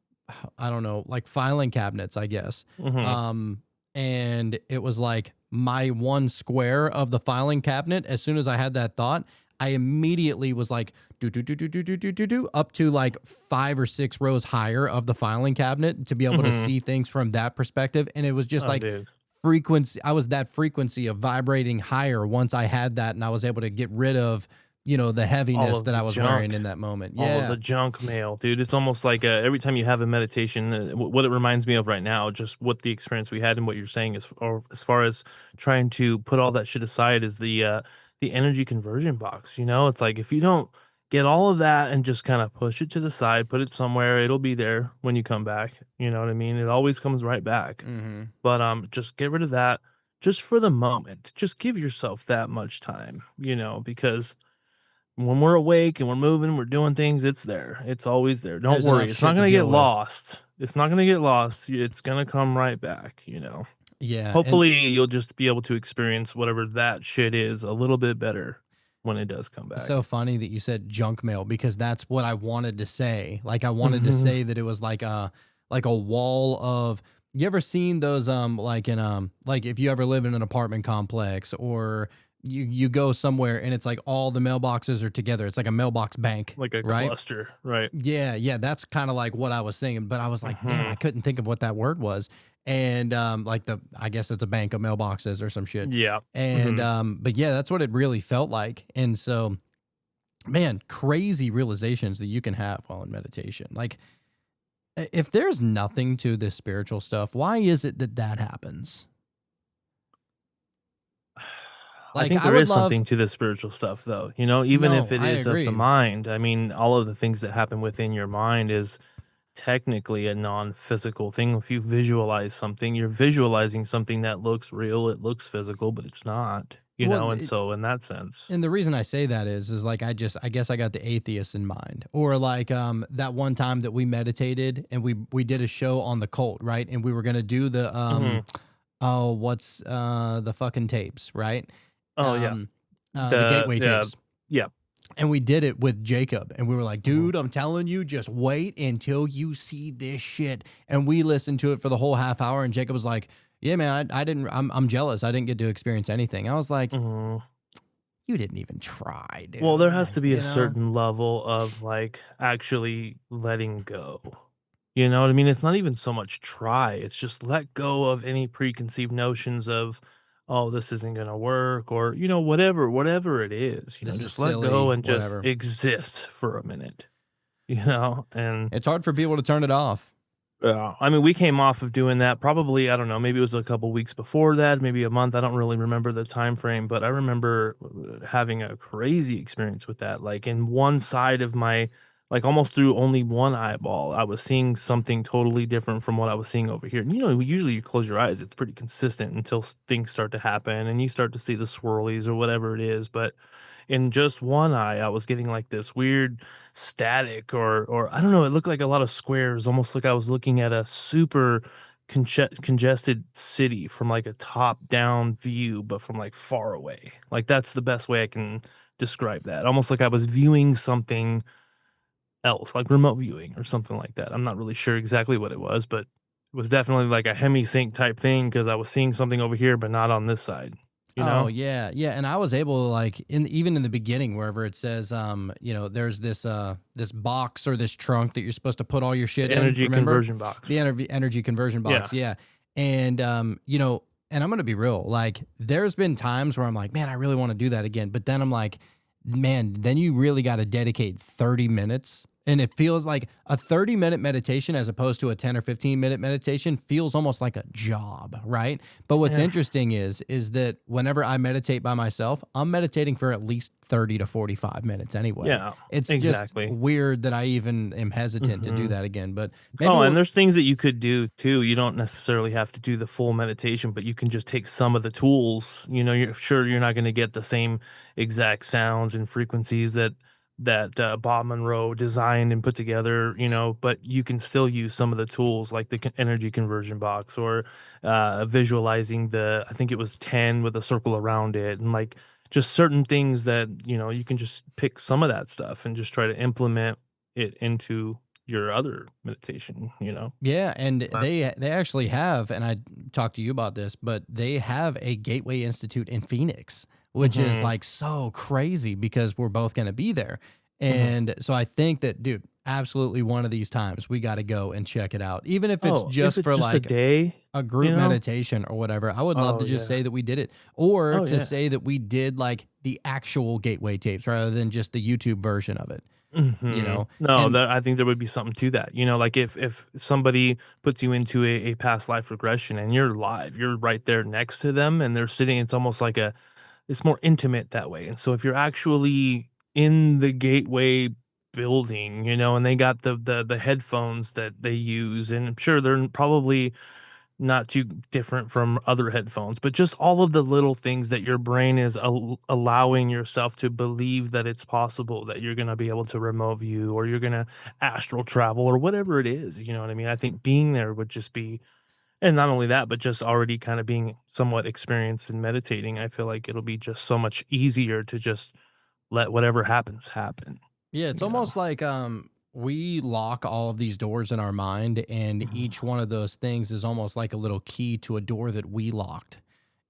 [SPEAKER 4] I don't know, like filing cabinets, I guess.
[SPEAKER 5] Mhm.
[SPEAKER 4] And it was like my one square of the filing cabinet. As soon as I had that thought, I immediately was like do up to like 5 or 6 rows higher of the filing cabinet to be able to
[SPEAKER 5] Mhm.
[SPEAKER 4] see things from that perspective. And it was just
[SPEAKER 5] Oh,
[SPEAKER 4] like
[SPEAKER 5] dude.
[SPEAKER 4] frequency. I was that frequency of vibrating higher once I had that, and I was able to get rid of, the
[SPEAKER 5] All
[SPEAKER 4] heaviness
[SPEAKER 5] of
[SPEAKER 4] that
[SPEAKER 5] the
[SPEAKER 4] I was wearing
[SPEAKER 5] junk.
[SPEAKER 4] in that moment.
[SPEAKER 5] All of
[SPEAKER 4] Yeah.
[SPEAKER 5] the junk mail, dude. It's almost like every time you have a meditation, what it reminds me of right now, just what the experience we had and what you're saying is, or as far as trying to put all that shit aside, is the energy conversion box. It's like if you don't get all of that and just kind of push it to the side, put it somewhere, it'll be there when you come back. You know what I mean? It always comes right back.
[SPEAKER 4] Mm-hmm.
[SPEAKER 5] But just get rid of that just for the moment. Just give yourself that much time, because when we're awake and we're moving, we're doing things, it's there. It's always there. Don't
[SPEAKER 4] There's
[SPEAKER 5] worry.
[SPEAKER 4] enough
[SPEAKER 5] It's not
[SPEAKER 4] shit to
[SPEAKER 5] going to get
[SPEAKER 4] deal with.
[SPEAKER 5] lost. It's not going to get lost. It's going to come right back.
[SPEAKER 4] Yeah. And
[SPEAKER 5] Hopefully, you'll just be able to experience whatever that shit is a little bit better when it does come
[SPEAKER 4] it's
[SPEAKER 5] back.
[SPEAKER 4] so funny that you said junk mail because that's what I wanted to say. Like I wanted to say that it was like a wall of you ever seen those like in like if you ever live in an apartment complex or you go somewhere and it's like all the mailboxes are together. It's like a mailbox bank,
[SPEAKER 5] Like a
[SPEAKER 4] right?
[SPEAKER 5] cluster, right?
[SPEAKER 4] Yeah, yeah, that's kind of like what I was thinking, but I was like, man, I
[SPEAKER 5] Mhm.
[SPEAKER 4] couldn't think of what that word was. And like I guess it's a bank of mailboxes or some shit.
[SPEAKER 5] Yeah.
[SPEAKER 4] And
[SPEAKER 5] Mhm.
[SPEAKER 4] but yeah, that's what it really felt like. And so, man, crazy realizations that you can have while in meditation. Like if there's nothing to this spiritual stuff, why is it that that happens?
[SPEAKER 5] I
[SPEAKER 4] Like
[SPEAKER 5] think
[SPEAKER 4] I
[SPEAKER 5] there
[SPEAKER 4] would
[SPEAKER 5] is
[SPEAKER 4] love
[SPEAKER 5] something to the spiritual stuff, though. Even if
[SPEAKER 4] no,
[SPEAKER 5] it
[SPEAKER 4] I
[SPEAKER 5] is of the
[SPEAKER 4] agree.
[SPEAKER 5] mind. I mean, all of the things that happen within your mind is technically a non-physical thing. If you visualize something, you're visualizing something that looks real, it looks physical, but it's not. And so in that sense.
[SPEAKER 4] And the reason I say that is like I guess I got the atheist in mind. Or like that one time that we meditated and we did a show on the cult, right? And we were gonna do the what's the fucking tapes, right? The gateway tapes.
[SPEAKER 5] Yeah.
[SPEAKER 4] And we did it with Jacob, and we were like, dude, I'm telling you, just wait until you see this shit. And we listened to it for the whole half hour, and Jacob was like, yeah, man, I'm jealous. I didn't get to experience anything. I was like, you didn't even try, dude.
[SPEAKER 5] Well, there has to be a certain level of like actually letting go. You know what I mean? It's not even so much try. It's just let go of any preconceived notions of, oh, this isn't going to work, or, whatever it is,
[SPEAKER 4] This
[SPEAKER 5] just
[SPEAKER 4] is
[SPEAKER 5] let
[SPEAKER 4] silly,
[SPEAKER 5] go and
[SPEAKER 4] whatever.
[SPEAKER 5] just exist for a minute, and
[SPEAKER 4] it's hard for people to turn it off.
[SPEAKER 5] I mean, we came off of doing that probably, I don't know, maybe it was a couple weeks before that, maybe a month. I don't really remember the time frame, but I remember having a crazy experience with that. Like in one side of my, like almost through only one eyeball, I was seeing something totally different from what I was seeing over here. And, usually you close your eyes, it's pretty consistent until things start to happen and you start to see the swirlies or whatever it is. But in just one eye, I was getting like this weird static or I don't know, it looked like a lot of squares, almost like I was looking at a super congested city from like a top down view, but from like far away. Like that's the best way I can describe that. Almost like I was viewing something else, like remote viewing or something like that. I'm not really sure exactly what it was, but it was definitely like a hemisync type thing because I was seeing something over here, but not on this side.
[SPEAKER 4] Oh yeah, and I was able to like even in the beginning wherever it says there's this this box or this trunk that you're supposed to put all your shit in.
[SPEAKER 5] Energy conversion box.
[SPEAKER 4] The energy conversion box, yeah. And and I'm gonna be real, like there's been times where I'm like, man, I really want to do that again, but then I'm like, man, then you really got to dedicate 30 minutes. And it feels like a 30-minute meditation as opposed to a 10 or 15-minute meditation feels almost like a job, right? But what's interesting is that whenever I meditate by myself, I'm meditating for at least 30 to 45 minutes anyway.
[SPEAKER 5] Yeah,
[SPEAKER 4] it's
[SPEAKER 5] exactly.
[SPEAKER 4] just weird that I even am hesitant to do that again. But maybe
[SPEAKER 5] and there's things that you could do too. You don't necessarily have to do the full meditation, but you can just take some of the tools. You're not going to get the same exact sounds and frequencies that Bob Monroe designed and put together, but you can still use some of the tools like the energy conversion box or visualizing I think it was 10 with a circle around it, and like just certain things that, you can just pick some of that stuff and just try to implement it into your other meditation,
[SPEAKER 4] Yeah, and they actually have, and I talked to you about this, but they have a Gateway Institute in Phoenix, which is like so crazy because we're both going to be there. And so I think that, dude, absolutely one of these times we got to go and check it out. Even if it's just for like
[SPEAKER 5] a day,
[SPEAKER 4] a group meditation or whatever. I would love to just say that we did it, or to say that we did like the actual Gateway tapes rather than just the YouTube version of it.
[SPEAKER 5] No, I think there would be something to that. Like if somebody puts you into a past life regression and you're live, you're right there next to them and they're sitting, it's almost like it's more intimate that way. And so if you're actually in the Gateway building, and they got the headphones that they use, and I'm sure they're probably not too different from other headphones, but just all of the little things that your brain is allowing yourself to believe that it's possible that you're going to be able to remote view or you're going to astral travel or whatever it is. You know what I mean? I think being there would just be, and not only that, but just already kind of being somewhat experienced in meditating, I feel like it'll be just so much easier to just let whatever happens happen.
[SPEAKER 4] Yeah, it's almost like we lock all of these doors in our mind, and each one of those things is almost like a little key to a door that we locked.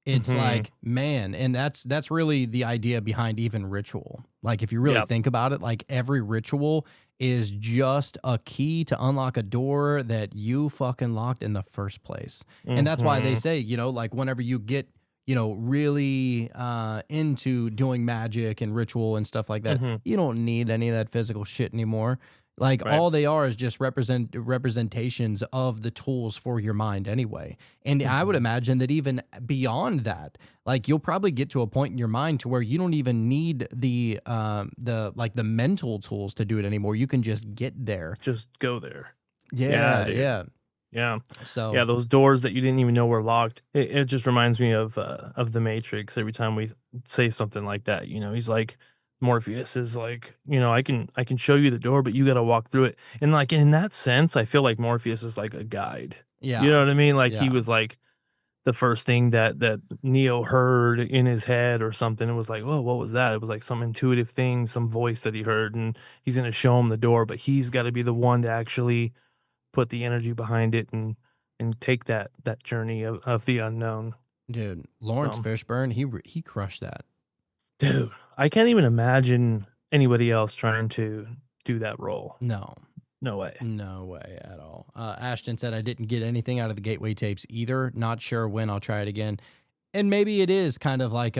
[SPEAKER 4] It's like, man, and that's really the idea behind even ritual. Like if you really think about it, like every ritual is just a key to unlock a door that you fucking locked in the first place. And that's why they say, like whenever you get, really into doing magic and ritual and stuff like that, you don't need any of that physical shit anymore. Like all they are is just representations of the tools for your mind anyway. And I would imagine that even beyond that, like you'll probably get to a point in your mind to where you don't even need the mental tools to do it anymore. You can just get there.
[SPEAKER 5] Just go there.
[SPEAKER 4] Yeah.
[SPEAKER 5] Yeah.
[SPEAKER 4] So
[SPEAKER 5] yeah, those doors that you didn't even know were locked. It just reminds me of the Matrix. Every time we say something like that, he's like, Morpheus is like, I can show you the door, but you got to walk through it. And like in that sense, I feel like Morpheus is like a guide. You
[SPEAKER 4] yeah,
[SPEAKER 5] know what I mean? Like he
[SPEAKER 4] yeah,
[SPEAKER 5] was like the first thing that Neo heard in his head or something. It was like, oh, what was that? It was like some intuitive thing, some voice that he heard, and he's gonna show him the door, but he's got to be the one to actually put the energy behind it and take that journey of the unknown.
[SPEAKER 4] dude. Lawrence
[SPEAKER 5] Um,
[SPEAKER 4] Fishburne, he crushed that.
[SPEAKER 5] dude, I can't even imagine anybody else trying to do that role.
[SPEAKER 4] No,
[SPEAKER 5] No way.
[SPEAKER 4] no way at all. Ashton said I didn't get anything out of the Gateway tapes either. Not sure when I'll try it again. And maybe it is kind of like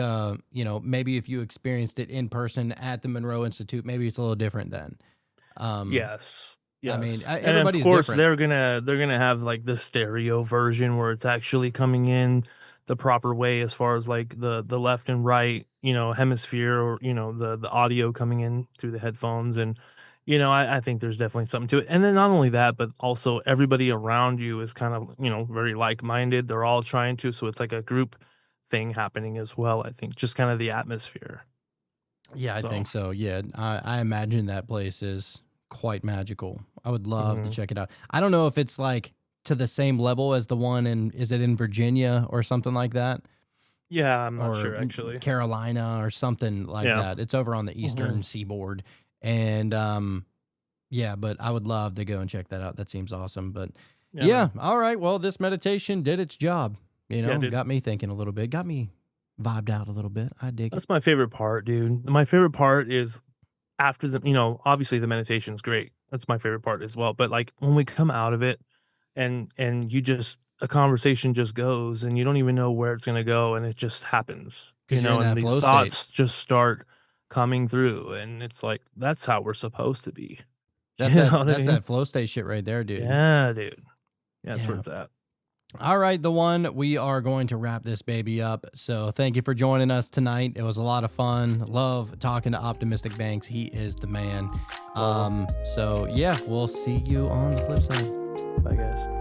[SPEAKER 4] maybe if you experienced it in person at the Monroe Institute, maybe it's a little different then.
[SPEAKER 5] Yes.
[SPEAKER 4] I mean,
[SPEAKER 5] Yes. And of
[SPEAKER 4] everybody's
[SPEAKER 5] course
[SPEAKER 4] different.
[SPEAKER 5] they're gonna have like the stereo version where it's actually coming in the proper way as far as like the left and right, hemisphere, or the audio coming in through the headphones. And I think there's definitely something to it. And then not only that, but also everybody around you is kind of, very like-minded. They're all trying to, so it's like a group thing happening as well. I think just kind of the atmosphere.
[SPEAKER 4] Yeah, I
[SPEAKER 5] So,
[SPEAKER 4] think so. Yeah, I imagine that place is quite magical. I would love to
[SPEAKER 5] mhm.
[SPEAKER 4] check it out. I don't know if it's like to the same level as the one is it in Virginia or something like that,
[SPEAKER 5] Yeah, I'm not
[SPEAKER 4] or
[SPEAKER 5] sure actually.
[SPEAKER 4] Carolina or something like
[SPEAKER 5] Yeah.
[SPEAKER 4] that. It's over on the eastern
[SPEAKER 5] Mhm.
[SPEAKER 4] seaboard, and yeah, but I would love to go and check that out. That seems awesome. But
[SPEAKER 5] Yeah,
[SPEAKER 4] yeah,
[SPEAKER 5] man.
[SPEAKER 4] all right. Well, this meditation did its job.
[SPEAKER 5] Yeah, dude.
[SPEAKER 4] Got me thinking a little bit. Got me vibed out a little bit. I dig it.
[SPEAKER 5] That's my favorite part, dude. My favorite part is after obviously the meditation is great. That's my favorite part as well. But like when we come out of it and you just a conversation just goes and you don't even know where it's gonna go and it just happens.
[SPEAKER 4] 'Cause you're in
[SPEAKER 5] And
[SPEAKER 4] that
[SPEAKER 5] these
[SPEAKER 4] flow state.
[SPEAKER 5] thoughts just start coming through and it's like that's how we're supposed to be. You
[SPEAKER 4] That's
[SPEAKER 5] know what I
[SPEAKER 4] that's
[SPEAKER 5] mean?
[SPEAKER 4] that flow state shit right there, dude.
[SPEAKER 5] Yeah, dude. Yeah, that's where
[SPEAKER 4] Yeah.
[SPEAKER 5] it's at.
[SPEAKER 4] All right, the one. We are going to wrap this baby up. So thank you for joining us tonight. It was a lot of fun. Love talking to Optimistic Banks. He is the man. So yeah, we'll see you on the flip side.
[SPEAKER 5] Bye guys.